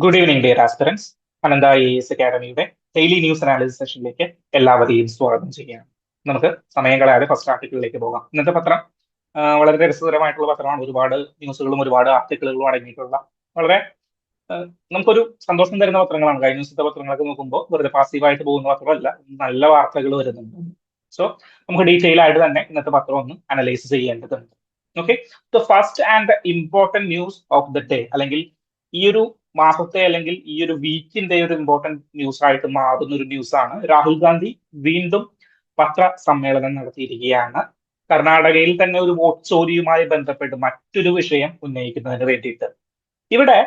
Good evening dear aspirants. Anantha IAS അക്കാഡമിയുടെ daily news analysis സെഷനിലേക്ക് എല്ലാവരെയും സ്വാഗതം ചെയ്യുകയാണ്. നമുക്ക് സമയം കളയാതെ ഫസ്റ്റ് ആർട്ടിക്കിളിലേക്ക് പോകാം. ഇന്നത്തെ പത്രം വളരെ രസകരമായിട്ടുള്ള പത്രമാണ്. ഒരുപാട് ന്യൂസുകളും ഒരുപാട് ആർട്ടിക്കിളുകളും അടങ്ങിയിട്ടുള്ള വളരെ ആ, നമുക്കൊരു സന്തോഷം തരുന്ന പത്രങ്ങളാണ്. കഴിഞ്ഞ ദിവസത്തെ പത്രങ്ങളൊക്കെ നോക്കുമ്പോൾ വെറുതെ പാസീവായിട്ട് പോകുന്ന പത്രമല്ല, നല്ല വാർത്തകൾ വരുന്നുണ്ട്. സോ നമുക്ക് ഡീറ്റെയിൽ ആയിട്ട് തന്നെ ഇന്നത്തെ പത്രം ഒന്ന് അനലൈസ് ചെയ്യേണ്ടതുണ്ട്. Okay, the first and the important news of the day, അല്ലെങ്കിൽ ഈ ഒരു മാസത്തെ അല്ലെങ്കിൽ ഈ ഒരു വീക്കിന്റെ ഒരു ഇമ്പോർട്ടന്റ് ന്യൂസ് ആയിട്ട് മാറുന്ന ഒരു ന്യൂസ് ആണ്. രാഹുൽ ഗാന്ധി വീണ്ടും പത്ര സമ്മേളനം നടത്തിയിരിക്കുകയാണ്. കർണാടകയിൽ തന്നെ ഒരു വോട്ട് ചോരിയുമായി ബന്ധപ്പെട്ട് മറ്റൊരു വിഷയം ഉന്നയിക്കുന്നതിന് വേണ്ടിയിട്ട്. ഇവിടെ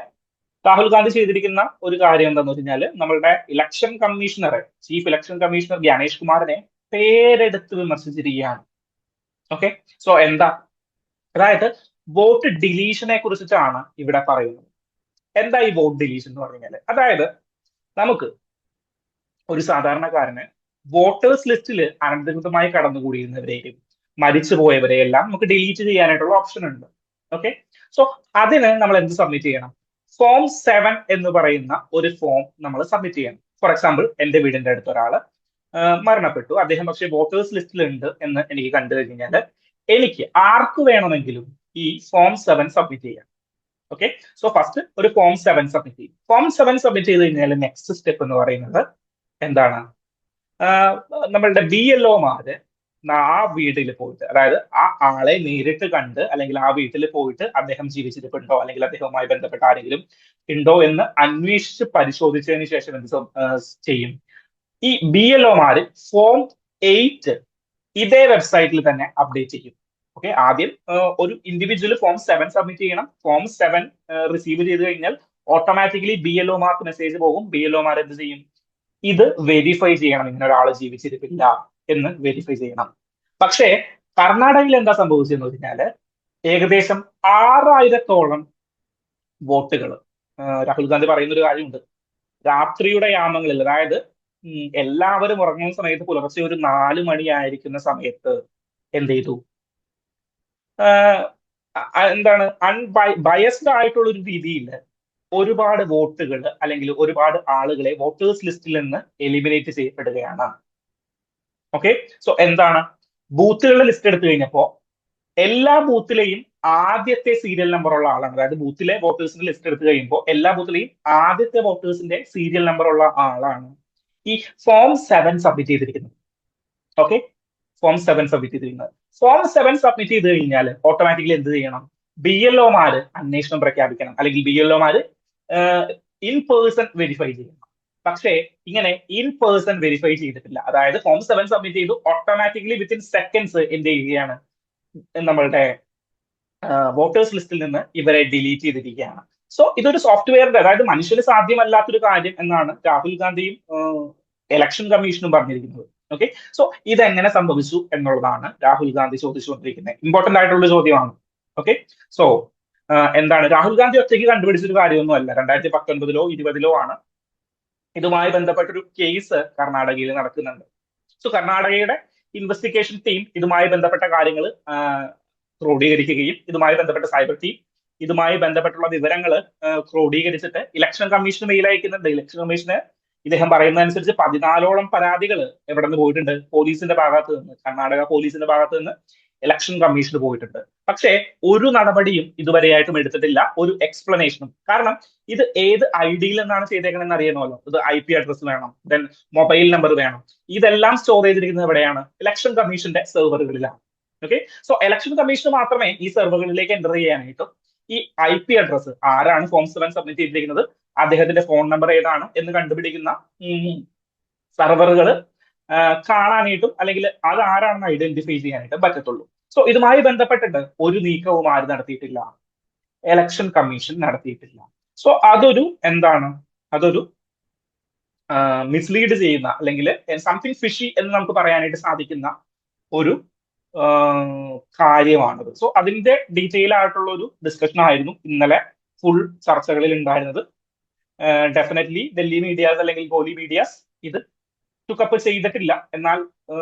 രാഹുൽ ഗാന്ധി ചെയ്തിരിക്കുന്ന ഒരു കാര്യം എന്താന്ന് വെച്ചാൽ നമ്മളുടെ ഇലക്ഷൻ കമ്മീഷണറെ, ചീഫ് ഇലക്ഷൻ കമ്മീഷണർ ജ്ഞാനേഷ് കുമാറിനെ പേരെടുത്ത് വിമർശിച്ചിരിക്കുകയാണ്. ഓക്കെ, സോ എന്താ, അതായത് വോട്ട് ഡിലീഷനെ കുറിച്ചിട്ടാണ് ഇവിടെ പറയുന്നത്. എന്താ ഈ വോട്ട് ഡിലീഷൻ എന്ന് പറഞ്ഞാല്? അതായത് നമുക്ക് ഒരു സാധാരണക്കാരന് വോട്ടേഴ്സ് ലിസ്റ്റിൽ അനധികൃതമായി കടന്നുകൂടിയിരുന്നവരെയും മരിച്ചുപോയവരെ എല്ലാം നമുക്ക് ഡിലീറ്റ് ചെയ്യാനായിട്ടുള്ള ഓപ്ഷൻ ഉണ്ട്. ഓക്കെ, സോ അതിന് നമ്മൾ എന്ത് സബ്മിറ്റ് ചെയ്യണം? ഫോം 7 എന്ന് പറയുന്ന ഒരു ഫോം നമ്മൾ സബ്മിറ്റ് ചെയ്യണം. ഫോർ എക്സാമ്പിൾ, എന്റെ വീടിന്റെ അടുത്ത് ഒരാള് മരണപ്പെട്ടു, അദ്ദേഹം പക്ഷേ വോട്ടേഴ്സ് ലിസ്റ്റിലുണ്ട് എന്ന് എനിക്ക് കണ്ടു കഴിഞ്ഞാൽ എനിക്ക് ആർക്ക് വേണമെങ്കിലും ഈ ഫോം 7 സബ്മിറ്റ് ചെയ്യാം. ഓക്കെ, സോ ഫസ്റ്റ് ഒരു ഫോം 7 സബ്മിറ്റ് ചെയ്യും. ഫോം 7 സബ്മിറ്റ് ചെയ്ത് കഴിഞ്ഞാൽ നെക്സ്റ്റ് സ്റ്റെപ്പ് എന്ന് പറയുന്നത് എന്താണ്? ആഹ് നമ്മളുടെ BLOമാര് ആ വീട്ടിൽ പോയിട്ട്, അതായത് ആ ആളെ നേരിട്ട് കണ്ട് അല്ലെങ്കിൽ ആ വീട്ടിൽ പോയിട്ട് അദ്ദേഹം ജീവിച്ചിരിപ്പുണ്ടോ അല്ലെങ്കിൽ അദ്ദേഹവുമായി ബന്ധപ്പെട്ട ആരെങ്കിലും ഉണ്ടോ എന്ന് അന്വേഷിച്ച് പരിശോധിച്ചതിന് ശേഷം ചെയ്യും? ഈ BLOമാര് ഫോം 8 ഇതേ വെബ്സൈറ്റിൽ തന്നെ അപ്ഡേറ്റ് ചെയ്യും. ഓക്കെ, ആദ്യം ഒരു ഇൻഡിവിജ്വൽ ഫോം 7 സബ്മിറ്റ് ചെയ്യണം. ഫോം 7 റിസീവ് ചെയ്ത് കഴിഞ്ഞാൽ ഓട്ടോമാറ്റിക്കലി BLOമാർക്ക് മെസ്സേജ് പോകും. BLOമാർ എന്ത് ചെയ്യും? ഇത് വെരിഫൈ ചെയ്യണം, ഇങ്ങനെ ഒരാൾ ജീവിച്ചിരിപ്പില്ല എന്ന് വെരിഫൈ ചെയ്യണം. പക്ഷേ കർണാടകയിൽ എന്താ സംഭവിച്ചതെന്ന് വെച്ചാല് ഏകദേശം 6000-ഓളം വോട്ടുകൾ, രാഹുൽ ഗാന്ധി പറയുന്ന ഒരു കാര്യമുണ്ട്, രാത്രിയുടെ യാമങ്ങളിൽ, അതായത് എല്ലാവരും ഉറങ്ങുന്ന സമയത്ത് പുലർച്ചെ ഒരു 4 മണിയായിരിക്കുന്ന സമയത്ത് എന്ത് ചെയ്തു? ആഹ് എന്താണ്, ബയസ്ഡ് ആയിട്ടുള്ള ഒരു രീതിയിൽ ഒരുപാട് വോട്ടുകൾ അല്ലെങ്കിൽ ഒരുപാട് ആളുകളെ വോട്ടേഴ്സ് ലിസ്റ്റിൽ നിന്ന് എലിമിനേറ്റ് ചെയ്യപ്പെടുകയാണ്. ഓക്കെ, സോ എന്താണ്, ബൂത്തുകളുടെ ലിസ്റ്റ് എടുത്തു കഴിഞ്ഞപ്പോ എല്ലാ ബൂത്തിലെയും ആദ്യത്തെ സീരിയൽ നമ്പർ ഉള്ള ആളാണ്. അതായത് ബൂത്തിലെ വോട്ടേഴ്സിന്റെ ലിസ്റ്റ് എടുത്തു കഴിയുമ്പോൾ എല്ലാ ബൂത്തിലെയും ആദ്യത്തെ വോട്ടേഴ്സിന്റെ സീരിയൽ നമ്പർ ഉള്ള ആളാണ് ഈ ഫോം 7 സബ്മിറ്റ് ചെയ്തിരിക്കുന്നത്. ഓക്കെ, ഫോം 7 സബ്മിറ്റ് ചെയ്തിരിക്കുന്നത്. ഫോം 7 സബ്മിറ്റ് ചെയ്ത് കഴിഞ്ഞാൽ ഓട്ടോമാറ്റിക്കലി എന്ത് ചെയ്യണം? BLOമാര് അന്വേഷണം പ്രഖ്യാപിക്കണം, അല്ലെങ്കിൽ BLOമാര് ഇൻ പേഴ്സൺ വെരിഫൈ ചെയ്യണം. പക്ഷേ ഇങ്ങനെ ഇൻ പേഴ്സൺ വെരിഫൈ ചെയ്തിട്ടില്ല. അതായത് ഫോം 7 സബ്മിറ്റ് ചെയ്തു, ഓട്ടോമാറ്റിക്കലി വിത്തിൻ സെക്കൻഡ്സ് എന്ത് ചെയ്യുകയാണ്? നമ്മളുടെ വോട്ടേഴ്സ് ലിസ്റ്റിൽ നിന്ന് ഇവരെ ഡിലീറ്റ് ചെയ്തിരിക്കുകയാണ്. സോ ഇതൊരു സോഫ്റ്റ്വെയറിന്റെ, അതായത് മനുഷ്യന് സാധ്യമല്ലാത്തൊരു കാര്യം എന്നാണ് രാഹുൽ ഗാന്ധിയും ഇലക്ഷൻ കമ്മീഷനും പറഞ്ഞിരിക്കുന്നത്. ഓക്കെ, സോ ഇതെങ്ങനെ സംഭവിച്ചു എന്നുള്ളതാണ് രാഹുൽ ഗാന്ധി ചോദിച്ചുകൊണ്ടിരിക്കുന്നത്. ഇമ്പോർട്ടന്റ് ആയിട്ടുള്ള ചോദ്യമാണ്. ഓക്കെ, സോ എന്താണ്, രാഹുൽ ഗാന്ധി ഒറ്റയ്ക്ക് കണ്ടുപിടിച്ചൊരു കാര്യമൊന്നുമല്ല. 2019-ലോ 2020-ലോ ആണ് ഇതുമായി ബന്ധപ്പെട്ടൊരു കേസ് കർണാടകയിൽ നടക്കുന്നുണ്ട്. സോ കർണാടകയുടെ ഇൻവെസ്റ്റിഗേഷൻ ടീം ഇതുമായി ബന്ധപ്പെട്ട കാര്യങ്ങൾ ക്രോഡീകരിക്കുകയും ഇതുമായി ബന്ധപ്പെട്ട സൈബർ ടീം ഇതുമായി ബന്ധപ്പെട്ടുള്ള വിവരങ്ങൾ ക്രോഡീകരിച്ചിട്ട് ഇലക്ഷൻ കമ്മീഷന് മെയിൽ അയക്കുന്നുണ്ട്. ഇലക്ഷൻ കമ്മീഷന് ഇദ്ദേഹം പറയുന്നതനുസരിച്ച് 14ഓളം പരാതികൾ എവിടെ നിന്ന് പോയിട്ടുണ്ട്? പോലീസിന്റെ ഭാഗത്ത് നിന്ന്, കർണാടക പോലീസിന്റെ ഭാഗത്ത് നിന്ന് ഇലക്ഷൻ കമ്മീഷന് പോയിട്ടുണ്ട്. പക്ഷേ ഒരു നടപടിയും ഇതുവരെയായിട്ടും എടുത്തിട്ടില്ല, ഒരു എക്സ്പ്ലനേഷനും. കാരണം ഇത് ഏത് ID-യിൽ നിന്നാണ് ചെയ്തേക്കണമെന്ന് അറിയണമല്ലോ. ഇത് IP അഡ്രസ് വേണം, ദെൻ മൊബൈൽ നമ്പർ വേണം. ഇതെല്ലാം സ്റ്റോർ ചെയ്തിരിക്കുന്നത് എവിടെയാണ്? ഇലക്ഷൻ കമ്മീഷന്റെ സെർവറുകളിലാണ്. ഓക്കെ, സോ ഇലക്ഷൻ കമ്മീഷന് മാത്രമേ ഈ സെർവറുകളിലേക്ക് എൻ്റർ ചെയ്യാനായിട്ടും ഈ IP അഡ്രസ്, ആരാണ് ഫോം 7 സബ്മിറ്റ് ചെയ്തിരിക്കുന്നത്, അദ്ദേഹത്തിന്റെ ഫോൺ നമ്പർ ഏതാണ് എന്ന് കണ്ടുപിടിക്കുന്ന സെർവറുകൾ കാണാനായിട്ടും അല്ലെങ്കിൽ അത് ആരാണെന്ന് ഐഡന്റിഫൈ ചെയ്യാനായിട്ടും പറ്റത്തുള്ളൂ. സോ ഇതുമായി ബന്ധപ്പെട്ടിട്ട് ഒരു നീക്കവും ആര് നടത്തിയിട്ടില്ല? ഇലക്ഷൻ കമ്മീഷൻ നടത്തിയിട്ടില്ല. സോ അതൊരു എന്താണ്, അതൊരു മിസ്ലീഡ് ചെയ്യുന്ന അല്ലെങ്കിൽ സംതിങ് ഫിഷി എന്ന് നമുക്ക് പറയാനായിട്ട് സാധിക്കുന്ന ഒരു കാര്യമാണത്. സോ അതിന്റെ ഡീറ്റെയിൽ ആയിട്ടുള്ള ഒരു ഡിസ്കഷൻ ആയിരുന്നു ഇന്നലെ ഫുൾ ചർച്ചകളിൽ ഉണ്ടായിരുന്നത്. ഡെഫിനറ്റ്ലി ഡൽഹി മീഡിയാസ് അല്ലെങ്കിൽ ഗോലി മീഡിയാസ് ഇത് ടുക്കപ്പ് ചെയ്തിട്ടില്ല. എന്നാൽ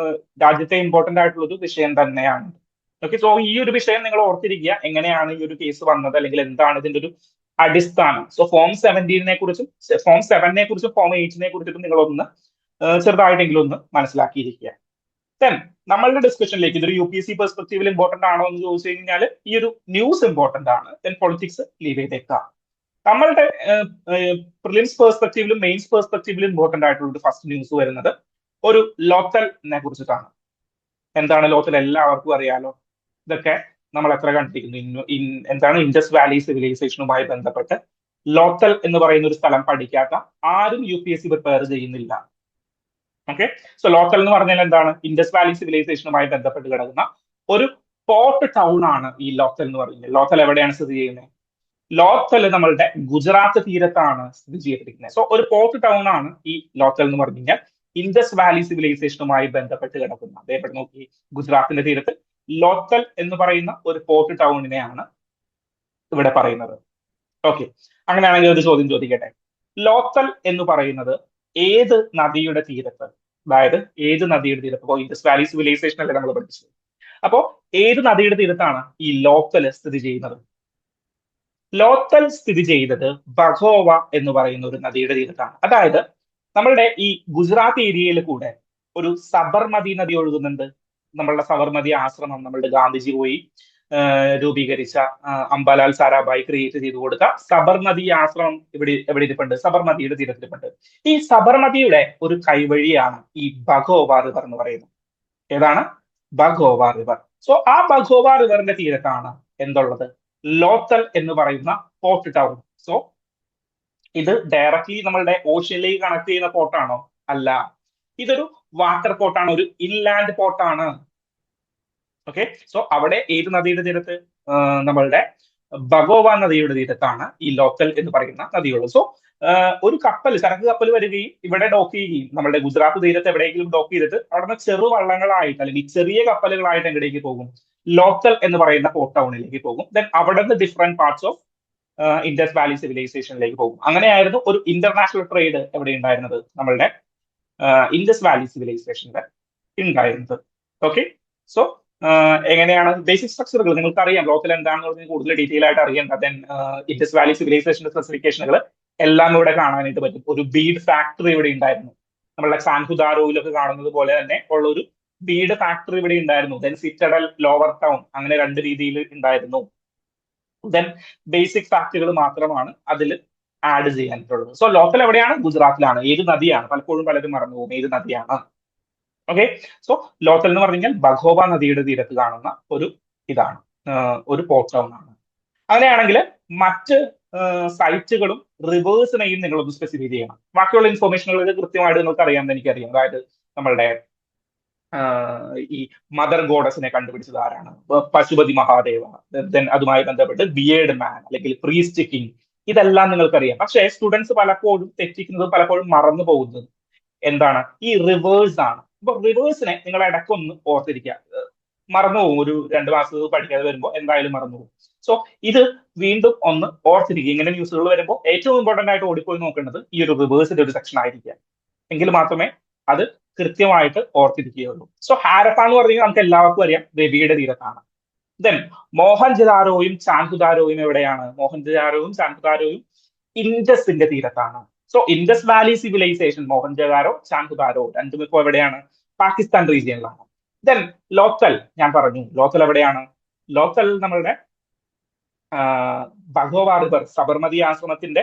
രാജ്യത്തെ ഇമ്പോർട്ടന്റ് ആയിട്ടുള്ള ഒരു വിഷയം തന്നെയാണ്. ഓക്കെ, സോ ഈ ഒരു വിഷയം നിങ്ങൾ ഓർത്തിരിക്കുക. എങ്ങനെയാണ് ഈ ഒരു കേസ് വന്നത് അല്ലെങ്കിൽ എന്താണ് ഇതിന്റെ ഒരു അടിസ്ഥാനം. സോ ഫോം 17 കുറിച്ചും ഫോം 7 കുറിച്ചും ഫോം 8 കുറിച്ചിട്ടും നിങ്ങളൊന്ന് ചെറുതായിട്ടെങ്കിലും ഒന്ന് മനസ്സിലാക്കിയിരിക്കുക. ദെൻ നമ്മളുടെ ഡിസ്കഷനിലേക്ക് ഇതൊരു UPSC പെർസ്പെക്റ്റീവിൽ ഇമ്പോർട്ടന്റ് ആണോ എന്ന് ചോദിച്ചു കഴിഞ്ഞാൽ ഈ ഒരു ന്യൂസ് ഇമ്പോർട്ടന്റ് ആണ്. ദെൻ പൊളിറ്റിക്സ് ലീവ് ചെയ്തേക്കാം. നമ്മളുടെ പ്രിലിംസ് പെർസ്പെക്റ്റീവിലും മെയിൻസ് പെർസ്പെക്റ്റീവിലും ഇമ്പോർട്ടന്റ് ആയിട്ടുള്ള ഒരു ഫസ്റ്റ് ന്യൂസ് വരുന്നത് ഒരു ലോത്തലിനെ കുറിച്ചിട്ടാണ്. എന്താണ് ലോത്തൽ? എല്ലാവർക്കും അറിയാലോ. ഇതൊക്കെ നമ്മൾ എത്ര കണ്ടിരിക്കുന്നു. എന്താണ് ഇൻഡസ് വാലി സിവിലൈസേഷനുമായി ബന്ധപ്പെട്ട് ലോത്തൽ എന്ന് പറയുന്ന ഒരു സ്ഥലം പഠിക്കാത്ത ആരും UPSC പ്രിപ്പയർ ചെയ്യുന്നില്ല. ഓക്കെ, സോ ലോത്തൽ എന്ന് പറഞ്ഞാൽ എന്താണ്? ഇൻഡസ് വാലി സിവിലൈസേഷനുമായി ബന്ധപ്പെട്ട് കിടക്കുന്ന ഒരു പോർട്ട് ടൗൺ ആണ് ഈ ലോത്തൽ എന്ന് പറയുന്നത്. ലോത്തൽ എവിടെയാണ് സ്ഥിതി ചെയ്യുന്നത്? ലോത്തൽ നമ്മളുടെ ഗുജറാത്ത് തീരത്താണ് സ്ഥിതി ചെയ്തിരിക്കുന്നത്. സോ ഒരു പോർട്ട് ടൗൺ ആണ് ഈ ലോത്തൽ എന്ന് പറഞ്ഞു കഴിഞ്ഞാൽ ഇൻഡസ് വാലി സിവിലൈസേഷനുമായി ബന്ധപ്പെട്ട് കിടക്കുന്ന. അതേപോലെ നോക്കി, ഗുജറാത്തിന്റെ തീരത്ത് ലോത്തൽ എന്ന് പറയുന്ന ഒരു പോർട്ട് ടൗണിനെയാണ് ഇവിടെ പറയുന്നത്. ഓക്കെ, അങ്ങനെയാണെങ്കിൽ ഒരു ചോദ്യം ചോദിക്കട്ടെ. ലോത്തൽ എന്ന് പറയുന്നത് ഏത് നദിയുടെ തീരത്ത്? അതായത് ഏത് നദിയുടെ തീരത്ത്? അപ്പോൾ ഇൻഡസ് വാലി സിവിലൈസേഷൻ അല്ലേ നമ്മൾ പഠിച്ചത്. അപ്പോ ഏത് നദിയുടെ തീരത്താണ് ഈ ലോത്തൽ സ്ഥിതി ചെയ്യുന്നത്? ലോത്തൽ സ്ഥിതി ചെയ്തത് ബഘോവ എന്ന് പറയുന്ന ഒരു നദിയുടെ തീരത്താണ്. അതായത് നമ്മളുടെ ഈ ഗുജറാത്ത് ഏരിയയിൽ കൂടെ ഒരു സബർമതി നദി ഒഴുകുന്നുണ്ട്. നമ്മളുടെ സബർമതി ആശ്രമം നമ്മളുടെ ഗാന്ധിജി പോയി രൂപീകരിച്ച അംബാലാൽ സാരാഭായ് ക്രിയേറ്റ് ചെയ്തു കൊടുത്ത സബർമതി ആശ്രമം എവിടെ ഇരിപ്പുണ്ട്? സബർമതിയുടെ തീരത്തിരിപ്പുണ്ട്. ഈ സബർമതിയുടെ ഒരു കൈവഴിയാണ് ഈ ബഘോവ റിവർ എന്ന് പറയുന്നത്. ഏതാണ്? ബഘോവ റിവർ. സോ ആ ബഘോവ റിവറിന്റെ തീരത്താണ് എന്തുള്ളത്? ലോത്തൽ എന്ന് പറയുന്ന പോർട്ട് ടൗൺ. സോ ഇത് ഡയറക്ട്ലി നമ്മളുടെ ഓഷ്യനിലേക്ക് കണക്ട് ചെയ്യുന്ന പോർട്ടാണോ? അല്ല, ഇതൊരു വാട്ടർ പോർട്ടാണ്, ഒരു ഇൻലാൻഡ് പോർട്ടാണ്. ഓക്കെ, സോ അവിടെ ഏത് നദിയുടെ തീരത്ത്? നമ്മളുടെ ബഗോവ നദിയുടെ തീരത്താണ് ഈ ലോത്തൽ എന്ന് പറയുന്ന നദിയുള്ളത്. സോ ഒരു കപ്പൽ, ചരക്ക് കപ്പൽ വരികയും ഇവിടെ ഡോക്ക് ചെയ്യുകയും, നമ്മുടെ ഗുജറാത്ത് തീരത്ത് എവിടെയെങ്കിലും ഡോക്ക് ചെയ്തിട്ട് അവിടെ നിന്ന് ചെറു വള്ളങ്ങളായിട്ട് അല്ലെങ്കിൽ ചെറിയ കപ്പലുകളായിട്ട് എവിടേക്ക് പോകും? ലോത്തൽ എന്ന് പറയുന്ന പോർട്ട് ടൗണിലേക്ക് പോകും. ദെൻ അവിടെ നിന്ന് different parts of Indus valley സിവിലൈസേഷനിലേക്ക് പോകും. അങ്ങനെയായിരുന്നു ഒരു ഇന്റർനാഷണൽ ട്രേഡ് എവിടെ ഉണ്ടായിരുന്നത്? നമ്മളുടെ ഇൻഡസ് വാലി സിവിലൈസേഷനിൽ ഉണ്ടായിരുന്നത്. ഓക്കെ, സോ എങ്ങനെയാണ് ബേസിക് സ്ട്രക്ചറുകൾ നിങ്ങൾക്ക് അറിയാം. ലോത്തൽ എന്താണെന്ന് പറഞ്ഞാൽ കൂടുതൽ ഡീറ്റെയിൽ ആയിട്ട് അറിയേണ്ട. ദെൻ ഇൻഡസ് വാലി സിവിലൈസേഷന്റെ സ്പെസിഫിക്കേഷനുകൾ എല്ലാം ഇവിടെ കാണാനായിട്ട് പറ്റും. ഒരു ബീഡ് ഫാക്ടറി ഇവിടെ ഉണ്ടായിരുന്നു. നമ്മളുടെ സാൻഹുദാരോയിലൊക്കെ കാണുന്നത് പോലെ തന്നെ ഉള്ള ഒരു ബീഡ് ഫാക്ടറി ഇവിടെ ഉണ്ടായിരുന്നു. ദെൻ സിറ്റഡൽ, ലോവർ ടൗൺ, അങ്ങനെ രണ്ട് രീതിയിൽ ഉണ്ടായിരുന്നു. ദെൻ ബേസിക് ഫാക്ടറികൾ മാത്രമാണ് അതിൽ ആഡ് ചെയ്യാനായിട്ടുള്ളത്. സോ ലോത്തൽ എവിടെയാണ്? ഗുജറാത്തിലാണ്. ഏത് നദിയാണ്? പലപ്പോഴും പലരും മറന്നു പോകും ഏത് നദിയാണ്. ഓക്കെ, സോ ലോത്തൽ എന്ന് പറഞ്ഞു കഴിഞ്ഞാൽ ബഘോവ നദിയുടെ തീരത്ത് കാണുന്ന ഒരു ഇതാണ്, ഒരു പോർട്ട് ടൗൺ ആണ്. അങ്ങനെയാണെങ്കിൽ മറ്റ് സൈറ്റുകളും റിവേഴ്സിനെയും നിങ്ങളൊന്ന് സ്പെസിഫൈ ചെയ്യണം. ബാക്കിയുള്ള ഇൻഫോർമേഷനുകൾ കൃത്യമായിട്ട് നിങ്ങൾക്ക് അറിയാമെന്ന് എനിക്കറിയാം. അതായത് നമ്മളുടെ ഈ മദർ ഗോഡസിനെ കണ്ടുപിടിച്ചത് ആരാണ്? പശുപതി മഹാദേവ. ദെൻ അതുമായി ബന്ധപ്പെട്ട് ബിയേഡ് മാൻ അല്ലെങ്കിൽ പ്രീസ്റ്റ് കിങ്, ഇതെല്ലാം നിങ്ങൾക്കറിയാം. പക്ഷേ സ്റ്റുഡൻസ് പലപ്പോഴും തെറ്റിക്കുന്നതും പലപ്പോഴും മറന്നു പോകുന്നതും എന്താണ്? ഈ റിവേഴ്സ് ആണ്. അപ്പൊ റിവേഴ്സിനെ നിങ്ങൾ ഇടയ്ക്കൊന്ന് ഓർത്തിരിക്കുക. മറന്നുപോകും, ഒരു 2 മാസം പഠിക്കാതെ വരുമ്പോൾ എന്തായാലും മറന്നുപോകും. സോ ഇത് വീണ്ടും ഒന്ന് ഓർത്തിരിക്കുക. ഇങ്ങനെ ന്യൂസുകൾ വരുമ്പോൾ ഏറ്റവും ഇമ്പോർട്ടന്റ് ആയിട്ട് ഓടിപ്പോയി നോക്കേണ്ടത് ഈ ഒരു റിവേഴ്സിന്റെ ഒരു സെക്ഷൻ ആയിരിക്കുക. എങ്കിൽ മാത്രമേ അത് കൃത്യമായിട്ട് ഓർത്തിരിക്കുകയുള്ളൂ. സോ ഹാരപ്പ എന്ന് പറഞ്ഞാൽ നമുക്ക് എല്ലാവർക്കും അറിയാം, രവിയുടെ തീരത്താണ്. ദെൻ മോഹൻജദാരോയും ചാൻഹുദാരോയും എവിടെയാണ്? മോഹൻജദാരോയും ചാൻഹുദാരോയും ഇൻഡസിന്റെ തീരത്താണ്. So Indus valley civilization, Mohenjodaro, Chanhudaro രണ്ടും ഇപ്പോൾ എവിടെയാണ്? പാകിസ്ഥാൻ റീജിയനിലാണ്. ദെൻ ലോത്തൽ, ഞാൻ പറഞ്ഞു ലോത്തൽ എവിടെയാണ്? ലോത്തൽ നമ്മളുടെ ബഘോവ റിവർ, സബർമതി ആശ്രമത്തിന്റെ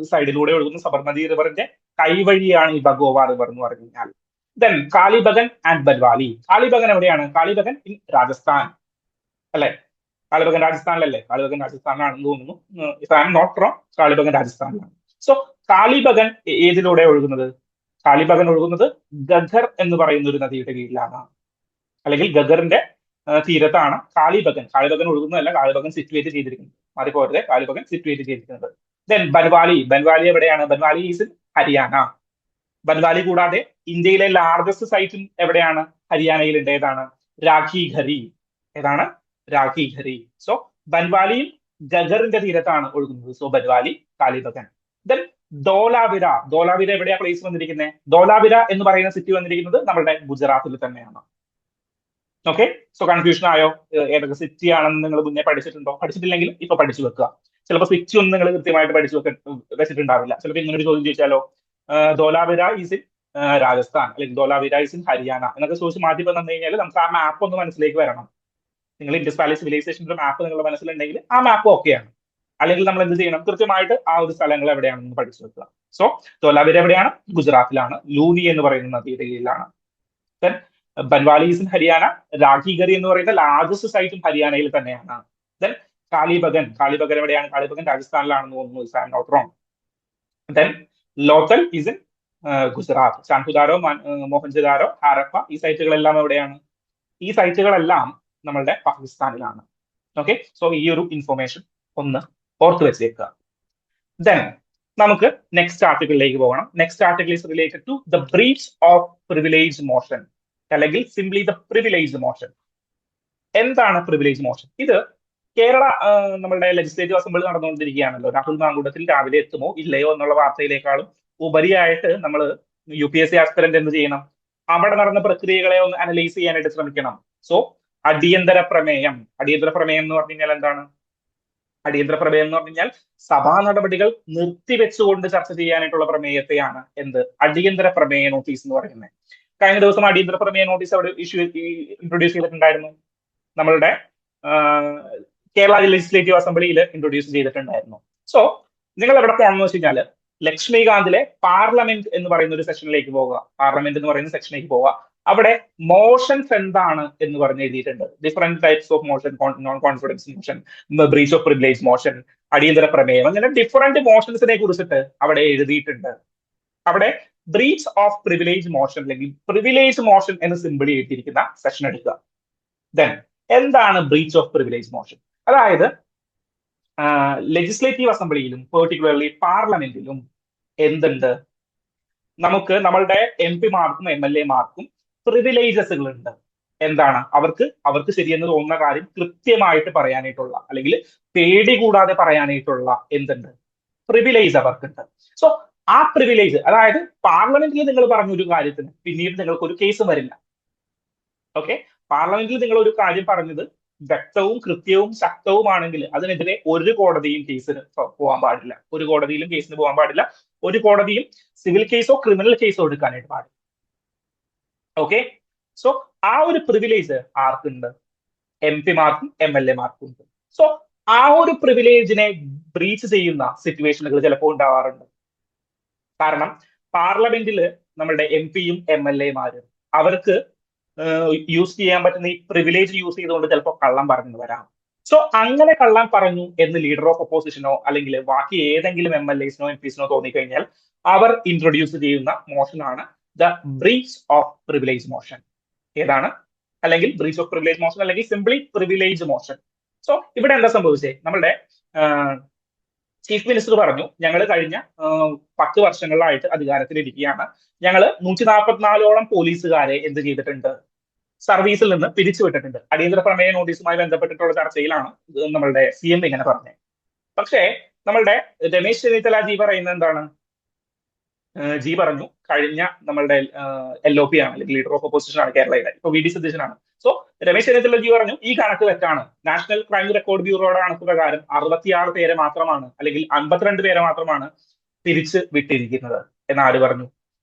സൈഡിലൂടെ ഒഴുകുന്ന സബർമതി റിവറിന്റെ കൈവഴിയാണ് ഈ ബഘോവ റിവർ എന്ന് പറഞ്ഞു കഴിഞ്ഞാൽ. Then കാളിബഗൻ and Banwari. കാളിബഗൻ എവിടെയാണ്? കാളിബഗൻ ഇൻ രാജസ്ഥാൻ അല്ലെ? കാളിബഗൻ രാജസ്ഥാനിലല്ലേ? കാളിബഗൻ രാജസ്ഥാനിലാണെന്ന് തോന്നുന്നു. If I am not wrong, Kalibangan രാജസ്ഥാനിലാണ്. സോ കാളിബഗൻ ഏതിലൂടെ ഒഴുകുന്നത്? കാളിബഗൻ ഒഴുകുന്നത് ഗഗർ എന്ന് പറയുന്ന ഒരു നദിയുടെ കീഴിലാണ്, അല്ലെങ്കിൽ ഗഗറിന്റെ തീരത്താണ് കാളിബഗൻ. കാളിബഗൻ ഒഴുകുന്നതല്ല, കാളിബഗൻ സിറ്റുവേറ്റ് ചെയ്തിരിക്കുന്നത്. മാറിപ്പോരുത്, കാളിബഗൻ സിറ്റുവേറ്റ് ചെയ്തിരിക്കുന്നത്. ദെൻ ബൻവാലി. ബൻവാലി എവിടെയാണ്? Banwari is in Haryana. ബൻവാലി കൂടാതെ ഇന്ത്യയിലെ ലാർജസ്റ്റ് സൈറ്റും എവിടെയാണ്? ഹരിയാനയിലുണ്ട്. ഏതാണ്? രാഖിഘരി. ഏതാണ്? രാഖിഘരി. സോ ബൻവാലിയും ഗഗറിന്റെ തീരത്താണ് ഒഴുകുന്നത്. സോ ബൻവാലി, കാളിബഗൻ. ദെൻ ധോലാവിര. ധോലാവിര എവിടെയാ പ്ലേസ് വന്നിരിക്കുന്നത്? ധോലാവിര എന്ന് പറയുന്ന സിറ്റി വന്നിരിക്കുന്നത് നമ്മുടെ ഗുജറാത്തിൽ തന്നെയാണ്. ഓക്കെ, സോ കൺഫ്യൂഷൻ ആയോ? ഏതൊക്കെ സിറ്റി ആണെന്ന് നിങ്ങൾ മുന്നേ പഠിച്ചിട്ടുണ്ടോ? പഠിച്ചിട്ടില്ലെങ്കിൽ ഇപ്പൊ പഠിച്ചു വെക്കുക. ചിലപ്പോൾ സ്വിച്ച് ഒന്നും നിങ്ങൾ കൃത്യമായിട്ട് വെച്ചിട്ടുണ്ടാവില്ല. ചിലപ്പോൾ ഇങ്ങനെ ഒരു ചോദ്യം ചോദിച്ചാലോ, ധോലാവിര ഈസ് ഇൻ രാജസ്ഥാൻ, അല്ലെങ്കിൽ ധോലാവിര ഈസ് ഇൻ ഹരിയാന എന്നൊക്കെ ചോദിച്ച് മാറ്റി തന്നു കഴിഞ്ഞാൽ നമുക്ക് ആ മാപ്പ് ഒന്ന് മനസ്സിലേക്ക് വരണം. നിങ്ങൾ ഇൻഡസ് വാലി സിവിലൈസേഷന്റെ മാപ്പ് നിങ്ങളുടെ മനസ്സിലുണ്ടെങ്കിൽ ആ മാപ്പ് ഓക്കെയാണ്. അല്ലെങ്കിൽ നമ്മൾ എന്ത് ചെയ്യണം, കൃത്യമായിട്ട് ആ ഒരു സ്ഥലങ്ങൾ എവിടെയാണെന്ന് പഠിച്ചു വെക്കുക. സോ ധോലാവിര എവിടെയാണ്? ഗുജറാത്തിലാണ്, ലൂനി എന്ന് പറയുന്ന നദിയുടെ കീഴിലാണ്. ദെൻ ബൻവാലീസ് ഇൻ ഹരിയാന, രാഖിഗറി എന്ന് പറയുന്ന ലാർജസ്റ്റ് സൈറ്റും ഹരിയാനയിൽ തന്നെയാണ്. ദെൻ കാളിബഗൻ എവിടെയാണ്? കാളിബഗൻ രാജസ്ഥാനിലാണെന്ന് തോന്നുന്നു, if I am not wrong. Then Lothal is in Gujarat. Chanhudaro, Mohenjodaro, Harappa, ഈ സൈറ്റുകളെല്ലാം എവിടെയാണ്? ഈ സൈറ്റുകളെല്ലാം നമ്മളുടെ പാകിസ്ഥാനിലാണ്. ഓക്കെ, സോ ഈ ഒരു ഇൻഫർമേഷൻ ഒന്ന് ഓർത്ത് വെച്ചേക്കുക. ദെൻ നമുക്ക് നെക്സ്റ്റ് ആർട്ടിക്കിളിലേക്ക് പോകണം. Next article is related to the breach of privilege motion, അല്ലെങ്കിൽ സിംപ്ലി ദ പ്രിവിലേജ് മോഷൻ. എന്താണ് പ്രിവിലേജ് മോഷൻ? ഇത് കേരള നമ്മളുടെ ലെജിസ്ലേറ്റീവ് അസംബ്ലി നടന്നുകൊണ്ടിരിക്കുകയാണല്ലോ. രാഹുൽ മാങ്കൂട്ടത്തിൽ രാവിലെ എത്തുമോ ഇല്ലയോ എന്നുള്ള വാർത്തയിലേക്കാളും ഉപരിയായിട്ട് നമ്മൾ UPSC ആസ്പിരന്റ് എന്ത് ചെയ്യണം? അവിടെ നടന്ന പ്രക്രിയകളെ ഒന്ന് അനലൈസ് ചെയ്യാനായിട്ട് ശ്രമിക്കണം. സോ അടിയന്തര പ്രമേയം എന്ന് പറഞ്ഞു കഴിഞ്ഞാൽ എന്താണ്? അടിയന്തര പ്രമേയം എന്ന് പറഞ്ഞു കഴിഞ്ഞാൽ സഭാ നടപടികൾ നിർത്തിവെച്ചുകൊണ്ട് ചർച്ച ചെയ്യാനായിട്ടുള്ള പ്രമേയത്തെയാണ് എന്ത്? അടിയന്തര പ്രമേയ നോട്ടീസ് എന്ന് പറയുന്നത്. കഴിഞ്ഞ ദിവസം അടിയന്തര പ്രമേയ നോട്ടീസ് അവിടെ ഇൻട്രൊഡ്യൂസ് ചെയ്തിട്ടുണ്ടായിരുന്നു. നമ്മളുടെ കേരള ലെജിസ്ലേറ്റീവ് അസംബ്ലിയിൽ ഇൻട്രൊഡ്യൂസ് ചെയ്തിട്ടുണ്ടായിരുന്നു. സോ നിങ്ങൾ എവിടെ പോകണമെന്ന് വെച്ച് കഴിഞ്ഞാൽ ലക്ഷ്മികാന്തിലെ പാർലമെന്റ് എന്ന് പറയുന്ന ഒരു സെക്ഷനിലേക്ക് പോവുക. പാർലമെന്റ് എന്ന് പറയുന്ന സെക്ഷനിലേക്ക് പോവുക. അവിടെ മോഷൻസ് എന്താണ് എന്ന് പറഞ്ഞ് എഴുതിയിട്ടുണ്ട്. Different types of motion, non confidence motion, breach of privilege motion, അടിയന്തര പ്രമേയം, അങ്ങനെ ഡിഫറെന്റ് മോഷൻസിനെ കുറിച്ചിട്ട് അവിടെ എഴുതിയിട്ടുണ്ട്. അവിടെ ബ്രീച്ച് ഓഫ് പ്രിവിലേജ് മോഷൻ അല്ലെങ്കിൽ പ്രിവിലേജ് മോഷൻ എന്ന് സിമ്പിളി എഴുതിയിരിക്കുന്ന സെഷൻ എടുക്കുക. ദെൻ എന്താണ് ബ്രീച്ച് ഓഫ് പ്രിവിലേജ് മോഷൻ? അതായത് ലെജിസ്ലേറ്റീവ് അസംബ്ലിയിലും പെർട്ടിക്കുലർലി പാർലമെന്റിലും എന്തുണ്ട്? നമുക്ക് നമ്മളുടെ MP മാർക്കും MLA മാർക്കും പ്രിവിലേജസുകൾ ഉണ്ട്. എന്താണ്? അവർക്ക് ശരിയെന്ന് തോന്നുന്ന കാര്യം കൃത്യമായിട്ട് പറയാനായിട്ടുള്ള, അല്ലെങ്കിൽ പേടി കൂടാതെ പറയാനായിട്ടുള്ള എന്തുണ്ട്? പ്രിവിലേജ് അവർക്കുണ്ട്. സോ ആ പ്രിവിലേജ്, അതായത് പാർലമെന്റിൽ നിങ്ങൾ പറഞ്ഞ ഒരു കാര്യത്തിന് പിന്നീട് നിങ്ങൾക്ക് ഒരു കേസും വരില്ല. ഓക്കെ, പാർലമെന്റിൽ നിങ്ങൾ ഒരു കാര്യം പറഞ്ഞത് വ്യക്തവും കൃത്യവും ശക്തവുമാണെങ്കിൽ അതിനെതിരെ ഒരു കോടതിയും കേസിന് പോകാൻ പാടില്ല. ഒരു കോടതിയിലും കേസിന് പോകാൻ പാടില്ല. ഒരു കോടതിയും സിവിൽ കേസോ ക്രിമിനൽ കേസോ എടുക്കാനായിട്ട് പാടില്ല. ഓക്കെ, സോ ആ ഒരു പ്രിവിലേജ് ആർക്കുണ്ട്? MP മാർക്കും MLA മാർക്കും ഉണ്ട്. സോ ആ ഒരു പ്രിവിലേജിനെ ബ്രീച്ച് ചെയ്യുന്ന സിറ്റുവേഷനുകൾ ചിലപ്പോൾ ഉണ്ടാവാറുണ്ട്. കാരണം പാർലമെന്റിൽ നമ്മളുടെ MP-യും MLA-മാരും അവർക്ക് യൂസ് ചെയ്യാൻ പറ്റുന്ന ഈ പ്രിവിലേജ് യൂസ് ചെയ്തുകൊണ്ട് ചിലപ്പോൾ കള്ളം പറഞ്ഞു വരാം. സോ അങ്ങനെ കള്ളം പറഞ്ഞു എന്ന് ലീഡർ ഓഫ് ഒപ്പോസിഷനോ അല്ലെങ്കിൽ ബാക്കി ഏതെങ്കിലും MLA-സിനോ MP-സിനോ തോന്നിക്കഴിഞ്ഞാൽ അവർ ഇൻട്രൊഡ്യൂസ് ചെയ്യുന്ന മോഷനാണ് the breach of privilege motion. ഏതാണ്? അല്ലെങ്കിൽ ബ്രീച്ച് ഓഫ് പ്രിവിലേജ് മോഷൻ, അല്ലെങ്കിൽ സിംപ്ലി പ്രിവിലേജ് മോഷൻ. സോ ഇവിടെ എന്താ സംഭവിച്ചേ? നമ്മളുടെ ചീഫ് മിനിസ്റ്റർ പറഞ്ഞു, ഞങ്ങൾ കഴിഞ്ഞ 10 വർഷങ്ങളിലായിട്ട് അധികാരത്തിലിരിക്കുകയാണ്, ഞങ്ങൾ 144ഓളം പോലീസുകാരെ എന്ത് ചെയ്തിട്ടുണ്ട്? സർവീസിൽ നിന്ന് പിരിച്ചുവിട്ടിട്ടുണ്ട്. അടിയന്തര പ്രമേയ നോട്ടീസുമായി ബന്ധപ്പെട്ടിട്ടുള്ള ചർച്ചയിലാണ് നമ്മളുടെ CM ഇങ്ങനെ പറഞ്ഞത്. പക്ഷേ നമ്മളുടെ രമേശ് ചെന്നിത്തല ജി പറയുന്നത് എന്താണ്? ജി പറഞ്ഞു, കഴിഞ്ഞ നമ്മളുടെ LOP ആണ്, അല്ലെങ്കിൽ ലീഡർ ഓഫ് ഒപ്പോസിഷൻ ആണ് കേരളയുടെ, ഇപ്പൊ VD സതീശനാണ്. സോ രമേശ് ചെന്നിത്തല ജി പറഞ്ഞു, ഈ കണക്ക് തെറ്റാണ്. നാഷണൽ ക്രൈം റെക്കോർഡ് ബ്യൂറോയുടെ കണക്ക് പ്രകാരം 66 പേരെ മാത്രമാണ്, അല്ലെങ്കിൽ 52 പേരെ മാത്രമാണ് തിരിച്ച് വിട്ടിരിക്കുന്നത് എന്ന് ആര് പറഞ്ഞു?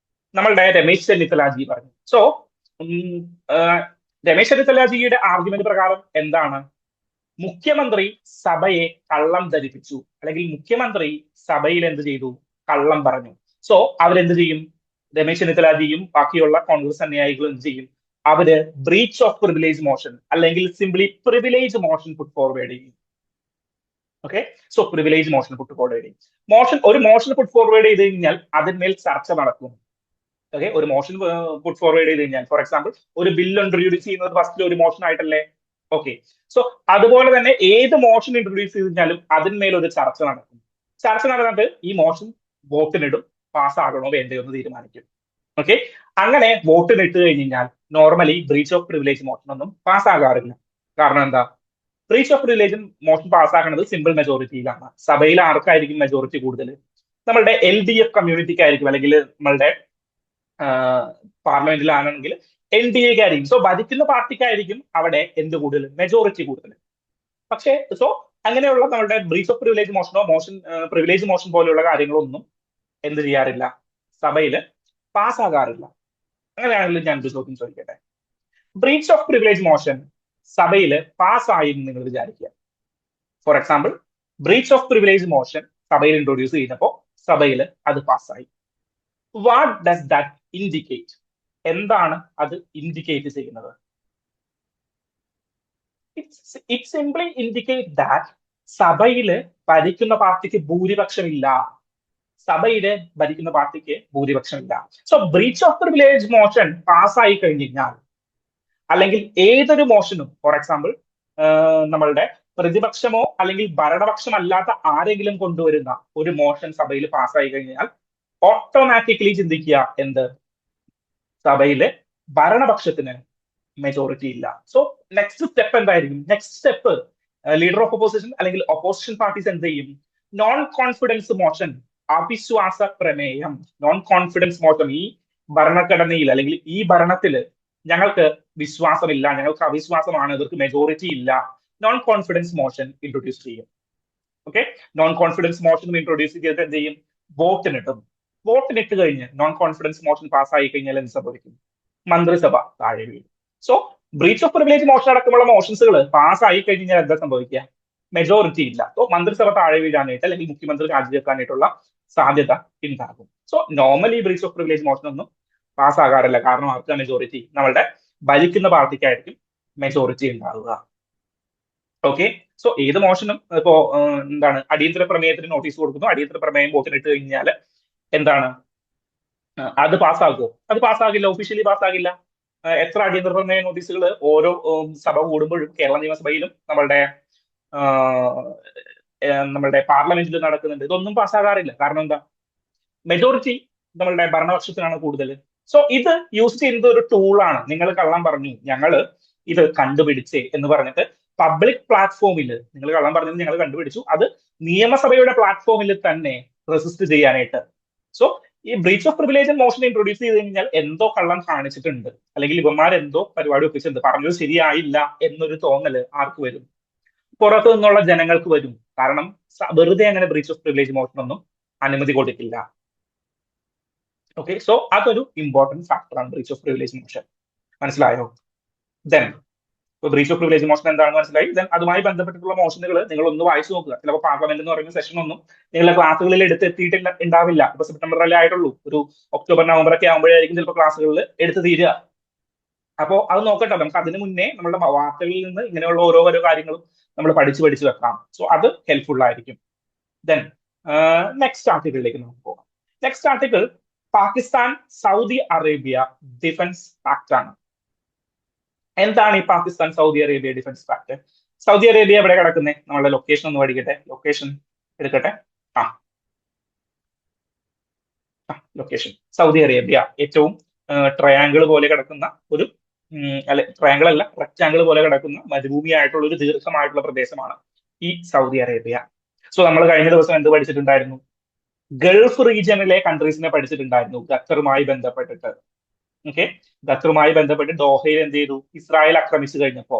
നമ്മളുടെ രമേശ് ചെന്നിത്തല ജി പറഞ്ഞു. സോ രമേശ് ചെന്നിത്തല ജിയുടെ ആർഗ്യുമെന്റ് പ്രകാരം എന്താണ്? മുഖ്യമന്ത്രി സഭയെ കള്ളം ധരിപ്പിച്ചു, അല്ലെങ്കിൽ മുഖ്യമന്ത്രി സഭയിൽ എന്ത് ചെയ്തു? കള്ളം പറഞ്ഞു. സോ അവരെന്ത് ചെയ്യും? രമേശ് ചെന്നിത്തല ജിയും ബാക്കിയുള്ള കോൺഗ്രസ് അനുയായികളും എന്ത് ചെയ്യും? അവര് ബ്രീച്ച് ഓഫ് പ്രിവിലേജ് മോഷൻ, അല്ലെങ്കിൽ simply privilege motion put forward ചെയ്യും. Okay, so privilege motion put forward ചെയ്യും. ഒരു മോഷൻ പുട്ട് ഫോർവേഡ് ചെയ്ത് കഴിഞ്ഞാൽ അതിന്മേൽ ചർച്ച നടക്കും. ഓക്കെ, ഒരു മോഷൻ പുട്ട് ഫോർവേഡ് ചെയ്ത് കഴിഞ്ഞാൽ, ഫോർ എക്സാമ്പിൾ ഒരു ബില്ല് ഇൻട്രൊഡ്യൂസ് ചെയ്യുന്നത് ഫസ്റ്റ് ഒരു മോഷൻ ആയിട്ടല്ലേ? ഓക്കെ, സോ അതുപോലെ തന്നെ ഏത് മോഷൻ ഇൻട്രൊഡ്യൂസ് ചെയ്ത് കഴിഞ്ഞാലും അതിന്മേൽ ഒരു ചർച്ച നടക്കും. ചർച്ച നടന്നിട്ട് ഈ മോഷൻ വോട്ടിനിടും, പാസ്സാകണോ വേണ്ടയോ എന്ന് തീരുമാനിക്കും. ഓക്കെ, അങ്ങനെ വോട്ടിനിട്ട് കഴിഞ്ഞാൽ normally breach of privilege motion ഒന്നും പാസ്സാകാറില്ല. കാരണം എന്താ? ബ്രീച്ച് ഓഫ് പ്രിവിലേജ് മോഷൻ പാസ്സാക്കുന്നത് സിമ്പിൾ മെജോറിറ്റിയിലാണ്. സഭയിൽ ആർക്കായിരിക്കും മെജോറിറ്റി കൂടുതൽ? നമ്മളുടെ LDF കമ്മ്യൂണിറ്റിക്കായിരിക്കും, അല്ലെങ്കിൽ നമ്മളുടെ പാർലമെന്റിലാണെങ്കിൽ NDA-ക്കായിരിക്കും. സോ ഭരിക്കുന്ന പാർട്ടിക്കായിരിക്കും അവിടെ എന്ത് കൂടുതൽ? മെജോറിറ്റി കൂടുതൽ. പക്ഷേ സോ അങ്ങനെയുള്ള നമ്മുടെ ബ്രീച്ച് ഓഫ് പ്രിവിലേജ് മോഷനോ പ്രിവിലേജ് മോഷൻ പോലെയുള്ള കാര്യങ്ങളൊന്നും എന്ത് ചെയ്യാറില്ല, സഭയിൽ പാസ്സാകാറില്ല. അങ്ങനെയാണെങ്കിൽ ഞാൻ ഒരു ചോദ്യം ചോദിക്കട്ടെ. ബ്രീച്ച് ഓഫ് പ്രിവിലേജ് മോഷൻ സഭയിൽ പാസ്സായി എന്ന് നിങ്ങൾ വിചാരിക്കുക. For example, breach of privilege motion സഭയിൽ ഇൻട്രൊഡ്യൂസ് ചെയ്തപ്പോൾ സഭയിൽ അത് പാസ്സായി. What does that indicate? എന്താണ് അത് ഇൻഡിക്കേറ്റ് ചെയ്യുന്നത്? ഇറ്റ് സിംപ്ലി ഇൻഡിക്കേറ്റ് ദാറ്റ് സഭയില് ഭരിക്കുന്ന പാർട്ടിക്ക് ഭൂരിപക്ഷമില്ല. സഭയില് ഭരിക്കുന്ന പാർട്ടിക്ക് ഭൂരിപക്ഷമില്ല. So breach of privilege motion പാസ്സായി കഴിഞ്ഞാൽ, അല്ലെങ്കിൽ ഏതൊരു മോഷനും, ഫോർ എക്സാമ്പിൾ നമ്മളുടെ പ്രതിപക്ഷമോ അല്ലെങ്കിൽ ഭരണപക്ഷമല്ലാത്ത ആരെങ്കിലും കൊണ്ടുവരുന്ന ഒരു മോഷൻ സഭയിൽ പാസ്സായി കഴിഞ്ഞാൽ ഓട്ടോമാറ്റിക്കലി ചിന്തിക്കുക എന്ത്? സഭയിലെ ഭരണപക്ഷത്തിന് മെജോറിറ്റി ഇല്ല. സോ നെക്സ്റ്റ് സ്റ്റെപ്പ് എന്തായിരിക്കും? Next step leader of opposition അല്ലെങ്കിൽ ഒപ്പോസിഷൻ പാർട്ടീസ് എന്ത് ചെയ്യും? നോൺ കോൺഫിഡൻസ് മോഷൻ, അവിശ്വാസ പ്രമേയം, നോൺ കോൺഫിഡൻസ് മോഷൻ, ഈ ഭരണഘടനയിൽ അല്ലെങ്കിൽ ഈ ഭരണത്തില് ഞങ്ങൾക്ക് വിശ്വാസമില്ല, ഞങ്ങൾക്ക് അവിശ്വാസമാണ്, ഇവർക്ക് മെജോറിറ്റി ഇല്ല, നോൺ കോൺഫിഡൻസ് മോഷൻ ഇൻട്രൊഡ്യൂസ് ചെയ്യും. Okay, non confidence motion introduce ചെയ്തിട്ട് എന്ത് ചെയ്യും? വോട്ടിനിട്ടും. വോട്ടിനിട്ട് കഴിഞ്ഞ് നോൺ കോൺഫിഡൻസ് മോഷൻ പാസ്സായി കഴിഞ്ഞാൽ എന്ത് സംഭവിക്കും? മന്ത്രിസഭ താഴെ വീഴും. So breach of privilege motion അടക്കമുള്ള മോഷൻസുകൾ പാസ്സായി കഴിഞ്ഞാൽ എന്താ സംഭവിക്കുക? മെജോറിറ്റി ഇല്ല. സോ മന്ത്രിസഭ താഴെ വീഴാനായിട്ട് അല്ലെങ്കിൽ മുഖ്യമന്ത്രി രാജിവെക്കാനായിട്ടുള്ള സാധ്യത ഉണ്ടാകും. So normally breach of privilege motion ഒന്നും പാസ്സാകാറില്ല. കാരണം ആർക്കാ മെജോറിറ്റി? നമ്മളുടെ ഭരിക്കുന്ന പാർട്ടിക്കായിരിക്കും മെജോറിറ്റി ഉണ്ടാവുക. ഓക്കെ, സോ ഏത് മോഷനും ഇപ്പോ എന്താണ്, അടിയന്തര പ്രമേയത്തിന് നോട്ടീസ് കൊടുക്കുന്നു, അടിയന്തര പ്രമേയം വോട്ടിനിട്ട് കഴിഞ്ഞാൽ എന്താണ്, അത് പാസ്സാകുമോ? അത് പാസ്സാകില്ല, ഒഫീഷ്യലി പാസ്സാകില്ല. എത്ര അടിയന്തര പ്രമേയ നോട്ടീസുകൾ ഓരോ സഭ കൂടുമ്പോഴും കേരള നിയമസഭയിലും നമ്മളുടെ പാർലമെന്റിലും നടക്കുന്നുണ്ട്. ഇതൊന്നും പാസ്സാകാറില്ല. കാരണം എന്താ? മെജോറിറ്റി നമ്മളുടെ ഭരണപക്ഷത്തിനാണ് കൂടുതൽ. സോ ഇത് യൂസ് ചെയ്യുന്നത് ഒരു ടൂളാണ്. നിങ്ങൾ കള്ളം പറഞ്ഞു, ഞങ്ങള് ഇത് കണ്ടുപിടിച്ചേ എന്ന് പറഞ്ഞിട്ട് പബ്ലിക് പ്ലാറ്റ്ഫോമിൽ നിങ്ങൾ കള്ളം പറഞ്ഞത് ഞങ്ങൾ കണ്ടുപിടിച്ചു, അത് നിയമസഭയുടെ പ്ലാറ്റ്ഫോമിൽ തന്നെ റെസിസ്റ്റ് ചെയ്യാനായിട്ട്. സോ ഈ breach of privilege motion introduce ചെയ്ത് കഴിഞ്ഞാൽ എന്തോ കള്ളം കാണിച്ചിട്ടുണ്ട്, അല്ലെങ്കിൽ ഇവന്മാർ എന്തോ പരിപാടി ഒപ്പിച്ചിട്ടുണ്ട്, പറഞ്ഞത് ശരിയായില്ല എന്നൊരു തോന്നല് ആർക്ക് വരും? പുറത്തു നിന്നുള്ള ജനങ്ങൾക്ക് വരും. കാരണം വെറുതെ അങ്ങനെ ബ്രീച്ച് ഓഫ് പ്രിവിലേജ് മോഷൻ ഒന്നും അനുമതി കൊടുക്കില്ല. ഓക്കെ, സോ അതൊരു ഇമ്പോർട്ടന്റ് ഫാക്ടറാണ് ബ്രീച്ച് ഓഫ് പ്രിവിലേജ് മോഷൻ. മനസ്സിലായോ? Then breach of privilege motion എന്താണെന്ന് മനസ്സിലായി. ദെൻ അതുമായി ബന്ധപ്പെട്ടിട്ടുള്ള മോഷനുകൾ നിങ്ങൾ ഒന്ന് വായിച്ചു നോക്കുക. ചിലപ്പോൾ പാർലമെന്റ് എന്ന് പറയുന്ന സെഷൻ ഒന്നും നിങ്ങളുടെ ക്ലാസ്സുകളിൽ എടുത്തെത്തിയിട്ടില്ല ഉണ്ടാവില്ല. ഇപ്പൊ സെപ്റ്റംബറിലല്ലേ ആയിട്ടുള്ളൂ, ഒരു ഒക്ടോബർ നവംബർ ഒക്കെ ആകുമ്പോഴായിരിക്കും ചിലപ്പോൾ ക്ലാസ്സുകളിൽ എടുത്ത് തീരുക. അപ്പോൾ അത് നോക്കട്ടെ, നമുക്ക് അതിന് മുന്നേ നമ്മുടെ വാർത്തകളിൽ നിന്ന് ഇങ്ങനെയുള്ള ഓരോ കാര്യങ്ങളും നമ്മൾ പഠിച്ചു വെക്കാം. സോ അത് ഹെൽപ്ഫുൾ ആയിരിക്കും. ദെൻ നെക്സ്റ്റ് ആർട്ടിക്കിളിലേക്ക് നമുക്ക് പോകാം. Next article Pakistan Saudi Arabia defence pact ആണ്. എന്താണ് ഈ Pakistan Saudi Arabia defence pact? Saudi Arabia എവിടെ കിടക്കുന്നേ? നമ്മളുടെ ലൊക്കേഷൻ ഒന്ന് പഠിക്കട്ടെ. ലൊക്കേഷൻ എടുക്കട്ടെ. ലൊക്കേഷൻ സൗദി അറേബ്യ ഏറ്റവും ട്രയാങ്കിൾ പോലെ കിടക്കുന്ന ഒരു അല്ലെ, ട്രയാങ്കിൾ അല്ല, റെക്ടാങ്കിൾ പോലെ കിടക്കുന്ന മരുഭൂമിയായിട്ടുള്ള ഒരു ദീർഘമായിട്ടുള്ള പ്രദേശമാണ് ഈ സൗദി അറേബ്യ. സോ നമ്മൾ കഴിഞ്ഞ ദിവസം എന്ത് പഠിച്ചിട്ടുണ്ടായിരുന്നു? ഗൾഫ് റീജിയനിലെ കൺട്രീസിനെ പഠിച്ചിട്ടുണ്ടായിരുന്നു ഖത്തറുമായി ബന്ധപ്പെട്ടിട്ട്. ഓക്കെ, ഖത്തറുമായി ബന്ധപ്പെട്ട് ദോഹയിൽ എന്ത് ചെയ്തു? ഇസ്രായേൽ ആക്രമിച്ചു കഴിഞ്ഞപ്പോ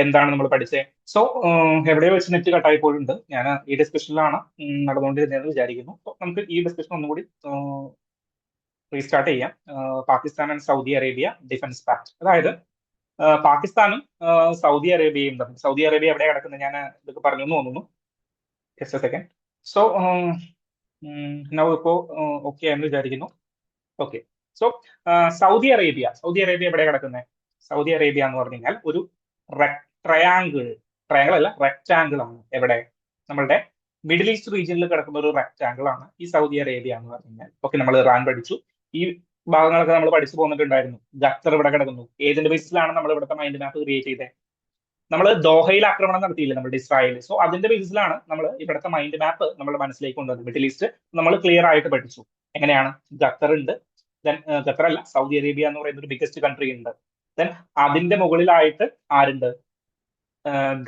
എന്താണ് നമ്മൾ പഠിച്ചത്? സോ എവിടെയോ വെച്ച് നെറ്റ് കട്ടായി പോയിട്ടുണ്ട്. ഞാൻ ഈ ഡിസ്കഷനിലാണ് നടന്നുകൊണ്ടിരുന്നതെന്ന് വിചാരിക്കുന്നു. സോ നമുക്ക് ഈ ഡിസ്കഷൻ ഒന്നുകൂടി റീസ്റ്റാർട്ട് ചെയ്യാം. Pakistan and Saudi Arabia defence pact. അതായത് പാകിസ്ഥാനും സൗദി അറേബ്യയും തമ്മിൽ, സൗദി അറേബ്യ എവിടെ കിടക്കുന്നത് ഞാൻ ഇതൊക്കെ പറഞ്ഞു എന്ന് തോന്നുന്നു. Just A second. സോ ഇപ്പോ ഓക്കെ ആണെന്ന് വിചാരിക്കുന്നു. ഓക്കെ, സോ സൗദി അറേബ്യ എവിടെ കിടക്കുന്നത്? സൗദി അറേബ്യ എന്ന് പറഞ്ഞു കഴിഞ്ഞാൽ ഒരു ട്രയാങ്കിൾ അല്ല, റെക്ടാങ്കിൾ ആണ്. എവിടെ? നമ്മളുടെ മിഡിൽ ഈസ്റ്റ് റീജിയനിൽ കിടക്കുന്ന ഒരു റെക്ടാങ്കിൾ ആണ് ഈ സൗദി അറേബ്യ എന്ന് പറഞ്ഞു കഴിഞ്ഞാൽ. ഓക്കെ, നമ്മൾ ഇറാൻ പഠിച്ചു, ഈ ഭാഗങ്ങളൊക്കെ നമ്മൾ പഠിച്ചു പോന്നിട്ടുണ്ടായിരുന്നു. ഖത്തർ ഇവിടെ കിടക്കുന്നു. ഏതിന്റെ ബേസിലാണ് നമ്മൾ ഇവിടുത്തെ മൈൻഡ് മാപ്പ് ക്രിയേറ്റ് ചെയ്തത്? നമ്മൾ ദോഹയിൽ ആക്രമണം നടത്തിയില്ലേ നമ്മുടെ ഇസ്രായേൽ? സോ അതിന്റെ ബേസിലാണ് നമ്മൾ ഇവിടുത്തെ മൈൻഡ് മാപ്പ് നമ്മുടെ മനസ്സിലേക്ക് കൊണ്ടുവന്നത്. മിഡിൽ ഈസ്റ്റ് നമ്മൾ ക്ലിയർ ആയിട്ട് പഠിച്ചു. എങ്ങനെയാണ്? ഖത്തർ ഉണ്ട്, ദെൻ ഖത്തർ അല്ല, സൗദി അറേബ്യ എന്ന് പറയുന്ന ഒരു ബിഗസ്റ്റ് കൺട്രി ഉണ്ട്. ദെൻ അതിന്റെ മുകളിലായിട്ട് ആരുണ്ട്?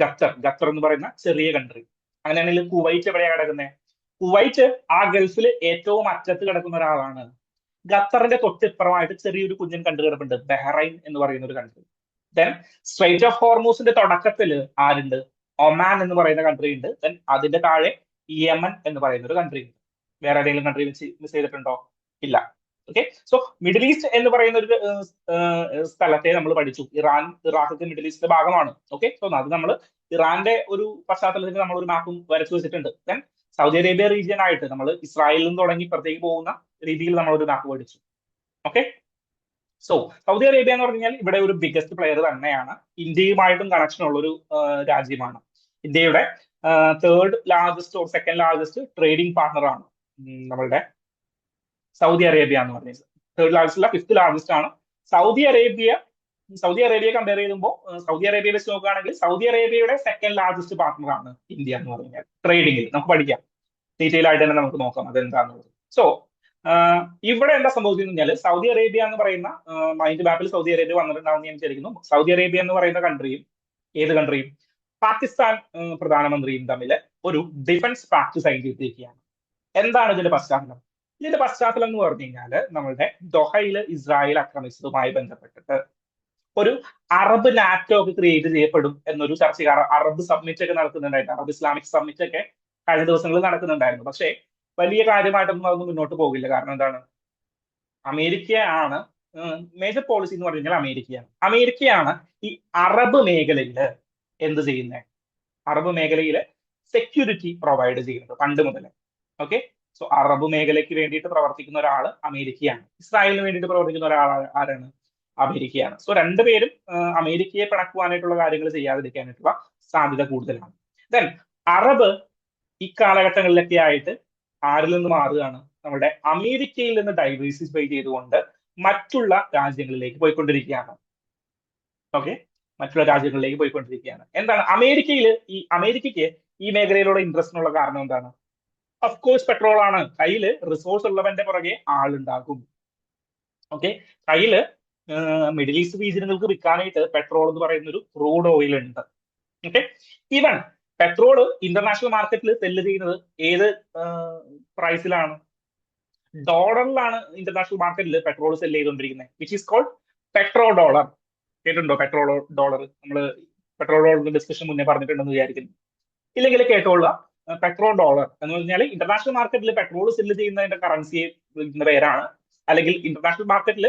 ഖത്തർ എന്ന് പറയുന്ന ചെറിയ കൺട്രി. അങ്ങനെയാണെങ്കിൽ കുവൈറ്റ് എവിടെയാണ് കിടക്കുന്നത്? കുവൈറ്റ് ആ ഗൾഫിൽ ഏറ്റവും അറ്റത്ത് കിടക്കുന്ന ഒരാളാണ്. ഖത്തറിന്റെ തൊട്ടിപ്പുറമായിട്ട് ചെറിയൊരു കുഞ്ഞൻ കണ്ടു കിടപ്പുണ്ട്, ബഹ്റൈൻ എന്ന് പറയുന്ന ഒരു കൺട്രി. ദെൻ സ്ട്രൈറ്റ് ഓഫ് ഹോർമൂസിന്റെ തുടക്കത്തിൽ ആരുണ്ട്? ഒമാൻ എന്ന് പറയുന്ന കൺട്രി ഉണ്ട്. ദെൻ അതിന്റെ താഴെ യമൻ എന്ന് പറയുന്ന ഒരു കൺട്രി ഉണ്ട്. വേറെ ഏതെങ്കിലും കൺട്രി മിസ് ചെയ്തിട്ടുണ്ടോ? ഇല്ല. ഓക്കെ. സോ മിഡിൽ ഈസ്റ്റ് എന്ന് പറയുന്ന ഒരു സ്ഥലത്തെ നമ്മൾ പഠിച്ചു. ഇറാൻ, ഇറാഖൊക്കെ മിഡിൽ ഈസ്റ്റിന്റെ ഭാഗമാണ്. ഓക്കെ. സോ അത് നമ്മൾ ഇറാന്റെ ഒരു പശ്ചാത്തലത്തിൽ നമ്മൾ ഒരു മാപ്പും വരച്ചു വെച്ചിട്ടുണ്ട്. ദെൻ സൗദി അറേബ്യ റീജിയൻ ആയിട്ട് നമ്മൾ ഇസ്രായേലിൽ നിന്ന് തുടങ്ങി പുറത്തേക്ക് പോകുന്ന രീതിയിൽ നമ്മൾ ഒരു മാപ്പ് പഠിച്ചു. ഓക്കെ. സോ സൗദി അറേബ്യ എന്ന് പറഞ്ഞാൽ ഇവിടെ ഒരു ബിഗസ്റ്റ് പ്ലെയർ തന്നെയാണ്. ഇന്ത്യയുമായിട്ടും കണക്ഷൻ ഉള്ള ഒരു രാജ്യമാണ്. ഇന്ത്യയുടെ third largest or second largest trading പാർട്ണറാണ് നമ്മളുടെ സൗദി അറേബ്യ എന്ന് പറഞ്ഞത്. തേർഡ് ലാർജസ്റ്റ് അല്ല, ഫിഫ്ത് ലാർജസ്റ്റ് ആണ്. സൗദി അറേബ്യ കമ്പയർ ചെയ്യുമ്പോൾ സൗദി അറേബ്യ വെച്ച് നോക്കുകയാണെങ്കിൽ സൗദി അറേബ്യയുടെ സെക്കൻഡ് ലാർജസ്റ്റ് പാർട്ണറാണ് ഇന്ത്യ എന്ന് പറഞ്ഞാൽ ട്രേഡിംഗിൽ. നമുക്ക് പഠിക്കാം, ഡീറ്റെയിൽ ആയിട്ട് തന്നെ നമുക്ക് നോക്കാം അതെന്താന്നുള്ളത്. സോ ഇവിടെ എന്താ സംഭവിക്കുന്നത് കഴിഞ്ഞാൽ സൗദി അറേബ്യ എന്ന് പറയുന്ന മൈൻഡ് മാപ്പിൽ സൗദി അറേബ്യ വന്നിട്ടുണ്ടാവും ഞാൻ വിചാരിക്കുന്നു. സൗദി അറേബ്യ എന്ന് പറയുന്ന കൺട്രിയും ഏത് കൺട്രിയും പാകിസ്ഥാൻ പ്രധാനമന്ത്രിയും തമ്മിൽ ഒരു ഡിഫൻസ് പാക്ട് സൈൻ ചെയ്തിരിക്കുകയാണ്. എന്താണ് ഇതിന്റെ പശ്ചാത്തലം? ഇതിന്റെ പശ്ചാത്തലം എന്ന് പറഞ്ഞു കഴിഞ്ഞാൽ നമ്മളുടെ ദോഹയില് ഇസ്രായേൽ ആക്രമിച്ചതുമായി ബന്ധപ്പെട്ടിട്ട് ഒരു അറബ് നാറ്റോ ഒക്കെ ക്രിയേറ്റ് ചെയ്യപ്പെടും എന്നൊരു ചർച്ച, അറബ് സബ്മിറ്റ് ഒക്കെ നടക്കുന്നുണ്ടായിരുന്നു. അറബ് ഇസ്ലാമിക് സബ്മിറ്റ് ഒക്കെ കഴിഞ്ഞ ദിവസങ്ങളിൽ നടക്കുന്നുണ്ടായിരുന്നു. പക്ഷേ വലിയ കാര്യമായിട്ടൊന്നും അതൊന്നും മുന്നോട്ട് പോകില്ല. കാരണം എന്താണ്? അമേരിക്കയാണ് മേജർ പോളിസി എന്ന് പറഞ്ഞു കഴിഞ്ഞാൽ അമേരിക്കയാണ് ഈ അറബ് മേഖലയിൽ എന്ത് ചെയ്യുന്നത്? അറബ് മേഖലയിൽ സെക്യൂരിറ്റി പ്രൊവൈഡ് ചെയ്യുന്നത് പണ്ട് മുതലേ. ഓക്കെ. സോ അറബ് മേഖലയ്ക്ക് വേണ്ടിയിട്ട് പ്രവർത്തിക്കുന്ന ഒരാൾ അമേരിക്കയാണ്. ഇസ്രായേലിന് വേണ്ടിയിട്ട് പ്രവർത്തിക്കുന്ന ഒരാൾ ആരാണ്? അമേരിക്കയാണ്. സോ രണ്ടുപേരും അമേരിക്കയെ പിണക്കുവാനായിട്ടുള്ള കാര്യങ്ങൾ ചെയ്യാതിരിക്കാനായിട്ടുള്ള സാധ്യത കൂടുതലാണ്. ദെൻ അറബ് ഇക്കാലഘട്ടങ്ങളിലൊക്കെ ആയിട്ട് ആരിൽ നിന്ന് മാറുകയാണ്? നമ്മുടെ അമേരിക്കയിൽ നിന്ന് ഡൈവേഴ്സിഫൈ ചെയ്തുകൊണ്ട് മറ്റുള്ള രാജ്യങ്ങളിലേക്ക് പോയിക്കൊണ്ടിരിക്കുകയാണ്. ഓക്കെ. മറ്റുള്ള രാജ്യങ്ങളിലേക്ക് പോയിക്കൊണ്ടിരിക്കുകയാണ്. എന്താണ് അമേരിക്കയ്ക്ക് ഈ മേഖലയിലുള്ള ഇൻട്രസ്റ്റിനുള്ള കാരണം എന്താണ്? അഫ്കോഴ്സ് പെട്രോൾ ആണ്. കയ്യില് റിസോഴ്സ് ഉള്ളവന്റെ പുറകെ ആളുണ്ടാകും. ഓക്കെ. കയ്യില് മിഡിൽ ഈസ്റ്റ് റീജിയനുകൾക്ക് വിൽക്കാനായിട്ട് പെട്രോൾ എന്ന് പറയുന്ന ഒരു ക്രൂഡ് ഓയിൽ ഉണ്ട്. ഓക്കെ. ഈവൻ പെട്രോള് ഇന്റർനാഷണൽ മാർക്കറ്റിൽ സെല്ല് ചെയ്യുന്നത് ഏത് പ്രൈസിലാണ്? ഡോളറിലാണ് ഇന്റർനാഷണൽ മാർക്കറ്റിൽ പെട്രോൾ സെല്ല് ചെയ്തുകൊണ്ടിരിക്കുന്നത്, which is called petrodollar. കേട്ടിട്ടുണ്ടോ പെട്രോൾ ഡോളർ? നമ്മൾ പെട്രോൾ ഡോളറിന്റെ ഡിസ്കഷൻ മുന്നേ പറഞ്ഞിട്ടുണ്ടെന്ന് വിചാരിക്കുന്നു. ഇല്ലെങ്കിൽ കേട്ടോളുക, പെട്രോൾ ഡോളർ എന്ന് പറഞ്ഞാൽ ഇന്റർനാഷണൽ മാർക്കറ്റിൽ പെട്രോൾ സെല്ല് ചെയ്യുന്നതിന്റെ കറൻസിയെ വിളിക്കുന്ന പേരാണ്. അല്ലെങ്കിൽ ഇന്റർനാഷണൽ മാർക്കറ്റിൽ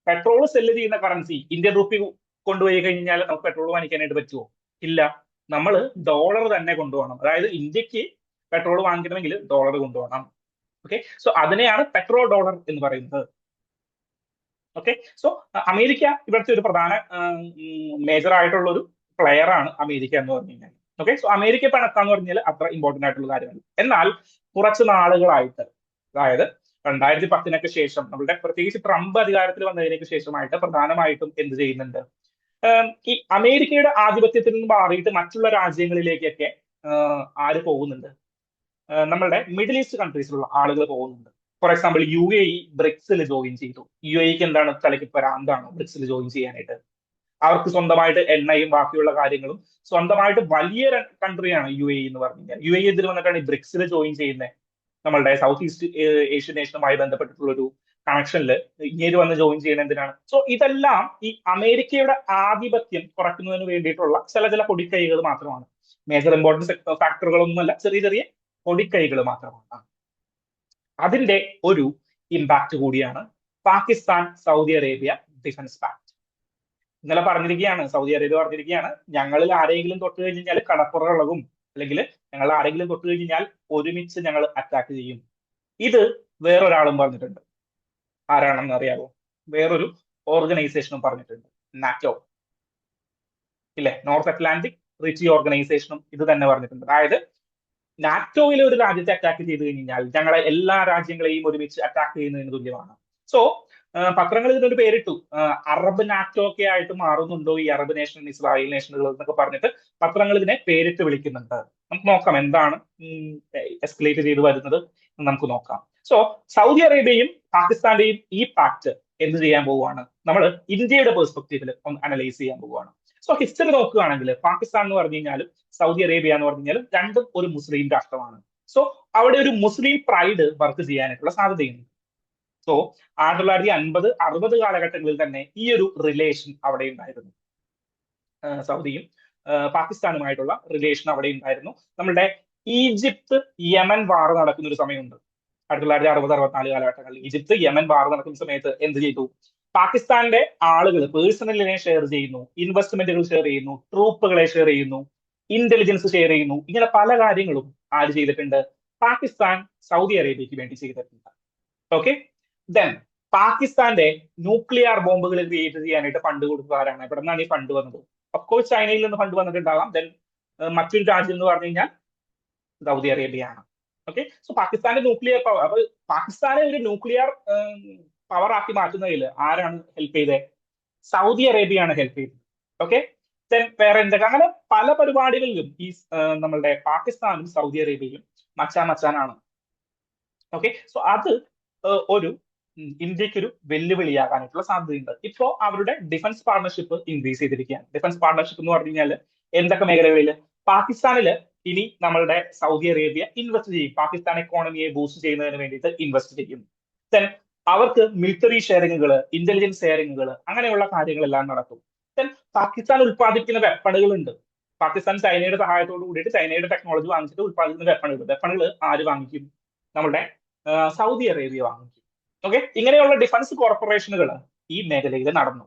പെട്രോൾ സെല്ല് ചെയ്യുന്ന കറൻസി ഇന്ത്യൻ റുപ്പി കൊണ്ടുപോയി കഴിഞ്ഞാൽ നമുക്ക് പെട്രോൾ വാങ്ങിക്കാനായിട്ട് പറ്റുമോ? ഇല്ല. നമ്മൾ ഡോളർ തന്നെ കൊണ്ടുപോകണം. അതായത് ഇന്ത്യക്ക് പെട്രോൾ വാങ്ങിക്കണമെങ്കിൽ ഡോളർ കൊണ്ടുപോകണം. ഓക്കെ. സോ അതിനെയാണ് പെട്രോ ഡോളർ എന്ന് പറയുന്നത്. ഓക്കെ. സോ അമേരിക്ക ഇവിടുത്തെ ഒരു പ്രധാന മേജർ ആയിട്ടുള്ള ഒരു പ്ലെയർ ആണ് അമേരിക്ക എന്ന് പറഞ്ഞു കഴിഞ്ഞാൽ. ഓക്കെ. സോ അമേരിക്ക പിണക്കാന്ന് പറഞ്ഞാൽ അത്ര ഇമ്പോർട്ടന്റ് ആയിട്ടുള്ള കാര്യമല്ല. എന്നാൽ കുറച്ച് നാളുകളായിട്ട്, അതായത് 2010 ശേഷം നമ്മുടെ പ്രത്യേകിച്ച് ട്രംപ് അധികാരത്തിൽ വന്നതിനൊക്കെ ശേഷമായിട്ട് പ്രധാനമായിട്ടും എന്ത് ചെയ്യുന്നുണ്ട്? ഈ അമേരിക്കയുടെ ആധിപത്യത്തിൽ നിന്ന് മാറിയിട്ട് മറ്റുള്ള രാജ്യങ്ങളിലേക്കൊക്കെ ആര് പോകുന്നുണ്ട്? നമ്മളുടെ മിഡിൽ ഈസ്റ്റ് കൺട്രീസിലുള്ള ആളുകൾ പോകുന്നുണ്ട്. ഫോർ എക്സാമ്പിൾ UAE ബ്രിക്സിൽ ജോയിൻ ചെയ്തു. UAEക്ക് എന്താണ് തലയ്ക്ക് പരാന്താണ് ബ്രിക്സിൽ ജോയിൻ ചെയ്യാനായിട്ട്? അവർക്ക് സ്വന്തമായിട്ട് എണ്ണയും ബാക്കിയുള്ള കാര്യങ്ങളും സ്വന്തമായിട്ട് വലിയ കൺട്രിയാണ് UAE എന്ന് പറഞ്ഞു കഴിഞ്ഞാൽ. UAE എന്തിനു വന്നിട്ടാണ് ഈ ബ്രിക്സിൽ ജോയിൻ ചെയ്യുന്നത്? നമ്മളുടെ സൗത്ത് ഈസ്റ്റ് ഏഷ്യൻ നേഷനുമായി ബന്ധപ്പെട്ടിട്ടുള്ള ഒരു കണക്ഷനിൽ ഇങ്ങനെ വന്ന് ജോയിൻ ചെയ്യുന്നത് എന്തിനാണ്? സോ ഇതെല്ലാം ഈ അമേരിക്കയുടെ ആധിപത്യം കുറയ്ക്കുന്നതിന് വേണ്ടിയിട്ടുള്ള ചില പൊടിക്കൈകൾ മാത്രമാണ്. മേജർ ഇമ്പോർട്ടൻസ് ഫാക്ടറുകളൊന്നുമല്ല, ചെറിയ ചെറിയ പൊടിക്കൈകൾ മാത്രമാണ്. അതിന്റെ ഒരു ഇമ്പാക്ട് കൂടിയാണ് Pakistan Saudi Arabia defence pact. ഇന്നലെ പറഞ്ഞിരിക്കുകയാണ്, സൗദി അറേബ്യ പറഞ്ഞിരിക്കുകയാണ്, ഞങ്ങളിൽ ആരെങ്കിലും തൊട്ട് കഴിഞ്ഞാൽ കടപ്പുറകളകും, അല്ലെങ്കിൽ ഞങ്ങൾ ആരെങ്കിലും തൊട്ട് കഴിഞ്ഞാൽ ഒരുമിച്ച് ഞങ്ങൾ അറ്റാക്ക് ചെയ്യും. ഇത് വേറൊരാളും പറഞ്ഞിട്ടുണ്ട്. ആരാണെന്ന് അറിയാമോ? വേറൊരു ഓർഗനൈസേഷനും പറഞ്ഞിട്ടുണ്ട്, നാറ്റോ. ഇല്ലേ? നോർത്ത് അറ്റ്ലാന്റിക് ട്രീറ്റി ഓർഗനൈസേഷനും ഇത് തന്നെ പറഞ്ഞിട്ടുണ്ട്. അതായത് നാറ്റോയിലെ ഒരു രാജ്യത്തെ അറ്റാക്ക് ചെയ്ത് കഴിഞ്ഞാൽ ഞങ്ങളെ എല്ലാ രാജ്യങ്ങളെയും ഒരുമിച്ച് അറ്റാക്ക് ചെയ്യുന്നതിന് തുല്യമാണ്. സോ പത്രങ്ങൾ ഇതിനൊരു പേരിട്ടു, അറബ് നാറ്റോ ഒക്കെ ആയിട്ട് മാറുന്നുണ്ടോ ഈ അറബ് നേഷൻ, ഇസ്രായേൽ നേഷനുകൾ എന്നൊക്കെ പറഞ്ഞിട്ട് പത്രങ്ങൾ ഇതിനെ പേരിട്ട് വിളിക്കുന്നുണ്ട്. നമുക്ക് നോക്കാം എന്താണ് എസ്കലേറ്റ് ചെയ്ത് വരുന്നത് എന്ന് നമുക്ക് നോക്കാം. സോ സൗദി അറേബ്യയും പാകിസ്ഥാന്റെയും ഈ പാക്ട് എന്ത് ചെയ്യാൻ പോവുകയാണ്? നമ്മൾ ഇന്ത്യയുടെ പെർസ്പെക്റ്റീവിൽ ഒന്ന് അനലൈസ് ചെയ്യാൻ പോവുകയാണ്. സോ ഹിസ്റ്ററി നോക്കുകയാണെങ്കിൽ പാകിസ്ഥാൻ എന്ന് പറഞ്ഞു കഴിഞ്ഞാലും സൗദി അറേബ്യ എന്ന് പറഞ്ഞു കഴിഞ്ഞാലും രണ്ടും ഒരു മുസ്ലിം രാഷ്ട്രമാണ്. സോ അവിടെ ഒരു മുസ്ലിം പ്രൈഡ് വർക്ക് ചെയ്യാനായിട്ടുള്ള സാധ്യതയുണ്ട്. സോ 1950, 60 കാലഘട്ടങ്ങളിൽ തന്നെ ഈ ഒരു റിലേഷൻ അവിടെ ഉണ്ടായിരുന്നു. സൗദിയും പാകിസ്ഥാനുമായിട്ടുള്ള റിലേഷൻ അവിടെ ഉണ്ടായിരുന്നു. നമ്മളുടെ ഈജിപ്ത് യമൻ വാർ നടക്കുന്ന ഒരു സമയമുണ്ട്. 1960-64 കാലഘട്ടങ്ങളിൽ ഈജിപ്ത് യമൻ വാർ നടക്കുന്ന സമയത്ത് എന്ത് ചെയ്തു? പാകിസ്ഥാന്റെ ആളുകൾ പേഴ്സണലിനെ ഷെയർ ചെയ്യുന്നു, ഇൻവെസ്റ്റ്മെന്റുകൾ ഷെയർ ചെയ്യുന്നു, ട്രൂപ്പുകളെ ഷെയർ ചെയ്യുന്നു, ഇന്റലിജൻസ് ഷെയർ ചെയ്യുന്നു. ഇങ്ങനെ പല കാര്യങ്ങളും ആര് ചെയ്തിട്ടുണ്ട്? പാകിസ്ഥാൻ സൗദി അറേബ്യക്ക് വേണ്ടി ചെയ്തിട്ടുണ്ട്. ഓക്കെ. ദെൻ പാകിസ്ഥാന്റെ ന്യൂക്ലിയർ ബോംബുകൾ ക്രിയേറ്റ് ചെയ്യാനായിട്ട് ഫണ്ട് കൊടുക്കാറാണ്. എവിടെ നിന്നാണ് ഈ ഫണ്ട് വന്നത്? ഓഫ്കോഴ്സ് ചൈനയിൽ നിന്ന് ഫണ്ട് വന്നിട്ടുണ്ടാകാം. ദെൻ മറ്റൊരു രാജ്യം എന്ന് പറഞ്ഞു കഴിഞ്ഞാൽ സൗദി അറേബ്യയാണ്. ഓക്കെ. സോ പാകിസ്ഥാന്റെ ന്യൂക്ലിയർ പവർ, അപ്പൊ പാകിസ്ഥാനെ ഒരു ന്യൂക്ലിയർ പവർ ആക്കി മാറ്റുന്നതിൽ ആരാണ് ഹെൽപ്പ് ചെയ്തത്? സൗദി അറേബ്യയാണ് ഹെൽപ്പ് ചെയ്തത്. ഓക്കെ. ദെൻ വേറെ എന്തൊക്കെ അങ്ങനെ പല പരിപാടികളിലും ഈ നമ്മളുടെ പാകിസ്ഥാനും സൗദി അറേബ്യയും മച്ചാനാണ്. ഓക്കെ. സോ അത് ഒരു ഇന്ത്യക്ക് ഒരു വെല്ലുവിളിയാകാനായിട്ടുള്ള സാധ്യതയുണ്ട്. ഇപ്പോ അവരുടെ ഡിഫൻസ് പാർട്ണർഷിപ്പ് ഇൻക്രീസ് ചെയ്തിരിക്കുകയാണ്. ഡിഫൻസ് പാർട്ണർഷിപ്പ് എന്ന് പറഞ്ഞു കഴിഞ്ഞാൽ എന്തൊക്കെ മേഖലകളിൽ? പാകിസ്ഥാനില് ഇനി നമ്മളുടെ സൗദി അറേബ്യ ഇൻവെസ്റ്റ് ചെയ്യും. പാകിസ്ഥാൻ എക്കോണമിയെ ബൂസ്റ്റ് ചെയ്യുന്നതിന് വേണ്ടിയിട്ട് ഇൻവെസ്റ്റ് ചെയ്യും. ദെൻ അവർക്ക് മിലിറ്ററി ഷെയറിങ്ങുകൾ, ഇന്റലിജൻസ് ഷെയറിങ്ങുകൾ, അങ്ങനെയുള്ള കാര്യങ്ങളെല്ലാം നടക്കും. ദെൻ പാകിസ്ഥാൻ ഉത്പാദിപ്പിക്കുന്ന വെപ്പണുകൾ ഉണ്ട്. പാകിസ്ഥാൻ ചൈനയുടെ സഹായത്തോട് കൂടിയിട്ട് ചൈനയുടെ ടെക്നോളജി വാങ്ങിച്ചിട്ട് ഉത്പാദിപ്പിക്കുന്ന വെപ്പണുകൾ ആര് വാങ്ങിക്കും? നമ്മുടെ സൗദി അറേബ്യ വാങ്ങിക്കും. ഓക്കെ. ഇങ്ങനെയുള്ള ഡിഫൻസ് കോർപ്പറേഷനുകൾ ഈ മേഖലയിൽ നടന്നു.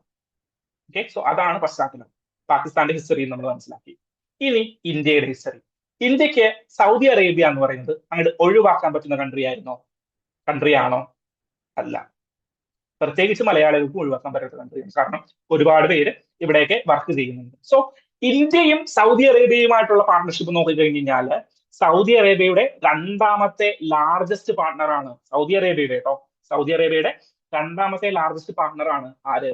ഓക്കെ. സോ അതാണ് പശ്ചാത്തലം. പാകിസ്ഥാന്റെ ഹിസ്റ്ററി നമ്മൾ മനസ്സിലാക്കി. ഇനി ഇന്ത്യയുടെ ഹിസ്റ്ററി. ഇന്ത്യക്ക് സൗദി അറേബ്യ എന്ന് പറയുന്നത് അങ്ങോട്ട് ഒഴിവാക്കാൻ പറ്റുന്ന കൺട്രിയാണോ? അല്ല. പ്രത്യേകിച്ച് മലയാളികൾക്ക് ഒഴിവാക്കാൻ പറ്റാത്ത കൺട്രിയാണ്. കാരണം ഒരുപാട് പേര് ഇവിടെയൊക്കെ വർക്ക് ചെയ്യുന്നുണ്ട്. സോ ഇന്ത്യയും സൗദി അറേബ്യയുമായിട്ടുള്ള പാർട്ണർഷിപ്പ് നോക്കിക്കഴിഞ്ഞ് കഴിഞ്ഞാൽ സൗദി അറേബ്യയുടെ രണ്ടാമത്തെ ലാർജസ്റ്റ് പാർട്ണറാണ് സൗദി അറേബ്യയുടെ കേട്ടോ. സൗദി അറേബ്യയുടെ രണ്ടാമത്തെ ലാർജസ്റ്റ് പാർട്ണറാണ് ആര്?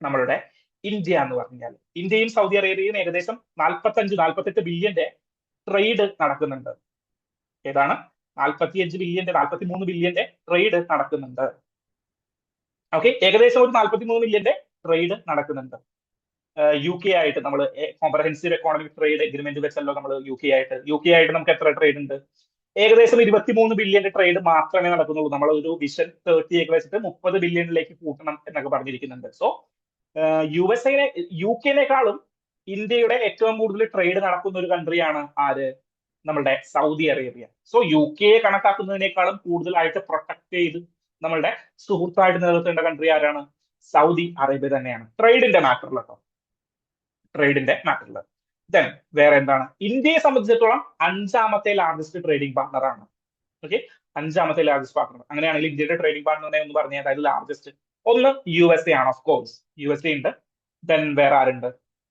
നമ്മളുടെ ഇന്ത്യ എന്ന് പറഞ്ഞാൽ. ഇന്ത്യയും സൗദി അറേബ്യയും ഏകദേശം 45-48 ബില്യന്റെ ട്രേഡ് നടക്കുന്നുണ്ട്. ഏതാണ്? 43 ബില്യന്റെ ട്രേഡ് നടക്കുന്നുണ്ട്. ഓക്കെ. ഏകദേശം ഒരു 43 ബില്യന്റെ ട്രേഡ് നടക്കുന്നുണ്ട്. യു കെ ആയിട്ട് നമ്മൾ കോംപ്രഹെൻസീവ് എക്കോണമിക് ട്രേഡ് എഗ്രിമെന്റ് വെച്ചല്ലോ നമ്മൾ യു കെ ആയിട്ട് നമുക്ക് എത്ര ട്രേഡ് ഉണ്ട്? ഏകദേശം 23 ബില്യന്റെ ട്രേഡ് മാത്രമേ നടക്കുന്നുള്ളൂ. നമ്മൾ ഒരു വിഷൻ 30 ഒക്കെ വെച്ചിട്ട് 30 ബില്യണിലേക്ക് കൂട്ടണം എന്നൊക്കെ പറഞ്ഞിരിക്കുന്നുണ്ട്. സോ യു കെനേക്കാളും ഇന്ത്യയുടെ ഏറ്റവും കൂടുതൽ ട്രേഡ് നടക്കുന്ന ഒരു കൺട്രിയാണ് ആര്? നമ്മളുടെ സൗദി അറേബ്യ. സോ യു കെയെ കണക്കാക്കുന്നതിനേക്കാളും കൂടുതലായിട്ട് പ്രൊട്ടക്ട് ചെയ്ത് നമ്മളുടെ സുഹൃത്തായിട്ട് നിലനിർത്തേണ്ട കൺട്രി ആരാണ്? സൗദി അറേബ്യ തന്നെയാണ്. ട്രേഡിന്റെ മാറ്ററിൽ കേട്ടോ. ട്രേഡിന്റെ മാറ്ററിൽ. ദെൻ വേറെ എന്താണ്? ഇന്ത്യയെ സംബന്ധിച്ചിടത്തോളം 5ാമത്തെ ലാർജസ്റ്റ് ട്രേഡിംഗ് പാർട്ണറാണ്. ഓക്കെ. 5ാമത്തെ ലാർജസ്റ്റ് പാർട്ണർ. അങ്ങനെയാണെങ്കിൽ ഇന്ത്യയുടെ ട്രേഡിംഗ് പാർട്ണറിനെ ഒന്ന് പറഞ്ഞാൽ അതായത് ലാർജസ്റ്റ് ഒന്ന് USA ആണ്. ഓഫ് കോഴ്സ് USA ഉണ്ട്. ദെൻ വേറെ ആരുണ്ട്?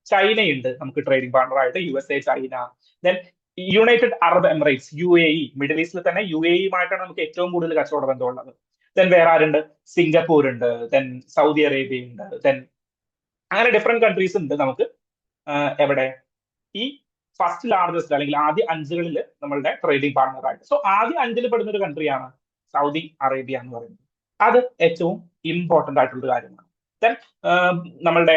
ചൈനയുണ്ട് നമുക്ക് ട്രേഡിംഗ് പാർട്ണറായിട്ട്. USA, China. Then united Arab Emirates, UAE. Middle ഈസ്റ്റിൽ തന്നെ UAE-യുമായിട്ടാണ് നമുക്ക് ഏറ്റവും കൂടുതൽ കച്ചവട ബന്ധമുള്ളത്. ദെൻ വേറെ ആരുണ്ട്? സിംഗപ്പൂർ ഉണ്ട്. ദെൻ സൗദി അറേബ്യ ഉണ്ട്. ദെൻ അങ്ങനെ ഡിഫറെന്റ് കൺട്രീസ് ഉണ്ട് നമുക്ക് എവിടെ? ഈ ഫസ്റ്റ് ലാർജസ്റ്റ് അല്ലെങ്കിൽ ആദ്യ 5കളിൽ നമ്മളുടെ ട്രേഡിംഗ് പാർട്ണറായിട്ട്. സോ ആദ്യ 5ൽ പെടുന്ന ഒരു കൺട്രിയാണ് സൗദി അറേബ്യ എന്ന് പറയുന്നത്. അത് ഏറ്റവും ഇമ്പോർട്ടന്റ് ആയിട്ടുള്ള കാര്യമാണ്. ദെൻ നമ്മളുടെ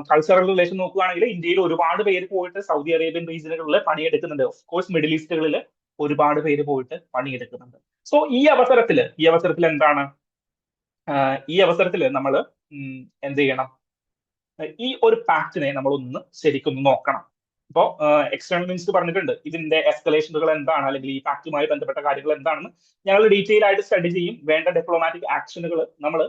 കൾച്ചറൽ റിലേഷൻ നോക്കുകയാണെങ്കിൽ ഇന്ത്യയിൽ ഒരുപാട് പേര് പോയിട്ട് സൗദി അറേബ്യൻ റീജിയനുകളിൽ പണിയെടുക്കുന്നുണ്ട്. ഓഫ് കോഴ്സ് മിഡിൽ ഈസ്റ്റുകളിൽ ഒരുപാട് പേര് പോയിട്ട് പണിയെടുക്കുന്നുണ്ട്. സോ ഈ അവസരത്തിൽ എന്താണ്? ഈ അവസരത്തിൽ നമ്മൾ എന്ത് ചെയ്യണം? ഈ ഒരു പാക്റ്റിനെ നമ്മൾ ഒന്ന് ശരിക്കും നോക്കണം. ഇപ്പോ എക്സ്റ്റേണൽ മിനിസ്റ്റർ പറഞ്ഞിട്ടുണ്ട് ഇതിന്റെ എസ്കലേഷനുകൾ എന്താണ്, അല്ലെങ്കിൽ ഈ പാക്റ്റുമായി ബന്ധപ്പെട്ട കാര്യങ്ങൾ എന്താണെന്ന് ഞങ്ങൾ ഡീറ്റെയിൽ ആയിട്ട് സ്റ്റഡി ചെയ്യും. വേണ്ട ഡിപ്ലോമാറ്റിക് ആക്ഷനുകൾ നമ്മൾ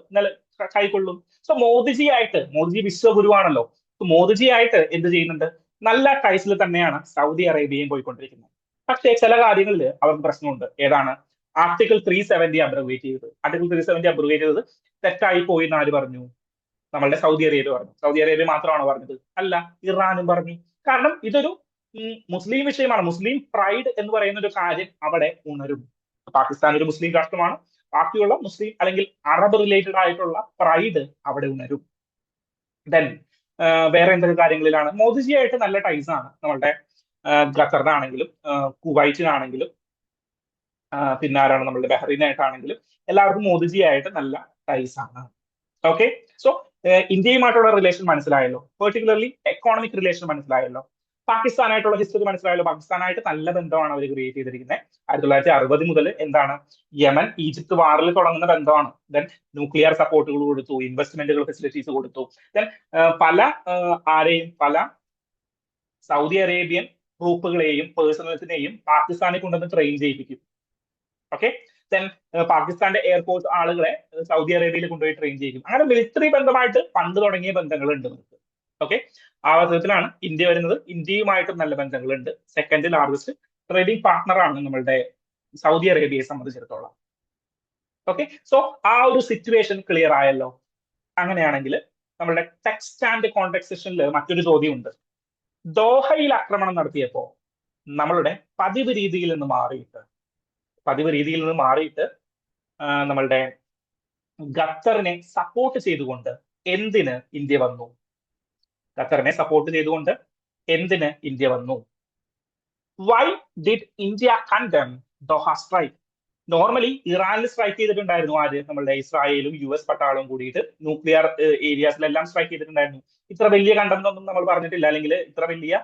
കൈക്കൊള്ളും. സോ മോദിജി വിശ്വഗുരുവാണല്ലോ. മോദിജി ആയിട്ട് എന്ത് ചെയ്യുന്നുണ്ട്? നല്ല ടൈസിൽ തന്നെയാണ് സൗദി അറേബ്യയും പോയിക്കൊണ്ടിരിക്കുന്നത്. പക്ഷേ ചില കാര്യങ്ങളിൽ അവർക്ക് പ്രശ്നമുണ്ട്. ഏതാണ്? ആർട്ടിക്കിൾ 370 അബ്രോഗേറ്റ് ചെയ്തത്. ആർട്ടിക്കിൾ 370 അബ്രോഗേറ്റ് ചെയ്തത് തെറ്റായി പോയി എന്ന് ആര് പറഞ്ഞു? നമ്മളുടെ സൗദി അറേബ്യ പറഞ്ഞു. സൗദി അറേബ്യ മാത്രമാണോ പറഞ്ഞത്? അല്ല, ഇറാനും പറഞ്ഞു. കാരണം ഇതൊരു മുസ്ലിം വിഷയമാണ്. മുസ്ലിം പ്രൈഡ് എന്ന് പറയുന്ന ഒരു കാര്യം അവിടെ ഉണരും. പാകിസ്ഥാൻ ഒരു മുസ്ലിം രാഷ്ട്രമാണ്. ബാക്കിയുള്ള മുസ്ലിം അല്ലെങ്കിൽ അറബ് റിലേറ്റഡ് ആയിട്ടുള്ള പ്രൈഡ് അവിടെ ഉണരും. ദെൻ വേറെ എന്തൊക്കെ കാര്യങ്ങളിലാണ്? മോദിജിയായിട്ട് നല്ല ടൈസ് ആണ് നമ്മളുടെ ഖത്തറിനാണെങ്കിലും കുവൈറ്റിനാണെങ്കിലും പിന്നെ ആരാണ് നമ്മളുടെ ബഹ്റൈനായിട്ടാണെങ്കിലും എല്ലാവർക്കും മോദിജിയായിട്ട് നല്ല ടൈസ് ആണ്. ഓക്കെ. സോ ഇന്ത്യയുമായിട്ടുള്ള റിലേഷൻ മനസ്സിലായല്ലോ. പെർട്ടിക്കുലർലി എക്കോണമിക് റിലേഷൻ മനസ്സിലായല്ലോ. പാകിസ്ഥാനായിട്ടുള്ള ഹിസ്റ്ററി മനസ്സിലായല്ലോ. പാകിസ്ഥാനായിട്ട് നല്ല ബന്ധമാണ് അവർ ക്രിയേറ്റ് ചെയ്തിരിക്കുന്നത്. 1960 മുതൽ എന്താണ്? യമൻ ഈജിപ്ത് വാറിൽ തുടങ്ങുന്ന ബന്ധമാണ്. ദെൻ ന്യൂക്ലിയർ സപ്പോർട്ടുകൾ കൊടുത്തു, ഇൻവെസ്റ്റ്മെന്റുകൾ ഫെസിലിറ്റീസ് കൊടുത്തു. ദെൻ പല സൗദി അറേബ്യൻ ട്രൂപ്പുകളെയും പേഴ്സണൽസിനെയും പാകിസ്ഥാനിൽ കൊണ്ടുവന്ന് ട്രെയിൻ ചെയ്യിപ്പിക്കും. ഓക്കെ, ദെൻ പാകിസ്ഥാന്റെ എയർഫോഴ്സ് ആളുകളെ സൗദി അറേബ്യയിൽ കൊണ്ടുപോയി ട്രെയിൻ ചെയ്യും. അങ്ങനെ മിലിറ്ററി ബന്ധമായിട്ട് പണ്ട് തുടങ്ങിയ ബന്ധങ്ങളുണ്ട് നമുക്ക്. ഓക്കെ, ആ അവസരത്തിലാണ് ഇന്ത്യ വരുന്നത്. ഇന്ത്യയുമായിട്ടും നല്ല ബന്ധങ്ങളുണ്ട്. സെക്കൻഡ് ലാർജസ്റ്റ് ട്രേഡിംഗ് പാർട്ണർ ആണ് നമ്മളുടെ സൗദി അറേബ്യയെ സംബന്ധിച്ചിടത്തോളം. ഓക്കെ, സോ ആ ഒരു സിറ്റുവേഷൻ ക്ലിയർ ആയല്ലോ. അങ്ങനെയാണെങ്കിൽ നമ്മളുടെ ടെക്സ്റ്റ് ആൻഡ് കോണ്ടെക്സ്റ്റ് സെഷനിൽ മറ്റൊരു ചോദ്യം ഉണ്ട്. ദോഹയിൽ ആക്രമണം നടത്തിയപ്പോ നമ്മളുടെ പതിവ് രീതിയിൽ നിന്ന് മാറിയിട്ട് നമ്മളുടെ ഖത്തറിനെ സപ്പോർട്ട് ചെയ്തുകൊണ്ട് എന്തിന് ഇന്ത്യ വന്നു? വൈ ഡിഡ് ഇന്ത്യ കണ്ടം ദോഹ സ്ട്രൈക്ക്? നോർമലി ഇറാനിൽ സ്ട്രൈക്ക് ചെയ്തിട്ടുണ്ടായിരുന്നു ആര്? നമ്മളുടെ ഇസ്രായേലും US പട്ടാളവും കൂടിയിട്ട് ന്യൂക്ലിയർ ഏരിയാസിലെല്ലാം സ്ട്രൈക്ക് ചെയ്തിട്ടുണ്ടായിരുന്നു. ഇത്ര വലിയ കണ്ടെന്നൊന്നും നമ്മൾ പറഞ്ഞിട്ടില്ല, അല്ലെങ്കിൽ ഇത്ര വലിയ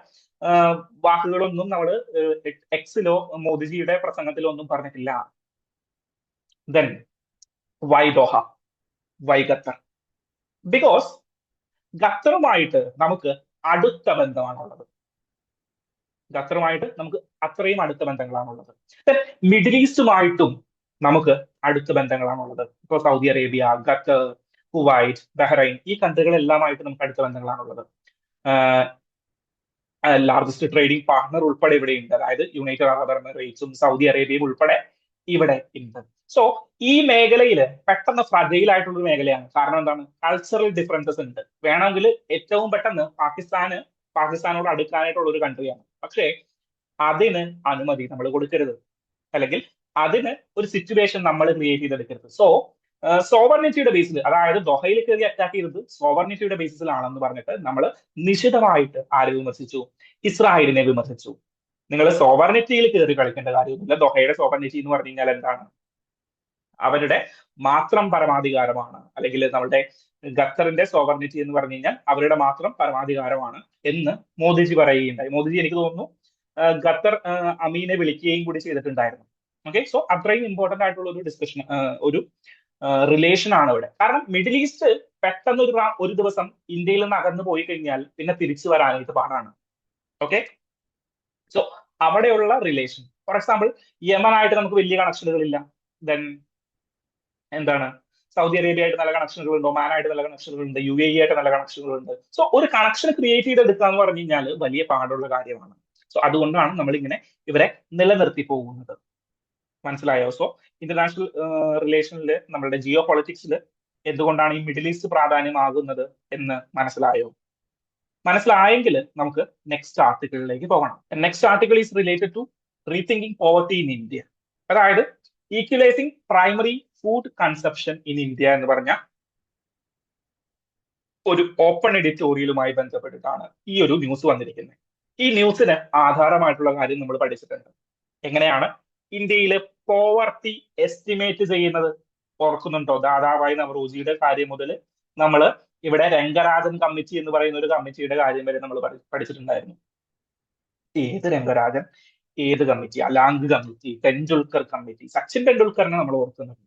വാക്കുകളൊന്നും നമ്മൾ എക്സിലോ മോദിജിയുടെ പ്രസംഗത്തിലോ ഒന്നും പറഞ്ഞിട്ടില്ല. Then why Doha, why Qatar? Because ഖത്തറുമായിട്ട് നമുക്ക് അടുത്ത ബന്ധമാണുള്ളത്. അത്രയും അടുത്ത ബന്ധങ്ങളാണുള്ളത്. മിഡിൽ ഈസ്റ്റുമായിട്ടും നമുക്ക് അടുത്ത ബന്ധങ്ങളാണുള്ളത്. ഇപ്പോൾ Saudi Arabia, Qatar, Kuwait, Bahrain, ഈ കൺട്രികളെല്ലാമായിട്ട് നമുക്ക് അടുത്ത ബന്ധങ്ങളാണുള്ളത്. ലാർജസ്റ്റ് ട്രേഡിംഗ് പാർട്ണർ ഉൾപ്പെടെ ഇവിടെയുണ്ട്. അതായത് യുണൈറ്റഡ് അറബ് എമിറേറ്റ്സും സൗദി അറേബ്യയും ഉൾപ്പെടെ ഇവിടെ ഉണ്ട്. സോ ഈ മേഖലയിൽ പെട്ടെന്ന് ഫ്രജൈൽ ആയിട്ടുള്ള ഒരു മേഖലയാണ്. കാരണം എന്താണ്? കൾച്ചറൽ ഡിഫറൻസസ് ഉണ്ട്. വേണമെങ്കിൽ ഏറ്റവും പെട്ടെന്ന് പാകിസ്ഥാനോട് അടുക്കാനായിട്ടുള്ള ഒരു കൺട്രിയാണ്. പക്ഷേ അതിന് അനുമതി നമ്മൾ കൊടുക്കരുത്, അല്ലെങ്കിൽ അതിന് ഒരു സിറ്റുവേഷൻ നമ്മൾ ക്രിയേറ്റ് ചെയ്തെടുക്കരുത്. സോ സോവർണിറ്റിയുടെ ബേസിൽ, അതായത് ദോഹയിൽ കയറി അറ്റാക്ക് ചെയ്തത് സോവർണിറ്റിയുടെ ബേസിസിലാണെന്ന് പറഞ്ഞിട്ട് നമ്മൾ നിശിതമായിട്ട് ആരെ വിമർശിച്ചു? ഇസ്രായേലിനെ വിമർശിച്ചു. നിങ്ങൾ സോവർണിറ്റിയിൽ കയറി കളിക്കേണ്ട കാര്യമൊന്നുമില്ല. ദോഹയുടെ സോവർണിറ്റി എന്ന് പറഞ്ഞു കഴിഞ്ഞാൽ എന്താണ്? അവരുടെ മാത്രം പരമാധികാരമാണ്. അല്ലെങ്കിൽ നമ്മുടെ ഖത്തറിന്റെ സോവർണിറ്റി എന്ന് പറഞ്ഞു കഴിഞ്ഞാൽ അവരുടെ മാത്രം പരമാധികാരമാണ് എന്ന് മോദിജി പറയുകയുണ്ടായി. മോദിജി എനിക്ക് തോന്നുന്നു ഖത്തർ അമീനെ വിളിക്കുകയും കൂടി ചെയ്തിട്ടുണ്ടായിരുന്നു. ഓക്കെ, സോ അത്രയും ഇമ്പോർട്ടന്റ് ആയിട്ടുള്ള ഒരു ഡിസ്കഷൻ, ഒരു റിലേഷൻ ആണ് ഇവിടെ. കാരണം മിഡിൽ ഈസ്റ്റ് പെട്ടെന്ന് ഒരു ദിവസം ഇന്ത്യയിൽ നിന്ന് അകന്നു പോയി കഴിഞ്ഞാൽ പിന്നെ തിരിച്ചു വരാനായിട്ട് പാടാണ്. ഓക്കെ, സോ അവിടെയുള്ള റിലേഷൻ, ഫോർ എക്സാമ്പിൾ യമനായിട്ട് നമുക്ക് വലിയ കണക്ഷനുകളില്ല. ദെൻ എന്താണ്, സൗദി അറേബ്യ ആയിട്ട് നല്ല കണക്ഷനുകളുണ്ട്, ഒമാനായിട്ട് നല്ല കണക്ഷനുകളുണ്ട്, UAE ആയിട്ട് നല്ല കണക്ഷനുകളുണ്ട്. സോ ഒരു കണക്ഷൻ ക്രിയേറ്റ് ചെയ്തെടുക്കുക എന്ന് പറഞ്ഞു കഴിഞ്ഞാൽ വലിയ പാടുള്ള കാര്യമാണ്. സോ അതുകൊണ്ടാണ് നമ്മൾ ഇങ്ങനെ ഇവരെ നിലനിർത്തി പോകുന്നത്. മനസ്സിലായോ? സോ ഇന്റർനാഷണൽ റിലേഷനിൽ, നമ്മളുടെ ജിയോ പൊളിറ്റിക്സിൽ എന്തുകൊണ്ടാണ് ഈ മിഡിൽ ഈസ്റ്റ് പ്രാധാന്യമാകുന്നത് എന്ന് മനസ്സിലായെങ്കിൽ നമുക്ക് നെക്സ്റ്റ് ആർട്ടിക്കിളിലേക്ക് പോകണം. Next article is related to rethinking poverty in India. അതായത് equalising primary food consumption in India എന്ന് പറഞ്ഞ ഒരു ഓപ്പൺ എഡിറ്റോറിയലുമായി ബന്ധപ്പെട്ടിട്ടാണ് ഈ ഒരു ന്യൂസ് വന്നിരിക്കുന്നത്. ഈ ന്യൂസിന് ആധാരമായിട്ടുള്ള കാര്യം നമ്മൾ പഠിച്ചിട്ടുണ്ട്. എങ്ങനെയാണ് ഇന്ത്യയിലെ പോവർട്ടി എസ്റ്റിമേറ്റ് ചെയ്യുന്നത്? ഓർക്കുന്നുണ്ടോ? ദാദാഭായ് നവറോജിയുടെ കാര്യം മുതൽ നമ്മൾ ഇവിടെ രംഗരാജൻ കമ്മിറ്റി എന്ന് പറയുന്ന ഒരു കമ്മിറ്റിയുടെ കാര്യം വരെ നമ്മൾ പഠിച്ചിട്ടുണ്ടായിരുന്നു. ഏത് രംഗരാജൻ, ഏത് കമ്മിറ്റി? അലാങ്ക് കമ്മിറ്റി, ടെണ്ടുൽക്കർ കമ്മിറ്റി, സച്ചിൻ ടെണ്ടുൽക്കറിനെ നമ്മൾ ഓർക്കുന്നുണ്ട്.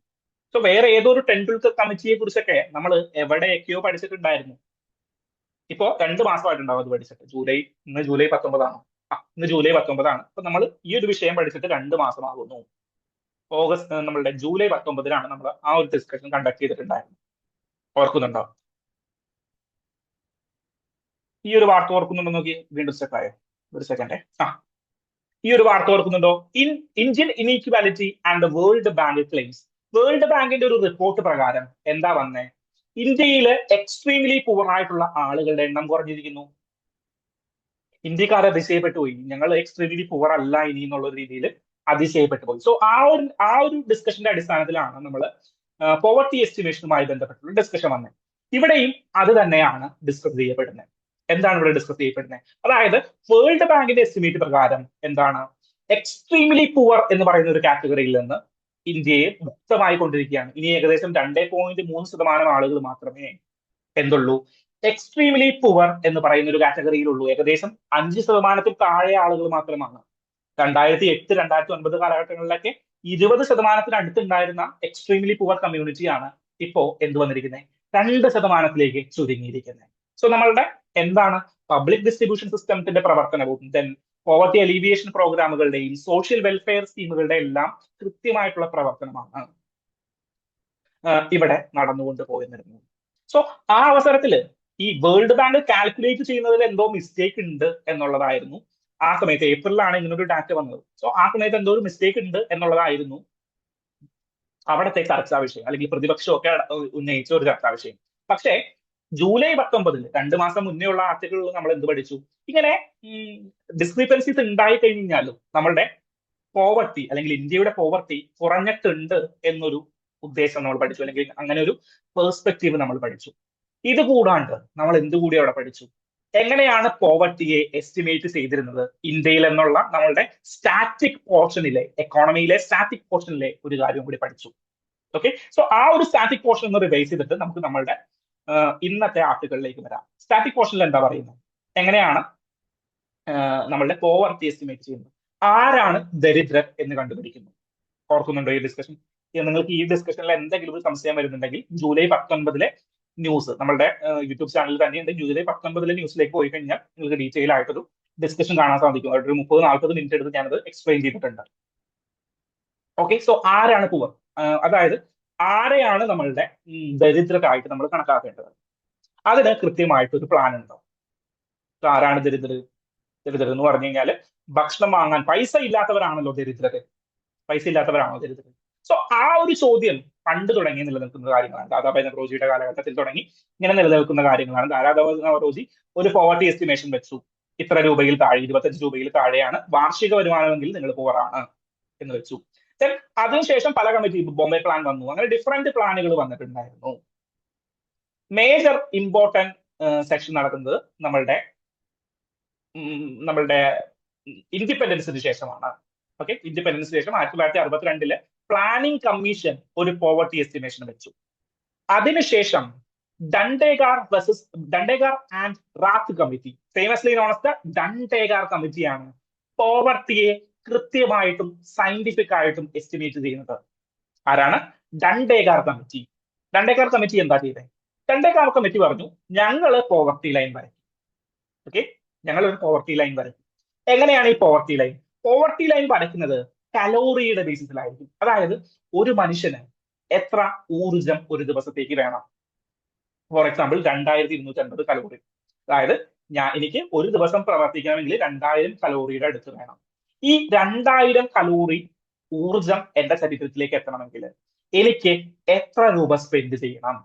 സോ വേറെ ഏതോ ഒരു ടെണ്ടുൽക്കർ കമ്മിറ്റിയെ കുറിച്ചൊക്കെ നമ്മൾ എവിടെയൊക്കെയോ പഠിച്ചിട്ടുണ്ടായിരുന്നു. ഇപ്പോ 2 മാസമായിട്ടുണ്ടാവും അത് പഠിച്ചിട്ട്. ഇന്ന് ജൂലൈ 19 ഇന്ന് ജൂലൈ 19. അപ്പൊ നമ്മൾ ഈ ഒരു വിഷയം പഠിച്ചിട്ട് 2 മാസമാകുന്നു. നമ്മളുടെ ജൂലൈ 19 നമ്മൾ ആ ഒരു ഡിസ്കഷൻ കണ്ടക്ട് ചെയ്തിട്ടുണ്ടായിരുന്നു. ഓർക്കുന്നുണ്ടോ? ഈ ഒരു വാർത്ത ഓർക്കുന്നുണ്ടോ? നോക്കി, വീണ്ടും സ്റ്റെപ്പായോ? ഒരു സെക്കൻഡ്. ഈ ഒരു വാർത്ത ഓർക്കുന്നുണ്ടോ? Indian inequality and world bank claims. World ബാങ്കിന്റെ ഒരു റിപ്പോർട്ട് പ്രകാരം എന്താ വന്നേ? ഇന്ത്യയില് എക്സ്ട്രീംലി പുവർ ആയിട്ടുള്ള ആളുകളുടെ എണ്ണം കുറഞ്ഞിരിക്കുന്നു. ഇന്ത്യക്കാർ അതിശയപ്പെട്ടു പോയി. ഞങ്ങൾ എക്സ്ട്രീംലി പുവർ അല്ല ഇനി എന്നുള്ള രീതിയിൽ അതിശയപ്പെട്ടു പോയി. സോ ആ ഒരു ഡിസ്കഷന്റെ അടിസ്ഥാനത്തിലാണ് നമ്മൾ പോവർട്ടി എസ്റ്റിമേഷനുമായി ബന്ധപ്പെട്ടുള്ള ഡിസ്കഷൻ വന്നത്. ഇവിടെയും അത് തന്നെയാണ് ഡിസ്കസ് ചെയ്യപ്പെടുന്നത്. എന്താണ് ഇവിടെ ഡിസ്കസ് ചെയ്യപ്പെടുന്നത്? അതായത് വേൾഡ് ബാങ്കിന്റെ എസ്റ്റിമേറ്റ് പ്രകാരം എന്താണ്, എക്സ്ട്രീംലി പുവർ എന്ന് പറയുന്ന ഒരു കാറ്റഗറിയിൽ നിന്ന് ഇന്ത്യയെ മുക്തമായി കൊണ്ടിരിക്കുകയാണ്. ഇനി ഏകദേശം 2.3% ആളുകൾ മാത്രമേ എന്തുള്ളൂ, എക്സ്ട്രീംലി പുവർ എന്ന് പറയുന്ന ഒരു കാറ്റഗറിയിലുള്ളൂ. ഏകദേശം 5% താഴെ ആളുകൾ മാത്രമാണ്. 2008, 2009 കാലഘട്ടങ്ങളിലൊക്കെ 20% അടുത്തുണ്ടായിരുന്ന എക്സ്ട്രീംലി പുവർ കമ്മ്യൂണിറ്റിയാണ് ഇപ്പോ എന്ത് വന്നിരിക്കുന്നത്, 2% ചുരുങ്ങിയിരിക്കുന്നത്. സോ നമ്മളുടെ എന്താണ് പബ്ലിക് ഡിസ്ട്രിബ്യൂഷൻ സിസ്റ്റത്തിന്റെ പ്രവർത്തനവും then poverty alleviation പ്രോഗ്രാമുകളുടെയും social welfare സ്കീമുകളുടെ എല്ലാം കൃത്യമായിട്ടുള്ള പ്രവർത്തനമാണ് ഇവിടെ നടന്നുകൊണ്ട് പോയിരുന്നത്. സോ ആ അവസരത്തിൽ ഈ വേൾഡ് ബാങ്ക് കാൽക്കുലേറ്റ് ചെയ്യുന്നതിൽ എന്തോ മിസ്റ്റേക്ക് ഉണ്ട് എന്നുള്ളതായിരുന്നു ആ സമയത്ത്. ഏപ്രിലാണ് ഇങ്ങനൊരു ഡാറ്റ വന്നത്. സോ ആ സമയത്ത് എന്തോ ഒരു മിസ്റ്റേക്ക് ഉണ്ട് എന്നുള്ളതായിരുന്നു അവിടുത്തെ ചർച്ചാ വിഷയം, അല്ലെങ്കിൽ പ്രതിപക്ഷമൊക്കെ ഉന്നയിച്ച ഒരു ചർച്ചാ വിഷയം. പക്ഷേ ജൂലൈ 19 2 മാസം മുന്നേ ഉള്ള ആർട്ടിക്കിളിൽ നമ്മൾ എന്ത് പഠിച്ചു? ഇങ്ങനെ ഡിസ്ക്രിപ്പൻസീസ് ഉണ്ടായി കഴിഞ്ഞാലും നമ്മളുടെ പോവർട്ടി അല്ലെങ്കിൽ ഇന്ത്യയുടെ പോവർട്ടി കുറഞ്ഞിട്ടുണ്ട് എന്നൊരു ഉദ്ദേശം നമ്മൾ പഠിച്ചു, അല്ലെങ്കിൽ അങ്ങനെ ഒരു പേഴ്സ്പെക്റ്റീവ് നമ്മൾ പഠിച്ചു. ഇത് കൂടാണ്ട് നമ്മൾ എന്തുകൂടി അവിടെ പഠിച്ചു? എങ്ങനെയാണ് പോവർട്ടിയെ എസ്റ്റിമേറ്റ് ചെയ്തിരുന്നത് ഇന്ത്യയിൽ എന്നുള്ള നമ്മളുടെ സ്റ്റാറ്റിക് പോർഷനിലെ, എക്കോണമിയിലെ സ്റ്റാറ്റിക് പോർഷനിലെ ഒരു കാര്യം കൂടി പഠിച്ചു. ഓക്കെ, സോ ആ ഒരു സ്റ്റാറ്റിക് പോർഷൻ ഒന്ന് റിവൈസ് ചെയ്തിട്ട് നമുക്ക് നമ്മളുടെ ഇന്നത്തെ ആർട്ടിക്കിളിലേക്ക് വരാം. സ്റ്റാറ്റിക് പോർഷനിൽ എന്താ പറയുന്നത്? എങ്ങനെയാണ് നമ്മളുടെ പോവർട്ടി എസ്റ്റിമേറ്റ് ചെയ്യുന്നത്? ആരാണ് ദരിദ്രർ എന്ന് കണ്ടുപിടിക്കുന്നു? ഓർക്കുന്നുണ്ടോ ഈ ഡിസ്കഷൻ? നിങ്ങൾക്ക് ഈ ഡിസ്കഷനിൽ എന്തെങ്കിലും ഒരു സംശയം വരുന്നുണ്ടെങ്കിൽ ജൂലൈ 19 ന്യൂസ് നമ്മളുടെ യൂട്യൂബ് ചാനലിൽ തന്നെയുണ്ട്. ജൂലൈ 19 ന്യൂസിലേക്ക് പോയി കഴിഞ്ഞാൽ നിങ്ങൾക്ക് ഡീറ്റെയിൽ ആയിട്ടൊരു ഡിസ്കഷൻ കാണാൻ സാധിക്കും. ഒരു 30-40 മിനിറ്റ് എടുത്ത് ഞാനത് എക്സ്പ്ലെയിൻ ചെയ്തിട്ടുണ്ട്. ഓക്കെ, സോ ആരാണ് പുവർ? അതായത് ആരെയാണ് നമ്മളുടെ ദരിദ്രരായിട്ട് നമ്മൾ കണക്കാക്കേണ്ടത്? അതിന് കൃത്യമായിട്ടൊരു പ്ലാൻ ഉണ്ടോ? ആരാണ് ദരിദ്രർ? ദരിദ്രർ എന്ന് പറഞ്ഞു കഴിഞ്ഞാൽ ഭക്ഷണം വാങ്ങാൻ പൈസ ഇല്ലാത്തവരാണല്ലോ ദരിദ്രർ. പൈസ ഇല്ലാത്തവരാണോ ദരിദ്രർ? സോ ആ ഒരു ചോദ്യം പണ്ട് തുടങ്ങി നിലനിൽക്കുന്ന കാര്യങ്ങളാണ്. ദാദാഭായ് നവറോജിയുടെ കാലഘട്ടത്തിൽ തുടങ്ങി ഇങ്ങനെ നിലനിൽക്കുന്ന കാര്യങ്ങളാണ്. ദാദാഭായ് നവറോജി ഒരു പോവർട്ടി എസ്റ്റിമേഷൻ വെച്ചു. ഇത്ര രൂപയിൽ താഴെ, 25 രൂപയിൽ താഴെയാണ് വാർഷിക വരുമാനമെങ്കിൽ നിങ്ങൾ പുവറാണ് എന്ന് വെച്ചു. അതിനുശേഷം പല കമ്മിറ്റി, ബോംബെ പ്ലാൻ വന്നു. അങ്ങനെ ഡിഫറെന്റ് പ്ലാനുകൾ വന്നിട്ടുണ്ടായിരുന്നു. മേജർ ഇമ്പോർട്ടന്റ് സെക്ഷൻ നടക്കുന്നത് നമ്മളുടെ ഇൻഡിപെൻഡൻസിന് ശേഷമാണ്. ഓക്കെ, ഇൻഡിപെൻഡൻസിന് ശേഷം 1962 പ്ലാനിംഗ് കമ്മീഷൻ ഒരു പോവർട്ടി എസ്റ്റിമേഷൻ വെച്ചു. അതിനുശേഷം Dandekar and Rath committee, famously known as the Dandekar കമ്മിറ്റിയാണ് പോവർട്ടിയെ കൃത്യമായിട്ടും സയന്റിഫിക് ആയിട്ടും എസ്റ്റിമേറ്റ് ചെയ്യുന്നത്. ആരാണ്? ഡണ്ടേഗാർ കമ്മിറ്റി. ഡണ്ടേഗാർ കമ്മിറ്റി എന്താ ചെയ്തത്? ഡണ്ടേഗാർ കമ്മിറ്റി പറഞ്ഞു, ഞങ്ങള് പോവർട്ടി ലൈൻ വരയ്ക്കും. ഓക്കെ, ഞങ്ങൾ ഒരു പോവർട്ടി ലൈൻ വരയ്ക്കും. എങ്ങനെയാണ് ഈ പോവർട്ടി ലൈൻ? പോവർട്ടി ലൈൻ വരയ്ക്കുന്നത് കലോറിയുടെ ബേസിസിലായിരിക്കും. അതായത് ഒരു മനുഷ്യന് എത്ര ഊർജം ഒരു ദിവസത്തേക്ക് വേണം. For example 2250 calorie. അതായത് എനിക്ക് ഒരു ദിവസം പ്രവർത്തിക്കണമെങ്കിൽ 2000 കലോറിയുടെ അടുത്ത് വേണം. ഈ 2000 കലോറി ഊർജം എന്റെ ശരീരത്തിലേക്ക് എത്തണമെങ്കിൽ എനിക്ക് എത്ര രൂപ സ്പെൻഡ് ചെയ്യണം?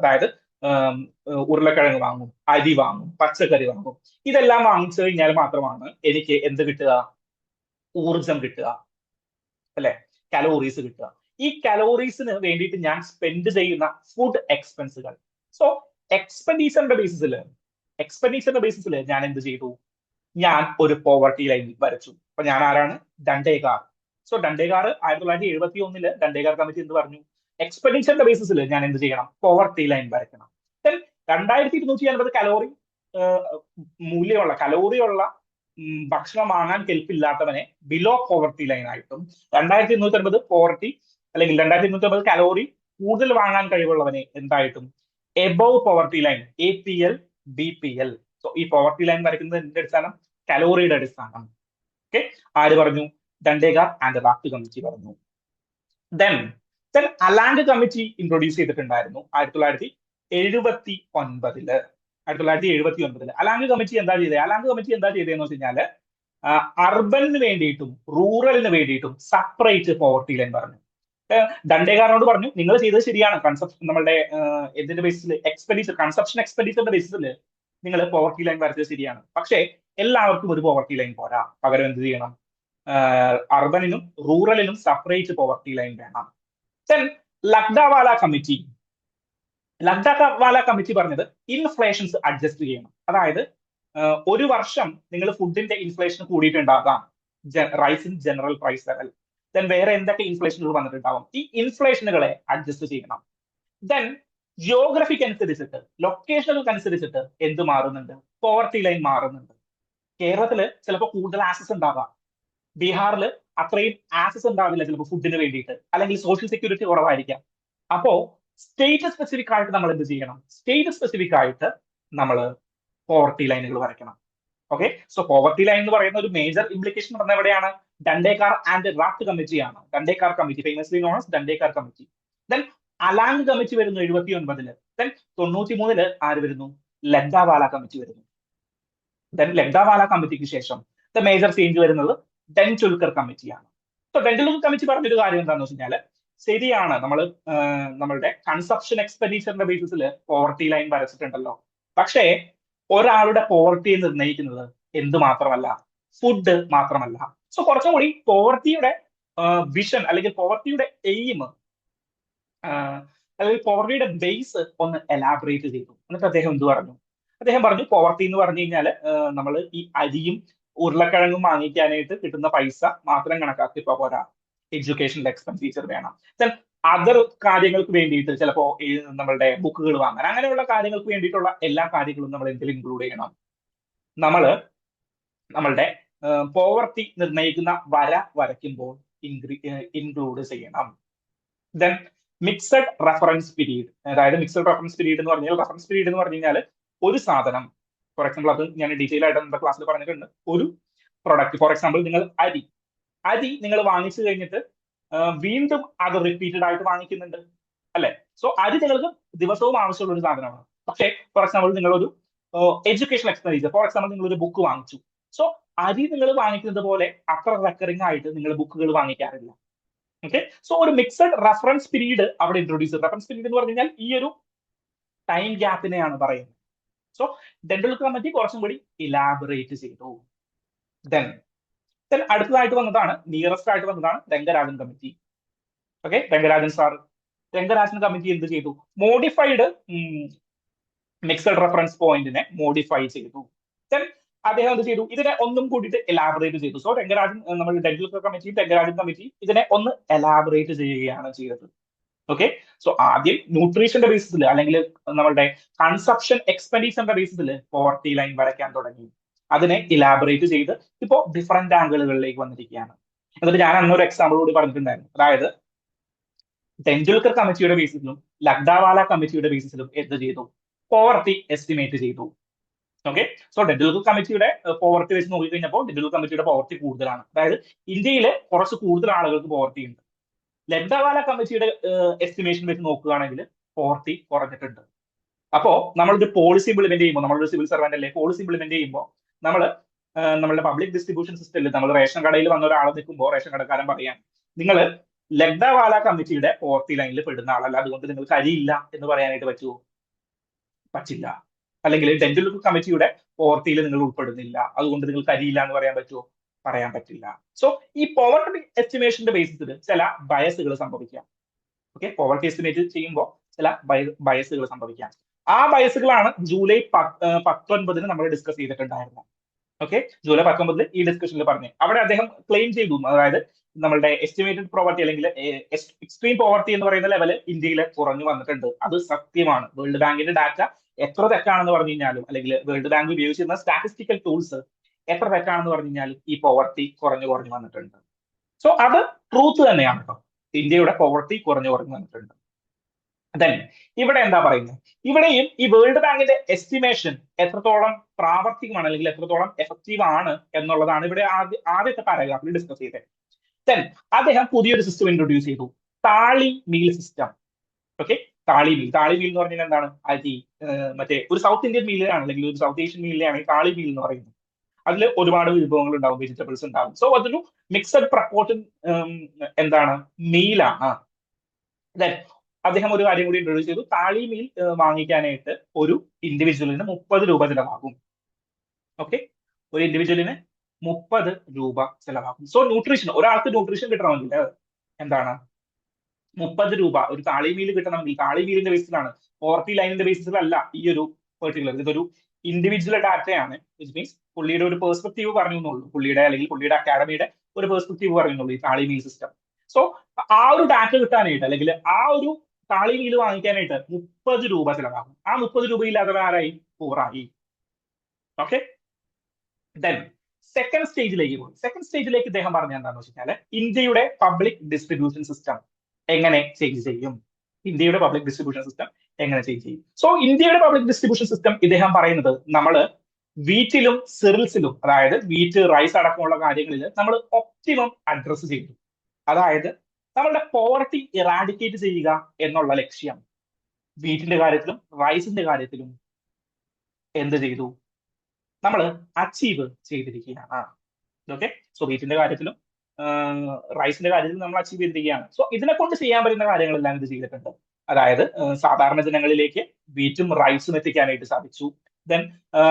അതായത് ഉരുളക്കിഴങ്ങ് വാങ്ങും, അരി വാങ്ങും, പച്ചക്കറി വാങ്ങും. ഇതെല്ലാം വാങ്ങിച്ചു കഴിഞ്ഞാൽ മാത്രമാണ് എനിക്ക് എന്ത് കിട്ടുക? ഊർജം കിട്ടുക, അല്ലെ? കലോറീസ് കിട്ടുക. ഈ കലോറീസിന് വേണ്ടിയിട്ട് ഞാൻ സ്പെൻഡ് ചെയ്യുന്ന ഫുഡ് എക്സ്പെൻസുകൾ. സോ എക്സ്പെൻഡിച്ചറിന്റെ ബേസിസിൽ ഞാൻ എന്ത് ചെയ്തു? ഞാൻ ഒരു പോവർട്ടി ലൈൻ വരച്ചു. അപ്പൊ ഞാൻ ആരാണ്? ഡണ്ടേഗാർ. സോ ഡണ്ടേഗാർ 1971 ഡണ്ടേഗാർ കമ്മിറ്റി എന്ത് പറഞ്ഞു? എക്സ്പെൻഡിച്ചറിന്റെ ബേസിസിൽ ഞാൻ എന്ത് ചെയ്യണം? പോവർട്ടി ലൈൻ വരയ്ക്കണം. 2250 കലോറി മൂല്യമുള്ള, കലോറിയുള്ള ഭക്ഷണം വാങ്ങാൻ കെൽപ്പില്ലാത്തവനെ ബിലോ പോവർട്ടി ലൈൻ ആയിട്ടും 2250 പോവർട്ടി അല്ലെങ്കിൽ 2250 കലോറി കൂടുതൽ വാങ്ങാൻ കഴിവുള്ളവനെ എന്തായിട്ടും above poverty line, APL, BPL. So ഈ പോവർട്ടി ലൈൻ വരയ്ക്കുന്നത് എന്തിന്റെ അടിസ്ഥാനം? കലോറിയുടെ അടിസ്ഥാനം. ഓക്കെ, ആര് പറഞ്ഞു? ഡണ്ടേഗാർ ആൻഡ് റാത്ത് കമ്മിറ്റി പറഞ്ഞു. ദെൻ അലാംഗ് കമ്മിറ്റി ഇൻട്രൊഡ്യൂസ് ചെയ്തിട്ടുണ്ടായിരുന്നു 1979. അലാംഗ് കമ്മിറ്റി എന്താ ചെയ്തതെന്ന് വെച്ച് കഴിഞ്ഞാല് അർബനിന് വേണ്ടിയിട്ടും റൂറലിന് വേണ്ടിയിട്ടും സെപ്പറേറ്റ് പോവർട്ടി ലൈൻ പറഞ്ഞു. ഡണ്ടേഗാറിനോട് പറഞ്ഞു, നിങ്ങൾ ചെയ്തത് ശരിയാണ്, നമ്മളുടെ എന്തിന്റെ ബേസിസിൽ? കൺസപ്ഷൻ എക്സ്പെൻഡിച്ചറിന്റെ ബേസിസിൽ നിങ്ങൾ പോവർട്ടി ലൈൻ വരച്ചത് ശരിയാണ്. പക്ഷേ എല്ലാവർക്കും ഒരു പോവർട്ടി ലൈൻ പോരാ. പകരം എന്ത് ചെയ്യണം? അർബനിനും റൂറലിനും സെപ്പറേറ്റ് പോവർട്ടി ലൈൻ വേണം. ലക്ഡാവാല കമ്മിറ്റി പറഞ്ഞത് ഇൻഫ്ലേഷൻസ് അഡ്ജസ്റ്റ് ചെയ്യണം. അതായത് ഒരു വർഷം നിങ്ങൾ ഫുഡിന്റെ ഇൻഫ്ലേഷൻ കൂടിയിട്ടുണ്ടാകാം, rise in general price level. Then വേറെ എന്തൊക്കെ ഇൻഫ്ലേഷനുകൾ വന്നിട്ടുണ്ടാവും? ഈ ഇൻഫ്ലേഷനുകളെ അഡ്ജസ്റ്റ് ചെയ്യണം. ദെൻ ജിയോഗ്രഫിക്ക് അനുസരിച്ചിട്ട്, ലൊക്കേഷനുകൾക്ക് അനുസരിച്ചിട്ട് എന്ത് മാറുന്നുണ്ട്? പോവർട്ടി ലൈൻ മാറുന്നുണ്ട്. കേരളത്തില് ചിലപ്പോൾ കൂടുതൽ ആക്സസ് ഉണ്ടാകാം, ബീഹാറിൽ അത്രയും ആക്സസ് ഉണ്ടാവില്ല ചിലപ്പോൾ ഫുഡിന് വേണ്ടിയിട്ട്, അല്ലെങ്കിൽ സോഷ്യൽ സെക്യൂരിറ്റി കുറവായിരിക്കാം. അപ്പോ സ്റ്റേറ്റ് സ്പെസിഫിക് ആയിട്ട് നമ്മൾ എന്ത് ചെയ്യണം? സ്റ്റേറ്റ് സ്പെസിഫിക് ആയിട്ട് നമ്മൾ പോവർട്ടി ലൈനുകൾ വരയ്ക്കണം. ഓക്കെ, സോ പോവർട്ടി ലൈൻ എന്ന് പറയുന്ന ഒരു മേജർ ഇംപ്ലിക്കേഷൻ പറഞ്ഞ എവിടെയാണ്? ഡണ്ടേക്കാർ ആൻഡ് റാഫ്റ്റ് കമ്മിറ്റിയാണ്. Dandekar committee, famously known as Dandekar committee. Then Alagh committee വരുന്നു 79-ല്. ദെൻ 93-ല് ആര് വരുന്നു? ലഗ്ഡാവാല കമ്മിറ്റി വരുന്നു. ദെൻ ലഗ്ഡാവാല കമ്മിറ്റിക്ക് ശേഷം ദ മേജർ ചേഞ്ച് വരുന്നത് ടെൻഡുൽക്കർ കമ്മിറ്റിയാണ്. സോ ടെൻഡുൽക്കർ കമ്മിറ്റി പറഞ്ഞൊരു കാര്യം എന്താണെന്ന് വെച്ച് കഴിഞ്ഞാൽ, ശരിയാണ്, നമ്മളുടെ കൺസപ്ഷൻ എക്സ്പെൻഡിച്ചറിന്റെ ബേസിസിൽ പോവർട്ടി ലൈൻ വരച്ചിട്ടുണ്ടല്ലോ, പക്ഷേ ഒരാളുടെ പോവർട്ടി നിർണ്ണയിക്കുന്നത് എന്ത് മാത്രമല്ല, ഫുഡ് മാത്രമല്ല. സോ കുറച്ചും കൂടി പോവർട്ടിയുടെ വിഷൻ അല്ലെങ്കിൽ പോവർട്ടിയുടെ എയിം അല്ലെങ്കിൽ പോവർട്ടിയുടെ ബേസ് ഒന്ന് എലാബറേറ്റ് ചെയ്തു. എന്നിട്ട് അദ്ദേഹം എന്ത് പറഞ്ഞു? അദ്ദേഹം പറഞ്ഞു പോവർട്ടി എന്ന് പറഞ്ഞു കഴിഞ്ഞാൽ നമ്മൾ ഈ അരിയും ഉരുളക്കിഴങ്ങും വാങ്ങിക്കാനായിട്ട് കിട്ടുന്ന പൈസ മാത്രം കണക്കാക്കിയപ്പോ പോരാ, എഡ്യൂക്കേഷണൽ എക്സ്പെൻഡിച്ചർ വേണം. അതർ കാര്യങ്ങൾക്ക് വേണ്ടിയിട്ട് ചിലപ്പോ നമ്മളുടെ ബുക്കുകൾ വാങ്ങാൻ, അങ്ങനെയുള്ള കാര്യങ്ങൾക്ക് വേണ്ടിയിട്ടുള്ള എല്ലാ കാര്യങ്ങളും നമ്മൾ എന്തിൽ ഇൻക്ലൂഡ് ചെയ്യണം? നമ്മളുടെ പോവർട്ടി നിർണ്ണയിക്കുന്ന വര വരയ്ക്കുമ്പോൾ ഇൻക്ലൂഡ് ചെയ്യണം. ദെൻ മിക്സഡ് റെഫറൻസ് പീരീഡ്, അതായത് മിക്സഡ് റെഫറൻസ് പീരീഡ് എന്ന് പറഞ്ഞാൽ, റെഫറൻസ് പീരീഡ് എന്ന് പറഞ്ഞു കഴിഞ്ഞാൽ ഒരു സാധനം, ഫോർ എക്സാമ്പിൾ, അത് ഞാൻ ഡീറ്റെയിൽ ആയിട്ട് നമ്മുടെ ക്ലാസ്സിൽ പറഞ്ഞിട്ടുണ്ട്. ഒരു പ്രൊഡക്റ്റ്, ഫോർ എക്സാമ്പിൾ നിങ്ങൾ അരി നിങ്ങൾ വാങ്ങിച്ചു കഴിഞ്ഞിട്ട് വീണ്ടും അത് റിപ്പീറ്റഡ് ആയിട്ട് വാങ്ങിക്കുന്നുണ്ട് അല്ലെ? സോ അരി നിങ്ങൾക്ക് ദിവസവും ആവശ്യമുള്ള ഒരു സാധനമാണ്. പക്ഷേ ഫോർ എക്സാമ്പിൾ നിങ്ങളൊരു എഡ്യൂക്കേഷൻ എക്സ്പെൻഡിച്ചർ, ഫോർ എക്സാമ്പിൾ നിങ്ങൾ ഒരു ബുക്ക് വാങ്ങിച്ചു. സോ അരി നിങ്ങൾ വാങ്ങിക്കുന്നത് പോലെ അത്ര റെക്കറിംഗ് ആയിട്ട് നിങ്ങൾ ബുക്കുകൾ വാങ്ങിക്കാറില്ല. ഓക്കെ, സോ ഒരു മിക്സഡ് റെഫറൻസ് പീരീഡ് അവിടെ ഇൻട്രൊഡ്യൂസ് ചെയ്തു. റെഫറൻസ് പീരീഡ് എന്ന് പറഞ്ഞു കഴിഞ്ഞാൽ ഈ ഒരു ടൈം ഗ്യാപ്പിനെയാണ് പറയുന്നത്. സോ ടെൻഡുൽക്കർ കമ്മിറ്റി കുറച്ചും കൂടി ഇലാബറേറ്റ് ചെയ്തു. ദെൻ അടുത്തതായിട്ട് വന്നതാണ്, നിയറസ്റ്റ് ആയിട്ട് വന്നതാണ് Rangarajan committee. Okay, Rangarajan committee എന്ത് ചെയ്തു? മോഡിഫൈഡ് മിക്സഡ് റെഫറൻസ് പോയിന്റിനെ മോഡിഫൈ ചെയ്തു. ദെൻ അദ്ദേഹം എന്ത് ചെയ്തു? ഇതിനെ ഒന്നും കൂടിയിട്ട് എലാബറേറ്റ് ചെയ്തു. സോ നമ്മൾ ടെൻഡുൽക്കർ കമ്മിറ്റി, രംഗരാജൻ കമ്മിറ്റി ഇതിനെ ഒന്ന് എലാബറേറ്റ് ചെയ്യുകയാണ് ചെയ്തത്. ഓക്കെ, സോ ആദ്യം ന്യൂട്രീഷന്റെ ബേസിസിൽ അല്ലെങ്കിൽ നമ്മളുടെ കൺസപ്ഷൻ എക്സ്പെൻഡിച്ചറിന്റെ ബേസിസിൽ പോവർട്ടി ലൈൻ വരയ്ക്കാൻ തുടങ്ങി. അതിനെ ഇലാബറേറ്റ് ചെയ്ത് ഇപ്പോ ഡിഫറെന്റ് ആംഗിളുകളിലേക്ക് വന്നിരിക്കുകയാണ്. എന്നിട്ട് ഞാൻ അന്നൊരു എക്സാമ്പിൾ കൂടി പറഞ്ഞിട്ടുണ്ടായിരുന്നു. അതായത് ടെൻഡുൽക്കർ കമ്മിറ്റിയുടെ ബേസിസിലും ലഗ്ഡാവാല കമ്മിറ്റിയുടെ ബേസിസിലും എന്ത് ചെയ്തു? പോവർട്ടി എസ്റ്റിമേറ്റ് ചെയ്തു. ഓക്കെ, സോ ടെൻഡുൽക്കർ കമ്മിറ്റിയുടെ പോവർട്ടി വെച്ച് നോക്കിക്കഴിഞ്ഞപ്പോൾ ടെൻഡുൽക്കർ കമ്മിറ്റിയുടെ പോവർട്ടി കൂടുതലാണ്. അതായത് ഇന്ത്യയിൽ കുറച്ച് കൂടുതൽ ആളുകൾക്ക് പോവർട്ടി ഉണ്ട്. ലഗ്ഡാവാല കമ്മിറ്റിയുടെ എസ്റ്റിമേഷൻ വെച്ച് നോക്കുകയാണെങ്കിൽ പോവർട്ടി കുറഞ്ഞിട്ടുണ്ട്. അപ്പോ നമ്മളൊരു പോളിസി ഇംപ്ലിമെന്റ് ചെയ്യുമ്പോൾ, നമ്മളൊരു സിവിൽ സർവന്റ് അല്ലേ, പോളിസി ഇംപ്ലിമെന്റ് ചെയ്യുമ്പോൾ നമ്മളുടെ പബ്ലിക് ഡിസ്ട്രിബ്യൂഷൻ സിസ്റ്റത്തിൽ നമ്മൾ റേഷൻ കടയിൽ വന്ന ഒരാളെ നിൽക്കുമ്പോൾ റേഷൻ കടക്കാരൻ പറയാൻ, നിങ്ങൾ ലഗ്ഡാവാല കമ്മിറ്റിയുടെ പോവർട്ടി ലൈനിൽ പെടുന്ന ആളല്ല, അതുകൊണ്ട് നിങ്ങൾക്ക് അരിയില്ല എന്ന് പറയാനായിട്ട് പറ്റുമോ? പറ്റില്ല. അല്ലെങ്കിൽ ടെൻഡുൽക്കർ കമ്മിറ്റിയുടെ പോവർട്ടിയിൽ നിങ്ങൾ ഉൾപ്പെടുന്നില്ല, അതുകൊണ്ട് നിങ്ങൾക്ക് അരിയില്ല എന്ന് പറയാൻ പറ്റുമോ? പറയാൻ പറ്റില്ല. സോ ഈ പോവർട്ടി എസ്റ്റിമേഷന്റെ ബേസിസിൽ ചില ബയസുകൾ സംഭവിക്കാം. ഓക്കെ, പോവർട്ടി എസ്റ്റിമേറ്റ് ചെയ്യുമ്പോൾ ചില ബയസുകൾ സംഭവിക്കാം. ആ ബയസുകളാണ് ജൂലൈ 19 നമ്മൾ ഡിസ്കസ് ചെയ്തിട്ടുണ്ടായിരുന്നത്. ഓക്കെ, ജൂലൈ 19 ഈ ഡിസ്കഷനിൽ പറഞ്ഞു. അവിടെ അദ്ദേഹം ക്ലെയിം ചെയ്തു, അതായത് നമ്മളുടെ എസ്റ്റിമേറ്റഡ് പോവർട്ടി അല്ലെങ്കിൽ എക്സ്ട്രീം പോവർട്ടി എന്ന് പറയുന്ന ലെവല് ഇന്ത്യയിൽ കുറഞ്ഞു വന്നിട്ടുണ്ട്. അത് സത്യമാണ്. വേൾഡ് ബാങ്കിന്റെ ഡാറ്റ എത്ര തെറ്റാണെന്ന് പറഞ്ഞു കഴിഞ്ഞാലും, അല്ലെങ്കിൽ വേൾഡ് ബാങ്ക് ഉപയോഗിച്ചിരുന്ന സ്റ്റാറ്റിസ്റ്റിക്കൽ ടൂൾസ് എത്ര തെറ്റാണെന്ന് പറഞ്ഞു കഴിഞ്ഞാലും ഈ പോവർട്ടി കുറഞ്ഞു വന്നിട്ടുണ്ട്. സോ അത് ട്രൂത്ത് തന്നെയാണ് കേട്ടോ. ഇന്ത്യയുടെ പോവർട്ടി കുറഞ്ഞു വന്നിട്ടുണ്ട്. ദെൻ ഇവിടെ എന്താ പറയുന്നത്? ഇവിടെയും ഈ വേൾഡ് ബാങ്കിന്റെ എസ്റ്റിമേഷൻ എത്രത്തോളം പ്രാവർത്തികമാണ് അല്ലെങ്കിൽ എത്രത്തോളം എഫക്റ്റീവ് ആണ് എന്നുള്ളതാണ് ഇവിടെ ആദ്യത്തെ പാരഗ്രാഫിൽ ഡിസ്കസ് ചെയ്തത്. ദെൻ അദ്ദേഹം പുതിയൊരു സിസ്റ്റം ഇൻട്രൊഡ്യൂസ് ചെയ്തു, താളി മീൽ സിസ്റ്റം. ഓക്കെ, താളി മീൽ എന്ന് പറഞ്ഞാൽ എന്താണ്? അരി, മറ്റേ ഒരു സൗത്ത് ഇന്ത്യൻ മീലാണ് അല്ലെങ്കിൽ ഒരു സൗത്ത് ഏഷ്യൻ മീലിനെയാണ് ഈ താളി മീൽ എന്ന് പറയുന്നത്. അതിൽ ഒരുപാട് വിഭവങ്ങൾ ഉണ്ടാവും, വെജിറ്റബിൾസ് ഉണ്ടാവും. സോ അതൊരു മിക്സഡ് പ്രപ്പോർഷൻ എന്താണ്? മീലാണ്. ദെൻ അദ്ദേഹം ഒരു കാര്യം കൂടി ഇൻട്രൊഡ്യൂസ് ചെയ്തു, താളി മീൽ വാങ്ങിക്കാനായിട്ട് ഒരു ഇൻഡിവിജ്വലിന് 30 രൂപ ചിലവാകും. ഓക്കെ, ഒരു ഇൻഡിവിജ്വലിന് 30 രൂപ ചിലവാകും. സോ ന്യൂട്രീഷൻ, ഒരാൾക്ക് ന്യൂട്രീഷൻ കിട്ടണമെങ്കിൽ എന്താണ്? 30 രൂപ ഒരു താളി മീൽ കിട്ടണമെങ്കിൽ, താളി മീലിന്റെ ബേസിസിലാണ്, പോവർട്ടി ലൈനിന്റെ ബേസിസിലല്ല ഈ ഒരു പെർട്ടിക്കുലർ. ഇതൊരു ഇൻഡിവിജ്വൽ ഡാറ്റയാണ്. വിച്ച് മീൻസ് പുള്ളിയുടെ ഒരു പെർസ്പെക്റ്റീവ് പറഞ്ഞു എന്നുള്ളൂ, പുള്ളിയുടെ അല്ലെങ്കിൽ പുള്ളിയുടെ അക്കാഡമിയുടെ ഒരു പെർസ്പെക്റ്റീവ് പറയുന്നുള്ളൂ ഈ താളി മീൽ സിസ്റ്റം. സോ ആ ഒരു ഡാറ്റ കിട്ടാനായിട്ട് അല്ലെങ്കിൽ ആ ഒരു താളി മീൽ വാങ്ങിക്കാനായിട്ട് 30 രൂപ ചിലവാകും. ആ 30 രൂപയില്ലാതെ ആരായി? പൂറായി. ഓക്കെ, ദെൻ സെക്കൻഡ് സ്റ്റേജിലേക്ക് പോയി. സെക്കൻഡ് സ്റ്റേജിലേക്ക് ഇദ്ദേഹം പറഞ്ഞ എന്താണെന്ന് വെച്ചാൽ, ഇന്ത്യയുടെ പബ്ലിക് ഡിസ്ട്രിബ്യൂഷൻ സിസ്റ്റം എങ്ങനെ ചേഞ്ച് ചെയ്യും? ഇന്ത്യയുടെ പബ്ലിക് ഡിസ്ട്രിബ്യൂഷൻ സിസ്റ്റം എങ്ങനെ ചേഞ്ച് ചെയ്യും. സോ ഇന്ത്യയുടെ പബ്ലിക് ഡിസ്ട്രിബ്യൂഷൻ സിസ്റ്റം ഇദ്ദേഹം പറയുന്നത് നമ്മൾ വീറ്റിലും സിറിൽസിലും, അതായത് വീറ്റ് റൈസ് അടക്കമുള്ള കാര്യങ്ങളിൽ നമ്മൾ ഒപ്റ്റിമം അഡ്രസ് ചെയ്തു. അതായത് നമ്മളുടെ പോവർട്ടി ഇറാഡിക്കേറ്റ് ചെയ്യുക എന്നുള്ള ലക്ഷ്യം വീറ്റിന്റെ കാര്യത്തിലും റൈസിന്റെ കാര്യത്തിലും എന്ത് ചെയ്തു, നമ്മൾ അച്ചീവ് ചെയ്തിരിക്കുകയാണ്. ഓക്കെ, സോ വീറ്റിന്റെ കാര്യത്തിലും റൈസിന്റെ കാര്യത്തിലും നമ്മൾ അച്ചീവ് ചെയ്തിരിക്കുകയാണ്. സോ ഇതിനെ കൊണ്ട് ചെയ്യാൻ പറ്റുന്ന കാര്യങ്ങളെല്ലാം ഇത് ചെയ്തിട്ടുണ്ട്. അതായത് സാധാരണ ജനങ്ങളിലേക്ക് വീറ്റും റൈസും എത്തിക്കാനായിട്ട് സാധിച്ചു. ദെൻ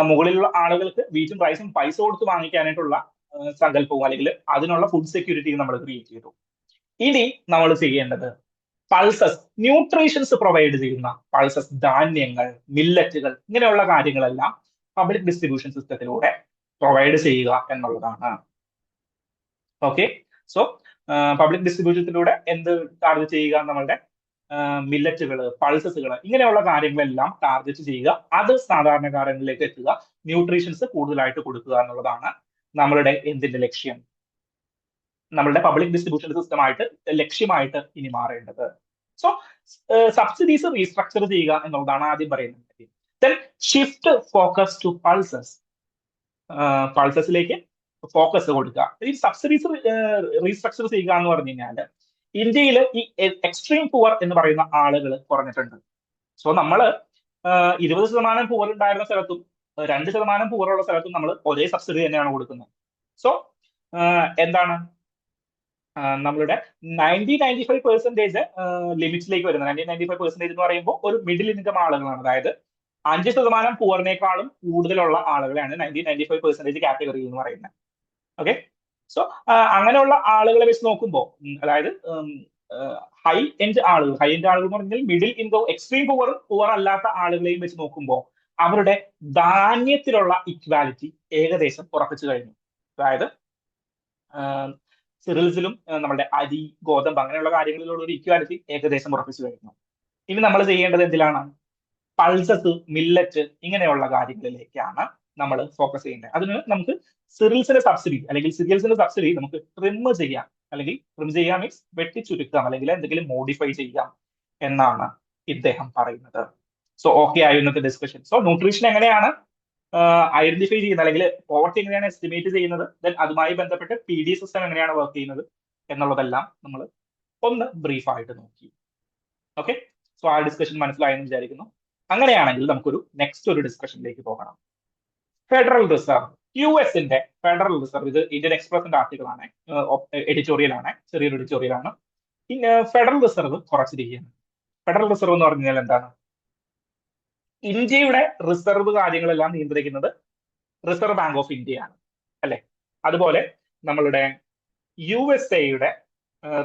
മുകളിലുള്ള ആളുകൾക്ക് വീറ്റും റൈസും പൈസ കൊടുത്ത് വാങ്ങിക്കാനായിട്ടുള്ള സങ്കല്പവും അല്ലെങ്കിൽ അതിനുള്ള ഫുഡ് സെക്യൂരിറ്റിയും നമ്മൾ ക്രിയേറ്റ് ചെയ്തു. ഇനി നമ്മൾ ചെയ്യേണ്ടത് പൾസസ്, ന്യൂട്രീഷൻസ് പ്രൊവൈഡ് ചെയ്യുന്ന പൾസസ്, ധാന്യങ്ങൾ, മില്ലറ്റുകൾ, ഇങ്ങനെയുള്ള കാര്യങ്ങളെല്ലാം പബ്ലിക് ഡിസ്ട്രിബ്യൂഷൻ സിസ്റ്റത്തിലൂടെ പ്രൊവൈഡ് ചെയ്യുക എന്നുള്ളതാണ്. ഓക്കെ, സോ പബ്ലിക് ഡിസ്ട്രിബ്യൂഷനിലൂടെ എന്ത് ടാർഗറ്റ് ചെയ്യുക, നമ്മളുടെ മില്ലറ്റുകൾ, പൾസസുകൾ, ഇങ്ങനെയുള്ള കാര്യങ്ങളെല്ലാം ടാർഗറ്റ് ചെയ്യുക, അത് സാധാരണക്കാരനിലേക്ക് എത്തുക, ന്യൂട്രീഷൻസ് കൂടുതലായിട്ട് കൊടുക്കുക എന്നുള്ളതാണ് നമ്മളുടെ എന്തിന്റെ ലക്ഷ്യം, നമ്മളുടെ പബ്ലിക് ഡിസ്ട്രിബ്യൂഷൻ സിസ്റ്റമായിട്ട് ലക്ഷ്യമായിട്ട് ഇനി മാറേണ്ടത്. സോ സബ്സിഡീസ് റീസ്ട്രക്ചർ ചെയ്യുക എന്നുള്ളതാണ് ആദ്യം പറയുന്നത്. Then shift focus to pulses, പൾസസിലേക്ക് ഫോക്കസ് കൊടുക്കുക. ഈ സബ്സിഡീസ് റീസ്ട്രക്ചർ ചെയ്യുക എന്ന് പറഞ്ഞു കഴിഞ്ഞാൽ ഇന്ത്യയിൽ ഈ എക്സ്ട്രീം പുവർ എന്ന് പറയുന്ന ആളുകൾ കുറഞ്ഞിട്ടുണ്ട്. സോ നമ്മൾ 20% പുവർ ഉണ്ടായിരുന്ന സ്ഥലത്തും 2% പുവർ ഉള്ള സ്ഥലത്തും നമ്മൾ ഒരേ സബ്സിഡി തന്നെയാണ് കൊടുക്കുന്നത്. സോ എന്താണ് നമ്മളുടെ 90-95% ലിമിറ്റിലേക്ക് വരുന്നത്. 90-95% എന്ന് പറയുമ്പോൾ ഒരു മിഡിൽ ഇൻകം ആളുകളാണ്. അതായത് 5% പുവറിനേക്കാളും കൂടുതലുള്ള ആളുകളെയാണ് 90-95% കാറ്റഗറി എന്ന് പറയുന്നത്. ഓക്കെ, സോ അങ്ങനെയുള്ള ആളുകളെ വെച്ച് നോക്കുമ്പോൾ, അതായത് ഹൈ എൻഡ് ആളുകൾ എന്ന് പറഞ്ഞാൽ മിഡിൽ ഇൻകം, എക്സ്ട്രീം പുവർ അല്ലാത്ത ആളുകളെയും വെച്ച് നോക്കുമ്പോൾ അവരുടെ ധാന്യത്തിലുള്ള ഇക്വാലിറ്റി ഏകദേശം ഉറപ്പിച്ചു കഴിഞ്ഞു. അതായത് സിറിൽസിലും നമ്മുടെ അരി, ഗോതമ്പ്, അങ്ങനെയുള്ള കാര്യങ്ങളിലുള്ള ഒരു ഇക്വാലിറ്റി ഏകദേശം ഉറപ്പിച്ചു കഴിഞ്ഞു. ഇനി നമ്മൾ ചെയ്യേണ്ടത് എന്തിലാണ്? പൾസസ്, മില്ലറ്റ്, ഇങ്ങനെയുള്ള കാര്യങ്ങളിലേക്കാണ് നമ്മൾ ഫോക്കസ് ചെയ്യേണ്ടത്. അതിന് നമുക്ക് സിറിൽസിന്റെ സബ്സിഡി അല്ലെങ്കിൽ സിറിയൽസിന്റെ സബ്സിഡി നമുക്ക് ട്രിം ചെയ്യാം, അല്ലെങ്കിൽ ട്രിം ചെയ്യാം മീൻസ് വെട്ടിച്ചുരുക്കാം, അല്ലെങ്കിൽ എന്തെങ്കിലും മോഡിഫൈ ചെയ്യാം എന്നാണ് ഇദ്ദേഹം പറയുന്നത്. സോ ഓക്കെ ആയി ഇന്നത്തെ ഡിസ്കഷൻ. സോ ന്യൂട്രീഷൻ എങ്ങനെയാണ് ഐഡന്റിഫൈ ചെയ്യുന്നത്, അല്ലെങ്കിൽ പോവർട്ടി എങ്ങനെയാണ് എസ്റ്റിമേറ്റ് ചെയ്യുന്നത്, ദെൻ അതുമായി ബന്ധപ്പെട്ട് PD സിസ്റ്റം എങ്ങനെയാണ് വർക്ക് ചെയ്യുന്നത് എന്നുള്ളതെല്ലാം നമ്മൾ ഒന്ന് ബ്രീഫ് ആയിട്ട് നോക്കി. ഓക്കെ, സോ ആ ഡിസ്കഷൻ മനസ്സിലായെന്ന് വിചാരിക്കുന്നു. അങ്ങനെയാണെങ്കിൽ നമുക്കൊരു നെക്സ്റ്റ് ഒരു ഡിസ്കഷനിലേക്ക് പോകണം. ഫെഡറൽ റിസർവ്, US-ന്റെ ഫെഡറൽ റിസർവ്, ഇത് ഇന്ത്യൻ എക്സ്പ്രസിന്റെ ആർട്ടിക്കിൾ ആണ്, എഡിറ്റോറിയൽ ആണ്, ചെറിയൊരു എഡിറ്റോറിയൽ ആണ്. ഫെഡറൽ റിസർവ് കുറച്ചിരിക്കുകയാണ്. ഫെഡറൽ റിസർവ് എന്ന് പറഞ്ഞാൽ എന്താണ്? ഇന്ത്യയുടെ റിസർവ് കാര്യങ്ങളെല്ലാം നിയന്ത്രിക്കുന്നത് റിസർവ് ബാങ്ക് ഓഫ് ഇന്ത്യയാണ്, അല്ലെ? അതുപോലെ നമ്മളുടെ USA-യുടെ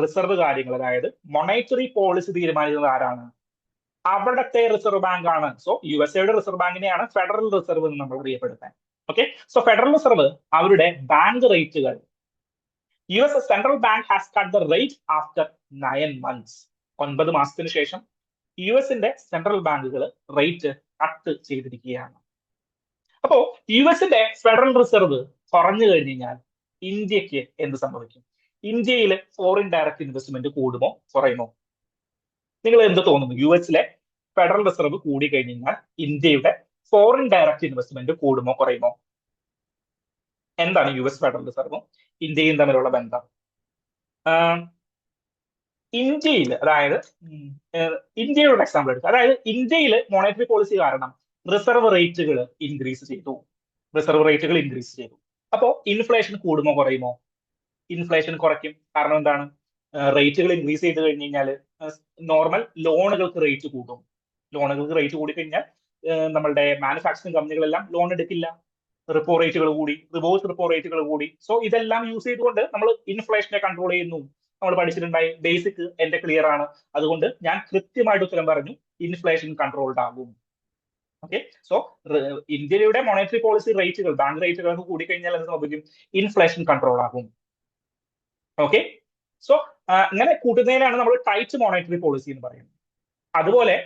റിസർവ് കാര്യങ്ങൾ, അതായത് മൊണറ്ററി പോളിസി തീരുമാനിക്കുന്നത് ആരാണ്? അവിടത്തെ റിസർവ് ബാങ്ക് ആണ്. സോ USA-യുടെ റിസർവ് ബാങ്കിനെയാണ് ഫെഡറൽ റിസർവ് എന്ന് നമ്മൾ അറിയപ്പെടുന്നത്. ഓക്കെ, സോ ഫെഡറൽ റിസർവ് അവരുടെ ബാങ്ക് റേറ്റുകൾ, US central bank has cut the rate after 9 months. 9 മാസത്തിന് ശേഷം US-ന്റെ സെൻട്രൽ ബാങ്കുകൾ റേറ്റ് കട്ട് ചെയ്തിരിക്കുകയാണ്. അപ്പോ US-ന്റെ ഫെഡറൽ റിസർവ് കുറഞ്ഞു കഴിഞ്ഞു കഴിഞ്ഞാൽ ഇന്ത്യക്ക് എന്ത് സംഭവിക്കും? ഇന്ത്യയിൽ ഫോറിൻ ഡയറക്റ്റ് ഇൻവെസ്റ്റ്മെന്റ് കൂടുമോ കുറയുമോ? നിങ്ങൾ എന്ത് തോന്നുന്നു? US-ലെ ഫെഡറൽ റിസർവ് കൂടി കഴിഞ്ഞു കഴിഞ്ഞാൽ ഇന്ത്യയുടെ ഫോറിൻ ഡയറക്റ്റ് ഇൻവെസ്റ്റ്മെന്റ് കൂടുമോ കുറയുമോ? എന്താണ് US ഫെഡറൽ റിസർവും ഇന്ത്യയും തമ്മിലുള്ള ബന്ധം? ഇന്ത്യയിൽ, അതായത് ഇന്ത്യയുടെ എക്സാമ്പിൾ എടുക്കുക. അതായത് ഇന്ത്യയിൽ മോണിറ്ററി പോളിസി കാരണം റിസർവ് റേറ്റുകൾ ഇൻക്രീസ് ചെയ്തു. അപ്പോ ഇൻഫ്ലേഷൻ കൂടുമോ കുറയുമോ? ഇൻഫ്ലേഷൻ കുറയ്ക്കും. കാരണം എന്താണ്? റേറ്റുകൾ ഇൻക്രീസ് ചെയ്ത് കഴിഞ്ഞ് കഴിഞ്ഞാൽ നോർമൽ ലോണുകൾക്ക് റേറ്റ് കൂടും. ലോണുകൾക്ക് റേറ്റ് കൂടി കഴിഞ്ഞാൽ നമ്മളുടെ മാനുഫാക്ചറിംഗ് കമ്പനികളെല്ലാം ലോൺ എടുക്കില്ല. റിപ്പോ റേറ്റുകൾ കൂടി, റിവേഴ്സ് റിപ്പോ റേറ്റുകൾ കൂടി. സോ ഇതെല്ലാം യൂസ് ചെയ്തുകൊണ്ട് നമ്മൾ ഇൻഫ്ലേഷനെ കൺട്രോൾ ചെയ്യുന്നു. നമ്മൾ പഠിച്ചിട്ടുണ്ടായി, ബേസിക് എന്റെ ക്ലിയർ ആണ്, അതുകൊണ്ട് ഞാൻ കൃത്യമായിട്ട് ഉത്തരം പറഞ്ഞു, ഇൻഫ്ലേഷൻ കൺട്രോൾഡ് ആകും. ഓക്കെ, സോ ഇന്ത്യയുടെ മോണിറ്ററി പോളിസി റേറ്റുകൾ, ബാങ്ക് റേറ്റുകൾക്ക് കൂടിക്കഴിഞ്ഞാൽ എന്ത് സംഭവിക്കും? ഇൻഫ്ലേഷൻ കൺട്രോൾ ആകും. ഓക്കെ, സോ ഇങ്ങനെ കൂട്ടുന്നതിനാണ് നമ്മൾ ടൈറ്റ് മോണിറ്ററി പോളിസി എന്ന് പറയുന്നത്. അതുപോലെ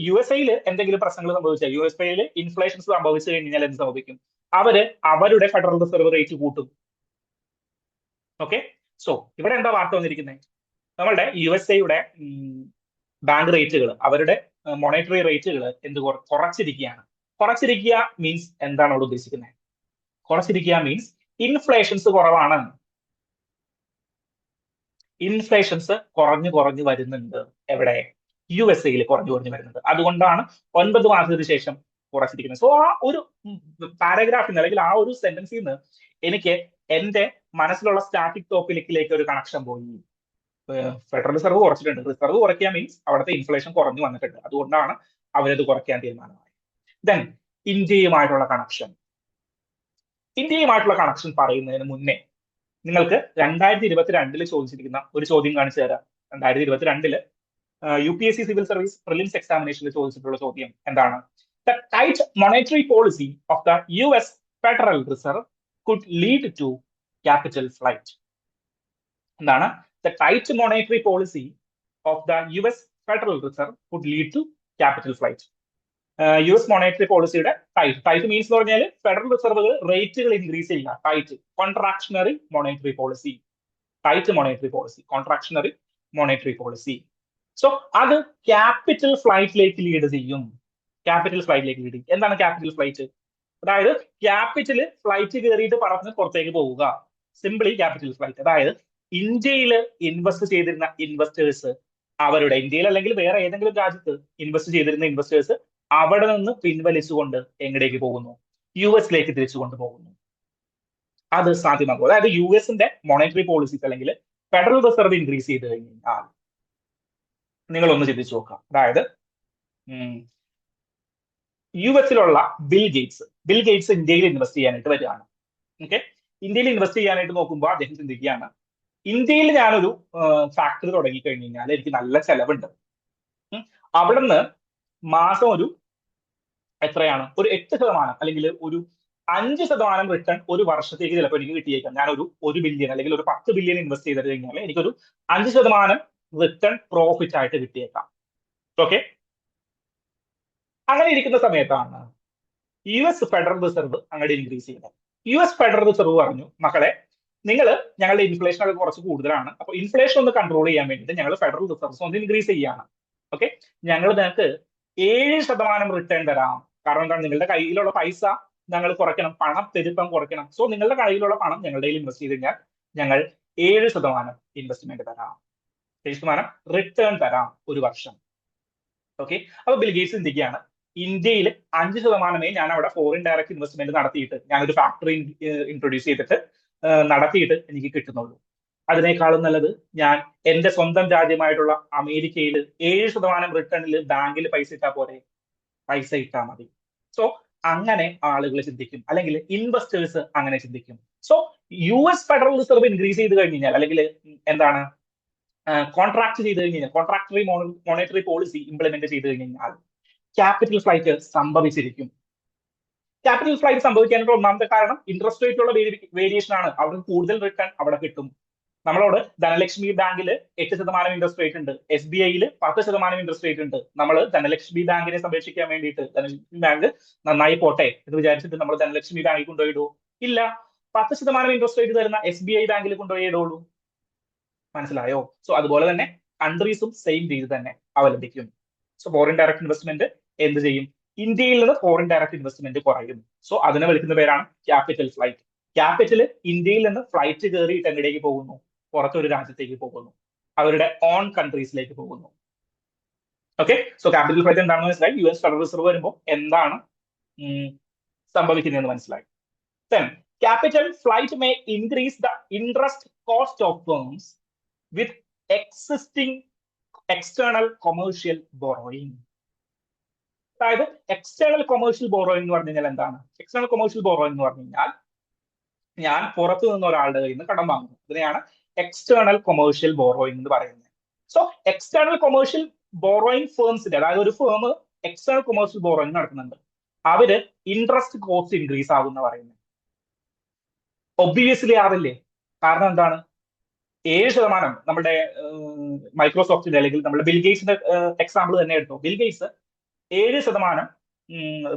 USA-യിൽ എന്തെങ്കിലും പ്രശ്നങ്ങൾ സംഭവിച്ചാൽ, USA-യിൽ ഇൻഫ്ലേഷൻ സംഭവിച്ചു കഴിഞ്ഞാൽ എന്ത് സംഭവിക്കും? അവരുടെ ഫെഡറൽ റിസർവ് റേറ്റ് കൂട്ടും. ഓക്കെ, സോ ഇവിടെ എന്താ വാർത്ത വന്നിരിക്കുന്നത്? നമ്മളുടെ USA-യുടെ ബാങ്ക് റേറ്റുകൾ, അവരുടെ മൊണറ്ററി റേറ്റുകൾ എന്ത് കുറച്ചിരിക്കുകയാണ്. കുറച്ചിരിക്കുക മീൻസ് എന്താണ് അവിടെ ഉദ്ദേശിക്കുന്നത്? കുറച്ചിരിക്കുക മീൻസ് ഇൻഫ്ലേഷൻസ് കുറവാണ്, ഇൻഫ്ലേഷൻസ് കുറഞ്ഞു വരുന്നുണ്ട്. എവിടെ? USA കുറഞ്ഞു വരുന്നുണ്ട്. അതുകൊണ്ടാണ് 9 മാസത്തിന് ശേഷം കുറച്ചിരിക്കുന്നത്. സോ ആ ഒരു പാരഗ്രാഫിൽ നിന്ന് അല്ലെങ്കിൽ ആ ഒരു സെന്റൻസിൽ നിന്ന് എനിക്ക് എന്റെ മനസ്സിലുള്ള സ്റ്റാറ്റിക് ടോപ്പിക്കിലേക്ക് ഒരു കണക്ഷൻ പോയി. ഫെഡറൽ റിസർവ് കുറച്ചിട്ടുണ്ട്. റിസർവ് കുറയ്ക്കുക മീൻസ് അവിടുത്തെ ഇൻഫ്ലേഷൻ കുറഞ്ഞു വന്നിട്ടുണ്ട്. അതുകൊണ്ടാണ് അവരത് കുറയ്ക്കാൻ തീരുമാനമായത്. ദെൻ ഇന്ത്യയുമായിട്ടുള്ള കണക്ഷൻ. ഇന്ത്യയുമായിട്ടുള്ള കണക്ഷൻ പറയുന്നതിന് മുന്നേ നിങ്ങൾക്ക് 2022 ചോദിച്ചിരിക്കുന്ന ഒരു ചോദ്യം കാണിച്ചു തരാം. 2022 UPSC സിവിൽ സർവീസ് പ്രിലിംസ് എക്സാമിനേഷനിൽ ചോദിച്ചിട്ടുള്ള ചോദ്യം എന്താണ്? The tight monetary policy of the US federal reserve could lead to capital flight. എന്താണ്? The tight monetary policy of the US federal reserve could lead to capital flight. US monetary പോളിസിയുടെ tight means എന്ന് പറഞ്ഞാൽ federal റിസർവുകൾ റേറ്റുകൾ increase ചെയ്യുക. Tight contractionary monetary policy, tight monetary policy, contractionary monetary policy. So അത് capital ഫ്ലൈറ്റിലേക്ക് lead ചെയ്യും. Capital ഫ്ലൈറ്റിലേക്ക് ലീഡ് ചെയ്യും. എന്താണ് ക്യാപിറ്റൽ ഫ്ലൈറ്റ്? അതായത് ക്യാപിറ്റൽ ഫ്ലൈറ്റ് കയറിയിട്ട് പറന്ന് പുറത്തേക്ക് പോവുക. Simply capital flight. അതായത് ഇന്ത്യയിൽ ഇൻവെസ്റ്റ് ചെയ്തിരുന്ന ഇൻവെസ്റ്റേഴ്സ് അവരുടെ, ഇന്ത്യയിൽ അല്ലെങ്കിൽ വേറെ ഏതെങ്കിലും രാജ്യത്ത് ഇൻവെസ്റ്റ് ചെയ്തിരുന്ന ഇൻവെസ്റ്റേഴ്സ് അവിടെ നിന്ന് പിൻവലിച്ചുകൊണ്ട് എങ്ങടേക്ക് പോകുന്നു? US തിരിച്ചു കൊണ്ടുപോകുന്നു. അത് സാധ്യമാകും. അതായത് US മോണിറ്ററി പോളിസീസ് അല്ലെങ്കിൽ ഫെഡറൽ റിസർവ് ഇൻക്രീസ് ചെയ്ത് കഴിഞ്ഞാൽ നിങ്ങളൊന്ന് ചിന്തിച്ചു നോക്കാം. അതായത് US ബിൽ ഗേറ്റ്സ് ഇന്ത്യയിൽ ഇൻവെസ്റ്റ് ചെയ്യാനായിട്ട് വരികയാണ്. ഓക്കെ, ഇന്ത്യയിൽ ഇൻവെസ്റ്റ് ചെയ്യാനായിട്ട് നോക്കുമ്പോൾ അദ്ദേഹം ചിന്തിക്കുകയാണ്, ഇന്ത്യയിൽ ഞാനൊരു ഫാക്ടറി തുടങ്ങി കഴിഞ്ഞു കഴിഞ്ഞാൽ എനിക്ക് നല്ല ചെലവുണ്ട്. അവിടുന്ന് മാസം ഒരു എത്രയാണ്? ഒരു 8% അല്ലെങ്കിൽ ഒരു 5% റിട്ടേൺ ഒരു വർഷത്തേക്ക് ചിലപ്പോൾ എനിക്ക് കിട്ടിയേക്കാം. ഞാൻ ഒരു ബില്യൺ അല്ലെങ്കിൽ ഒരു 10 ബില്യൺ ഇൻവെസ്റ്റ് ചെയ്തിട്ട് കഴിഞ്ഞാൽ എനിക്കൊരു 5% റിട്ടേൺ പ്രോഫിറ്റ് ആയിട്ട് കിട്ടിയേക്കാം. ഓക്കെ, അങ്ങനെ ഇരിക്കുന്ന സമയത്താണ് US ഫെഡറൽ റിസർവ് അങ്ങോട്ട് ഇൻക്രീസ് ചെയ്യുന്നത്. US ഫെഡറൽ റിസർവ് പറഞ്ഞു, മക്കളെ നിങ്ങൾ ഞങ്ങളുടെ ഇൻഫ്ലേഷൻ ഒക്കെ കുറച്ച് കൂടുതലാണ്, അപ്പൊ ഇൻഫ്ലേഷൻ ഒന്ന് കൺട്രോൾ ചെയ്യാൻ വേണ്ടിയിട്ട് ഞങ്ങൾ ഫെഡറൽ റിസർവ്സ് ഒന്ന് ഇൻക്രീസ് ചെയ്യാണ്. ഓക്കെ, ഞങ്ങൾ നിങ്ങൾക്ക് 7% റിട്ടേൺ തരാം. കാരണം എന്താണ്? നിങ്ങളുടെ കയ്യിലുള്ള പൈസ ഞങ്ങൾ കുറയ്ക്കണം, പണപ്പെരുപ്പം കുറയ്ക്കണം. സോ നിങ്ങളുടെ കയ്യിലുള്ള പണം ഞങ്ങളുടെ കയ്യിൽ ഇൻവെസ്റ്റ് ചെയ്ത് കഴിഞ്ഞാൽ ഞങ്ങൾ 7% ഇൻവെസ്റ്റ്മെന്റ് തരാം, 7% റിട്ടേൺ തരാം ഒരു വർഷം. ഓക്കെ, അപ്പൊ ബിൽ ഗേറ്റ്സ് ചിന്തിക്കുകയാണ്, ഇന്ത്യയിൽ 5% ഞാൻ അവിടെ ഫോറിൻ ഡയറക്റ്റ് ഇൻവെസ്റ്റ്മെന്റ് നടത്തിയിട്ട് ഞാനൊരു ഫാക്ടറി ഇൻട്രൊഡ്യൂസ് ചെയ്തിട്ട് നടത്തിയിട്ട് എനിക്ക് കിട്ടുന്നുള്ളൂ. അതിനേക്കാളും നല്ലത് ഞാൻ എന്റെ സ്വന്തം രാജ്യമായിട്ടുള്ള അമേരിക്കയിൽ 7% റിട്ടേണിൽ ബാങ്കിൽ പൈസ ഇട്ടാൽ പോരെ, പൈസ ഇട്ടാൽ മതി. സോ അങ്ങനെ ആളുകൾ ചിന്തിക്കും, അല്ലെങ്കിൽ ഇൻവെസ്റ്റേഴ്സ് അങ്ങനെ ചിന്തിക്കും. So US federal reserve increase ചെയ്ത് കഴിഞ്ഞാൽ അല്ലെങ്കിൽ എന്താണ് കോൺട്രാക്ട് ചെയ്ത് കഴിഞ്ഞാൽ, കോൺട്രാക്ടറി മോണിറ്ററി പോളിസി ഇംപ്ലിമെന്റ് ചെയ്ത് കഴിഞ്ഞാൽ ക്യാപിറ്റൽ ഫ്ലൈറ്റ് സംഭവിച്ചിരിക്കും. ക്യാപിറ്റൽ ഫ്ലൈറ്റ് സംഭവിക്കാനുള്ള ഒന്നാമത്തെ കാരണം ഇൻട്രസ്റ്റ് റേറ്റുള്ള വേരിയേഷൻ ആണ്. അവിടെ കൂടുതൽ റിട്ടേൺ അവിടെ കിട്ടും. നമ്മളോട് ധനലക്ഷ്മി ബാങ്കിൽ 8% ഇൻട്രസ്റ്റ് റേറ്റ് ഉണ്ട്, SBIയിൽ 10% ഇൻട്രസ്റ്റ് റേറ്റ് ഉണ്ട്. നമ്മൾ ധനലക്ഷ്മി ബാങ്കിനെ സംരക്ഷിക്കാൻ വേണ്ടിയിട്ട് ധനലക്ഷ്മി ബാങ്ക് നന്നായി പോട്ടെ എന്ന് വിചാരിച്ചിട്ട് നമ്മൾ ധനലക്ഷ്മി ബാങ്കിൽ കൊണ്ടുപോയിടൂ? ഇല്ല, 10% ഇൻട്രസ്റ്റ് റേറ്റ് തരുന്ന SBI ബാങ്കിൽ കൊണ്ടുപോയിടുള്ളൂ. മനസ്സിലായോ? സോ അതുപോലെ തന്നെ കൺട്രീസും സെയിം രീതി തന്നെ അവലംബിക്കും. സോ ഫോറിൻ ഡയറക്റ്റ് ഇൻവെസ്റ്റ്മെന്റ് എന്ത് ചെയ്യും? ഇന്ത്യയിൽ നിന്ന് ഫോറിൻ ഡയറക്റ്റ് ഇൻവെസ്റ്റ്മെന്റ് കുറയും. സോ അതിനെ വിളിക്കുന്ന പേരാണ് ക്യാപിറ്റൽ ഫ്ലൈറ്റ്. ക്യാപിറ്റൽ ഇന്ത്യയിൽ നിന്ന് ഫ്ലൈറ്റ് കയറിയിട്ട് എങ്ങടേക്ക് പോകുന്നു? പുറത്തൊരു രാജ്യത്തേക്ക് പോകുന്നു, അവരുടെ ഓൺ കൺട്രീസിലേക്ക് പോകുന്നു. ഓക്കെ, സോ ക്യാപിറ്റൽ ഫ്ലൈറ്റ് എന്താണെന്ന് മനസ്സിലായി. US ഫെഡറൽ റിസർവ് വരുമ്പോൾ എന്താണ് സംഭവിക്കുന്നതെന്ന് മനസ്സിലായി. Then capital flight may increase the interest cost of firms with existing external commercial borrowing. അതായത് എക്സ്റ്റേണൽ കൊമേഴ്ഷ്യൽ ബോറോയിങ് എന്ന് പറഞ്ഞു കഴിഞ്ഞാൽ എന്താണ്? എക്സ്റ്റേണൽ കൊമേഴ്ഷ്യൽ ബോറോയിങ് എന്ന് പറഞ്ഞു കഴിഞ്ഞാൽ ഞാൻ പുറത്തു നിന്ന് ഒരാളുടെ കയ്യിൽ നിന്ന് കടം വാങ്ങുന്നു. ഇതിനെയാണ് എക്സ്റ്റേണൽ കൊമേഴ്ഷ്യൽ ബോറോയിങ് എന്ന് പറയുന്നത്. സോ എക്സ്റ്റേണൽ കൊമേഴ്ഷ്യൽ ബോറോയിങ് ഫേംസിന്റെ, അതായത് ഒരു ഫേം എക്സ്റ്റേണൽ കൊമേഴ്ഷ്യൽ ബോറോയിങ് നടത്തുന്നുണ്ട്, അവര് ഇൻട്രസ്റ്റ് കോസ്റ്റ് ഇൻക്രീസ് ആകുന്ന പറയുന്നത്. ഒബ്വിയസ്ലി ആവില്ലേ? കാരണം എന്താണ്? 7% നമ്മുടെ മൈക്രോസോഫ്റ്റിന്റെ അല്ലെങ്കിൽ നമ്മുടെ ബിൽ ഗേറ്റ്സിന്റെ എക്സാമ്പിൾ തന്നെ എടുത്തോ. ബിൽ ഗേറ്റ്സ് 7%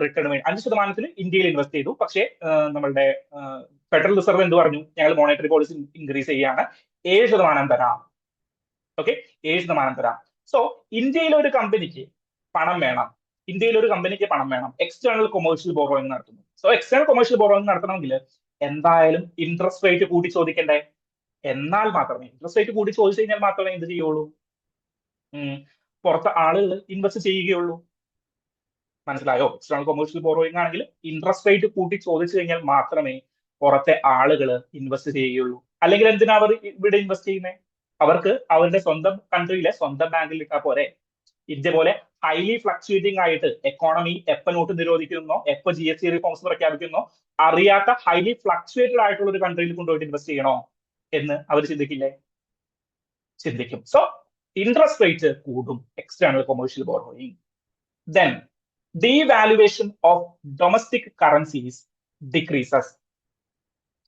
റിട്ടേൺ വേണ്ടി 5% ഇന്ത്യയിൽ ഇൻവെസ്റ്റ് ചെയ്തു. പക്ഷേ നമ്മളുടെ ഫെഡറൽ റിസർവ് എന്ത് പറഞ്ഞു? ഞങ്ങൾ മോണിറ്ററി പോളിസി ഇൻക്രീസ് ചെയ്യാണ്, 7% തരാം. ഓക്കെ, 7% തരാം. സോ ഇന്ത്യയിലെ ഒരു കമ്പനിക്ക് പണം വേണം, ഇന്ത്യയിലെ ഒരു കമ്പനിക്ക് പണം വേണം, എക്സ്റ്റേണൽ കൊമേഴ്ഷ്യൽ ബോറോയിങ് നടത്തുന്നു. സോ എക്സ്റ്റേണൽ കൊമേഴ്ഷ്യൽ ബോറോയിങ് നടത്തണമെങ്കിൽ എന്തായാലും ഇൻട്രസ്റ്റ് റേറ്റ് കൂട്ടി ചോദിക്കണ്ടേ? എന്നാൽ മാത്രമേ ഇൻട്രസ്റ്റ് റേറ്റ് കൂടി ചോദിച്ചു കഴിഞ്ഞാൽ മാത്രമേ എന്ത് ചെയ്യുള്ളൂ, പുറത്ത് ആളുകൾ ഇൻവെസ്റ്റ് ചെയ്യുകയുള്ളൂ. മനസ്സിലായോ? എക്സ്റ്റേണൽ കൊമേഴ്ഷ്യൽ ബോറോയിങ് ആണെങ്കിൽ ഇൻട്രസ്റ്റ് റേറ്റ് കൂട്ടി ചോദിച്ചു കഴിഞ്ഞാൽ മാത്രമേ പുറത്തെ ആളുകൾ ഇൻവെസ്റ്റ് ചെയ്യുകയുള്ളൂ. അല്ലെങ്കിൽ എന്തിനാ അവർ ഇവിടെ ഇൻവെസ്റ്റ് ചെയ്യുന്നത്? അവർക്ക് അവരുടെ സ്വന്തം കൺട്രിയിലെ സ്വന്തം ബാങ്കിൽ ഇട്ടാൽ പോരെ. ഇന്ത്യ പോലെ ഹൈലി ഫ്ലക്ച്വേറ്റിംഗ് ആയിട്ട് എക്കോണമി എപ്പോ നോട്ട് നിരോധിക്കുന്നോ എപ്പോ GST റിഫോംസ് പ്രഖ്യാപിക്കുന്നോ അറിയാത്ത ഹൈലി ഫ്ലക്ച്വേറ്റഡ് ആയിട്ടുള്ള ഒരു കൺട്രിയിൽ കൊണ്ടുപോയിട്ട് ഇൻവെസ്റ്റ് ചെയ്യണോ എന്ന് അവർ ചിന്തിക്കില്ലേ? ചിന്തിക്കും. സോ ഇൻട്രസ്റ്റ് റേറ്റ് കൂടും, external commercial borrowing. Then devaluation of domestic currencies decreases.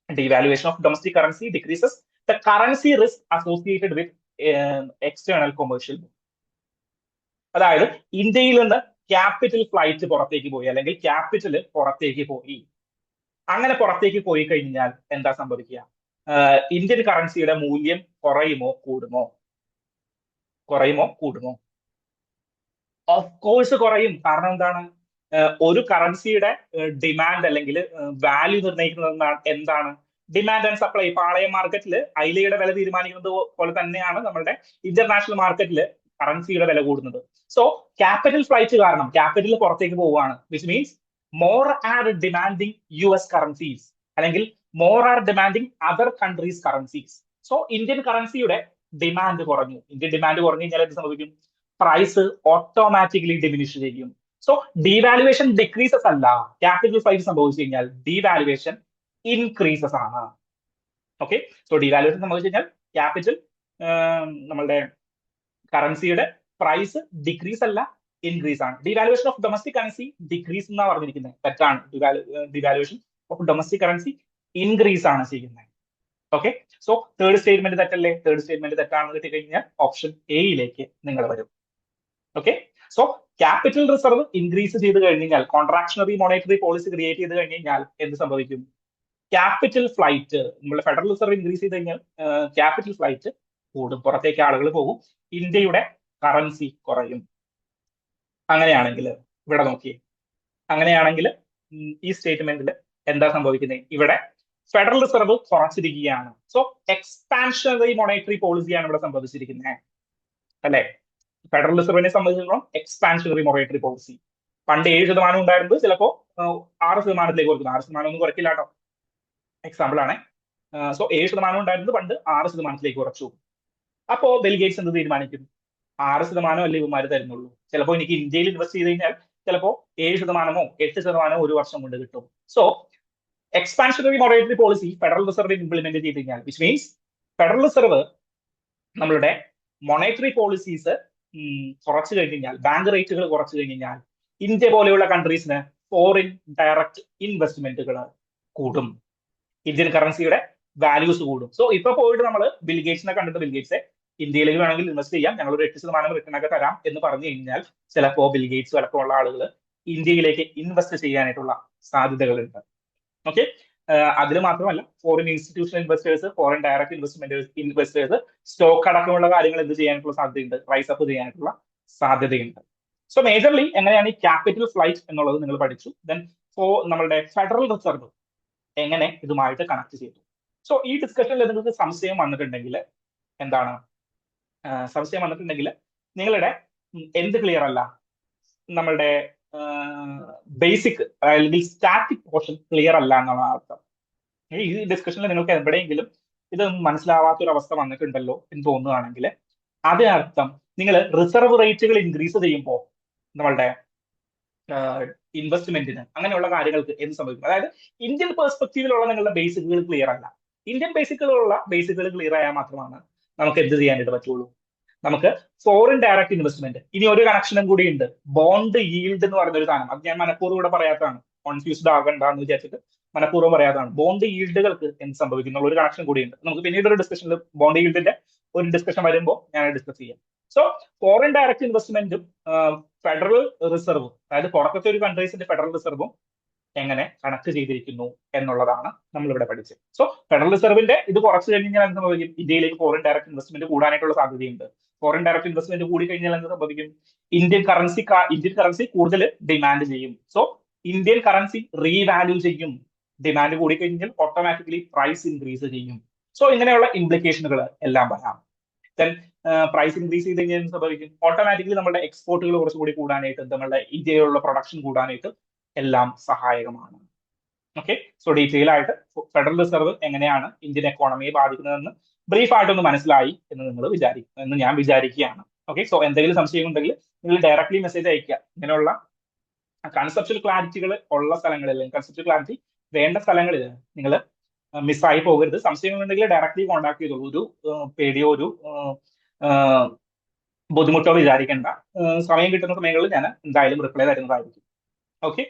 Devaluation of domestic currency decreases the currency risk associated with external commercial. അതായത് ഇന്ത്യയിൽ നിന്ന് ക്യാപിറ്റൽ ഫ്ലൈറ്റ് പുറത്തേക്ക് പോയി, അല്ലെങ്കിൽ ക്യാപിറ്റൽ പുറത്തേക്ക് പോയി, അങ്ങനെ പുറത്തേക്ക് പോയി കഴിഞ്ഞാൽ എന്താ സംഭവിക്കുക? ഇന്ത്യൻ കറൻസിയുടെ മൂല്യം കുറയുമോ കൂടുമോ? കുറയുമോ കൂടുമോ? ഓഫ് കോഴ്സ് കുറയും. കാരണം എന്താണ്? ഒരു കറൻസിയുടെ ഡിമാൻഡ് അല്ലെങ്കിൽ വാല്യൂ നിർണ്ണയിക്കുന്നത് എന്താണ്? Demand and supply. പാളയം മാർക്കറ്റിൽ അയിലയുടെ വില തീരുമാനിക്കുന്നത് പോലെ തന്നെയാണ് നമ്മുടെ ഇന്റർനാഷണൽ മാർക്കറ്റിൽ കറൻസിയുടെ വില കൂടുന്നത്. സോ ക്യാപിറ്റൽ ഫ്ലൈറ്റ് കാരണം ക്യാപിറ്റൽ പുറത്തേക്ക് പോവുകയാണ്, which means more are demanding US currencies, അല്ലെങ്കിൽ more are demanding other countries currencies. So Indian കറൻസിയുടെ ഡിമാൻഡ് കുറഞ്ഞു. ഇന്ത്യൻ ഡിമാൻഡ് കുറഞ്ഞു കഴിഞ്ഞാൽ എന്ത് സംഭവിക്കും? പ്രൈസ് ഓട്ടോമാറ്റിക്കലി ഡിമിനിഷ് ചെയ്യും. സോ ഡീവാലുവേഷൻ ഡിക്രീസസ് അല്ല, ക്യാപിറ്റൽ ഫ്ലൈറ്റ് സംഭവിച്ചു കഴിഞ്ഞാൽ ഡീവാലുവേഷൻ ഇൻക്രീസസ് ആണ്. ഓക്കെ, സോ ഡീവാലുവേഷൻ സംഭവിച്ചു കഴിഞ്ഞാൽ ക്യാപിറ്റൽ നമ്മളുടെ കറൻസിയുടെ പ്രൈസ് ഡിക്രീസ് അല്ല, ഇൻക്രീസ് ആണ്. Devaluation of domestic currency decrease എന്നാണ് പറഞ്ഞിരിക്കുന്നത്, തെറ്റാണ്. Devaluation of domestic currency increase ആണ് ചെയ്യുന്നത്. ഓക്കെ, സോ തേർഡ് സ്റ്റേറ്റ്മെന്റ് തെറ്റല്ലേ? തേർഡ് സ്റ്റേറ്റ്മെന്റ് തെറ്റാണെന്ന് കിട്ടിക്കഴിഞ്ഞാൽ ഓപ്ഷൻ എയിലേക്ക് നിങ്ങൾ വരും. Okay, so capital reserve increase ചെയ്ത് കഴിഞ്ഞാൽ, കോൺട്രാക്ഷണറി മോണിറ്ററി പോളിസി ക്രിയേറ്റ് ചെയ്ത് കഴിഞ്ഞാൽ എന്ത് സംഭവിക്കും? ക്യാപിറ്റൽ ഫ്ലൈറ്റ്, നമ്മുടെ ഫെഡറൽ റിസർവ് ഇൻക്രീസ് ചെയ്ത് കഴിഞ്ഞാൽ ക്യാപിറ്റൽ ഫ്ലൈറ്റ് കൂടും, പുറത്തേക്ക് ആളുകൾ പോകും, ഇന്ത്യയുടെ കറൻസി കുറയും. അങ്ങനെയാണെങ്കിൽ ഇവിടെ നോക്കിയേ, അങ്ങനെയാണെങ്കിൽ ഈ സ്റ്റേറ്റ്മെന്റിൽ എന്താ സംഭവിക്കുന്നത്? ഇവിടെ federal reserve കുറച്ചിരിക്കുകയാണ്. So expansionary monetary പോളിസിയാണ് ഇവിടെ സംഭവിച്ചിരിക്കുന്നത്, അല്ലെ? ഫെഡറൽ റിസർവിനെ സംബന്ധിച്ചിടത്തോളം എക്സ്പാൻഷണറി മോണിറ്ററി പോളിസി. പണ്ട് 7% ഉണ്ടായിരുന്നത് ചിലപ്പോ 6% കുറയ്ക്കുന്നു. 6% ഒന്നും കുറയ്ക്കില്ല കേട്ടോ, എക്സാമ്പിൾ ആണ്. സോ 7% ഉണ്ടായിരുന്നത് പണ്ട് 6% കുറച്ചു. അപ്പോ ബിൽഗേറ്റ്സ് എന്ത് തീരുമാനിക്കും? 6% അല്ലേ ഇവന്മാര് തരുന്നുള്ളൂ. ചിലപ്പോൾ എനിക്ക് ഇന്ത്യയിൽ ഇൻവെസ്റ്റ് ചെയ്ത് കഴിഞ്ഞാൽ ചിലപ്പോ 7%, 8% ഒരു വർഷം കൊണ്ട് കിട്ടും. So expansionary monetary policy federal reserve implement ചെയ്ത് കഴിഞ്ഞാൽ, വിച്ച് മീൻസ് ഫെഡറൽ റിസർവ് നമ്മളുടെ മോണിറ്ററി പോളിസീസ് കുറച്ചു കഴിഞ്ഞാൽ, ബാങ്ക് റേറ്റുകൾ കുറച്ചു കഴിഞ്ഞാൽ ഇന്ത്യ പോലെയുള്ള കൺട്രീസിന് ഫോറിൻ ഡയറക്റ്റ് ഇൻവെസ്റ്റ്മെന്റുകൾ കൂടും, ഇന്ത്യൻ കറൻസിയുടെ വാല്യൂസ് കൂടും. സോ ഇപ്പൊ പോയിട്ട് നമ്മൾ ബിൽഗേറ്റ്സിനെ കണ്ടിട്ട്, ബിൽഗേറ്റ്സെ ഇന്ത്യയിലേക്ക് വേണമെങ്കിൽ ഇൻവെസ്റ്റ് ചെയ്യാം, ഞങ്ങൾ ഒരു 8% റിട്ടേൺ ഒക്കെ തരാം എന്ന് പറഞ്ഞു കഴിഞ്ഞാൽ ചിലപ്പോ ബിൽഗേറ്റ്സ് അടക്കമുള്ള ആളുകൾ ഇന്ത്യയിലേക്ക് ഇൻവെസ്റ്റ് ചെയ്യാനായിട്ടുള്ള സാധ്യതകളുണ്ട്. ഓക്കെ, അതിൽ മാത്രമല്ല foreign institutional investors, foreign direct investors stock അടക്കമുള്ള കാര്യങ്ങൾ എന്ത് ചെയ്യാനായിട്ടുള്ള സാധ്യതയുണ്ട്? റൈസ് അപ്പ് ചെയ്യാനായിട്ടുള്ള സാധ്യതയുണ്ട്. സോ മേജർലി എങ്ങനെയാണ് ഈ ക്യാപിറ്റൽ ഫ്ലൈറ്റ് എന്നുള്ളത് നിങ്ങൾ പഠിച്ചു. ദെൻ നമ്മളുടെ ഫെഡറൽ റിസർവ് എങ്ങനെ ഇതുമായിട്ട് കണക്ട് ചെയ്തു. സോ ഈ ഡിസ്കഷനിൽ നിങ്ങൾക്ക് സംശയം വന്നിട്ടുണ്ടെങ്കിൽ എന്താണ് സംശയം വന്നിട്ടുണ്ടെങ്കിൽ നിങ്ങളുടെ എന്ത് ക്ലിയർ അല്ല, നമ്മളുടെ ബേസിക് അല്ലെങ്കിൽ സ്റ്റാറ്റിക് പോർഷൻ ക്ലിയർ അല്ല എന്നുള്ള അർത്ഥം. ഈ ഡിസ്കഷനിൽ നിങ്ങൾക്ക് എവിടെയെങ്കിലും ഇത് മനസ്സിലാവാത്തൊരു അവസ്ഥ വന്നിട്ടുണ്ടല്ലോ എന്ന് തോന്നുകയാണെങ്കിൽ അതിനർത്ഥം നിങ്ങൾ റിസർവ് റേറ്റുകൾ ഇൻക്രീസ് ചെയ്യുമ്പോൾ നമ്മളുടെ ഇൻവെസ്റ്റ്മെന്റിന് അങ്ങനെയുള്ള കാര്യങ്ങൾക്ക് എന്ത് സംഭവിക്കും? അതായത് ഇന്ത്യൻ പെർസ്പെക്റ്റീവിലുള്ള നിങ്ങളുടെ ബേസിക്കുകൾ ക്ലിയർ അല്ല. ഇന്ത്യൻ ബേസിക്കുകൾ ക്ലിയർ ആയാൽ മാത്രമാണ് നമുക്ക് എന്ത് ചെയ്യാനായിട്ട് പറ്റുള്ളൂ? നമുക്ക് ഫോറിൻ ഡയറക്റ്റ് ഇൻവെസ്റ്റ്മെന്റ്. ഇനി ഒരു കണക്ഷനും കൂടി ഉണ്ട്, ബോണ്ട് ഈൽഡ് എന്ന് പറയുന്ന ഒരു സാധനം. അത് ഞാൻ മനഃപൂർവ്വം ഇവിടെ പറയാത്തതാണ്, കോൺഫ്യൂസ്ഡ് ആകണ്ടെന്ന് വിചാരിച്ചിട്ട് മനഃപൂർവ്വം പറയാത്തതാണ്. ബോണ്ട് ഈൽഡുകൾക്ക് എന്ത് സംഭവിക്കുന്ന ഒരു കണക്ഷൻ കൂടി ഉണ്ട്. നമുക്ക് പിന്നീട് ഒരു ഡിസ്കഷനിൽ ബോണ്ട് ഈൽഡിന്റെ ഒരു ഡിസ്കഷൻ വരുമ്പോൾ ഞാൻ ഡിസ്കസ് ചെയ്യാം. സോ ഫോറിൻ ഡയറക്റ്റ് ഇൻവെസ്റ്റ്മെന്റും ഫെഡറൽ റിസർവും, അതായത് പുറത്തെ ഒരു കൺട്രീസിന്റെ ഫെഡറൽ റിസർവും എങ്ങനെ കണക്ട് ചെയ്തിരിക്കുന്നു എന്നുള്ളതാണ് നമ്മൾ ഇവിടെ പഠിച്ചത്. സോ ഫെഡറൽ റിസർവിന്റെ ഇത് കുറച്ച് കഴിഞ്ഞാൽ എന്ത് സംഭവിക്കും? ഇന്ത്യയിലേക്ക് ഫോറിൻ ഡയറക്റ്റ് ഇൻവെസ്റ്റ്മെന്റ് കൂടാനായിട്ടുള്ള സാധ്യതയുണ്ട്. ഫോറിൻ ഡയറക്റ്റ് ഇൻവെസ്റ്റ്മെന്റ് കൂടി കഴിഞ്ഞാൽ എന്ത് സംഭവിക്കും? ഇന്ത്യൻ കറൻസി കൂടുതൽ ഡിമാൻഡ് ചെയ്യും. സോ ഇന്ത്യൻ കറൻസി റീവാല്യൂ ചെയ്യും. ഡിമാൻഡ് കൂടി കഴിഞ്ഞാൽ ഓട്ടോമാറ്റിക്കലി പ്രൈസ് ഇൻക്രീസ് ചെയ്യും. സോ ഇങ്ങനെയുള്ള ഇംപ്ലിക്കേഷനുകൾ എല്ലാം വരാം. ദെൻ പ്രൈസ് ഇൻക്രീസ് ചെയ്ത് കഴിഞ്ഞാൽ എന്ത് സംഭവിക്കും? ഓട്ടോമാറ്റിക്കലി നമ്മുടെ എക്സ്പോർട്ടുകൾ കുറച്ചുകൂടി കൂടാനായിട്ട്, നമ്മുടെ ഇന്ത്യയിലുള്ള പ്രൊഡക്ഷൻ കൂടാനായിട്ട് എല്ലാം സഹായകമാണ്. ഓക്കെ, സോ ഡീറ്റെയിൽ ആയിട്ട് ഫെഡറൽ റിസർവ് എങ്ങനെയാണ് ഇന്ത്യൻ എക്കോണമിയെ ബാധിക്കുന്നതെന്ന് ബ്രീഫ് ആയിട്ടൊന്ന് മനസ്സിലായി എന്ന് ഞാൻ വിചാരിക്കുകയാണ്. ഓക്കെ, സോ എന്തെങ്കിലും സംശയം ഉണ്ടെങ്കിൽ നിങ്ങൾ ഡയറക്ട്ലി മെസ്സേജ് അയക്കുക. ഇങ്ങനെയുള്ള കൺസെപ്ച്വൽ ക്ലാരിറ്റികൾ ഉള്ള സ്ഥലങ്ങളിൽ, കൺസെപ്ച്വൽ ക്ലാരിറ്റി വേണ്ട സ്ഥലങ്ങളിൽ നിങ്ങൾ മിസ്സായി പോകരുത്. സംശയങ്ങൾ ഉണ്ടെങ്കിൽ ഡയറക്ട്ലി കോൺടാക്ട് ചെയ്തോളൂ. ഒരു പേടിയോ ഒരു ബുദ്ധിമുട്ടോ വിചാരിക്കേണ്ട. സമയം കിട്ടുന്ന സമയങ്ങളിൽ ഞാൻ എന്തായാലും റിപ്ലൈ തരുന്നതായിരിക്കും. ഓക്കെ.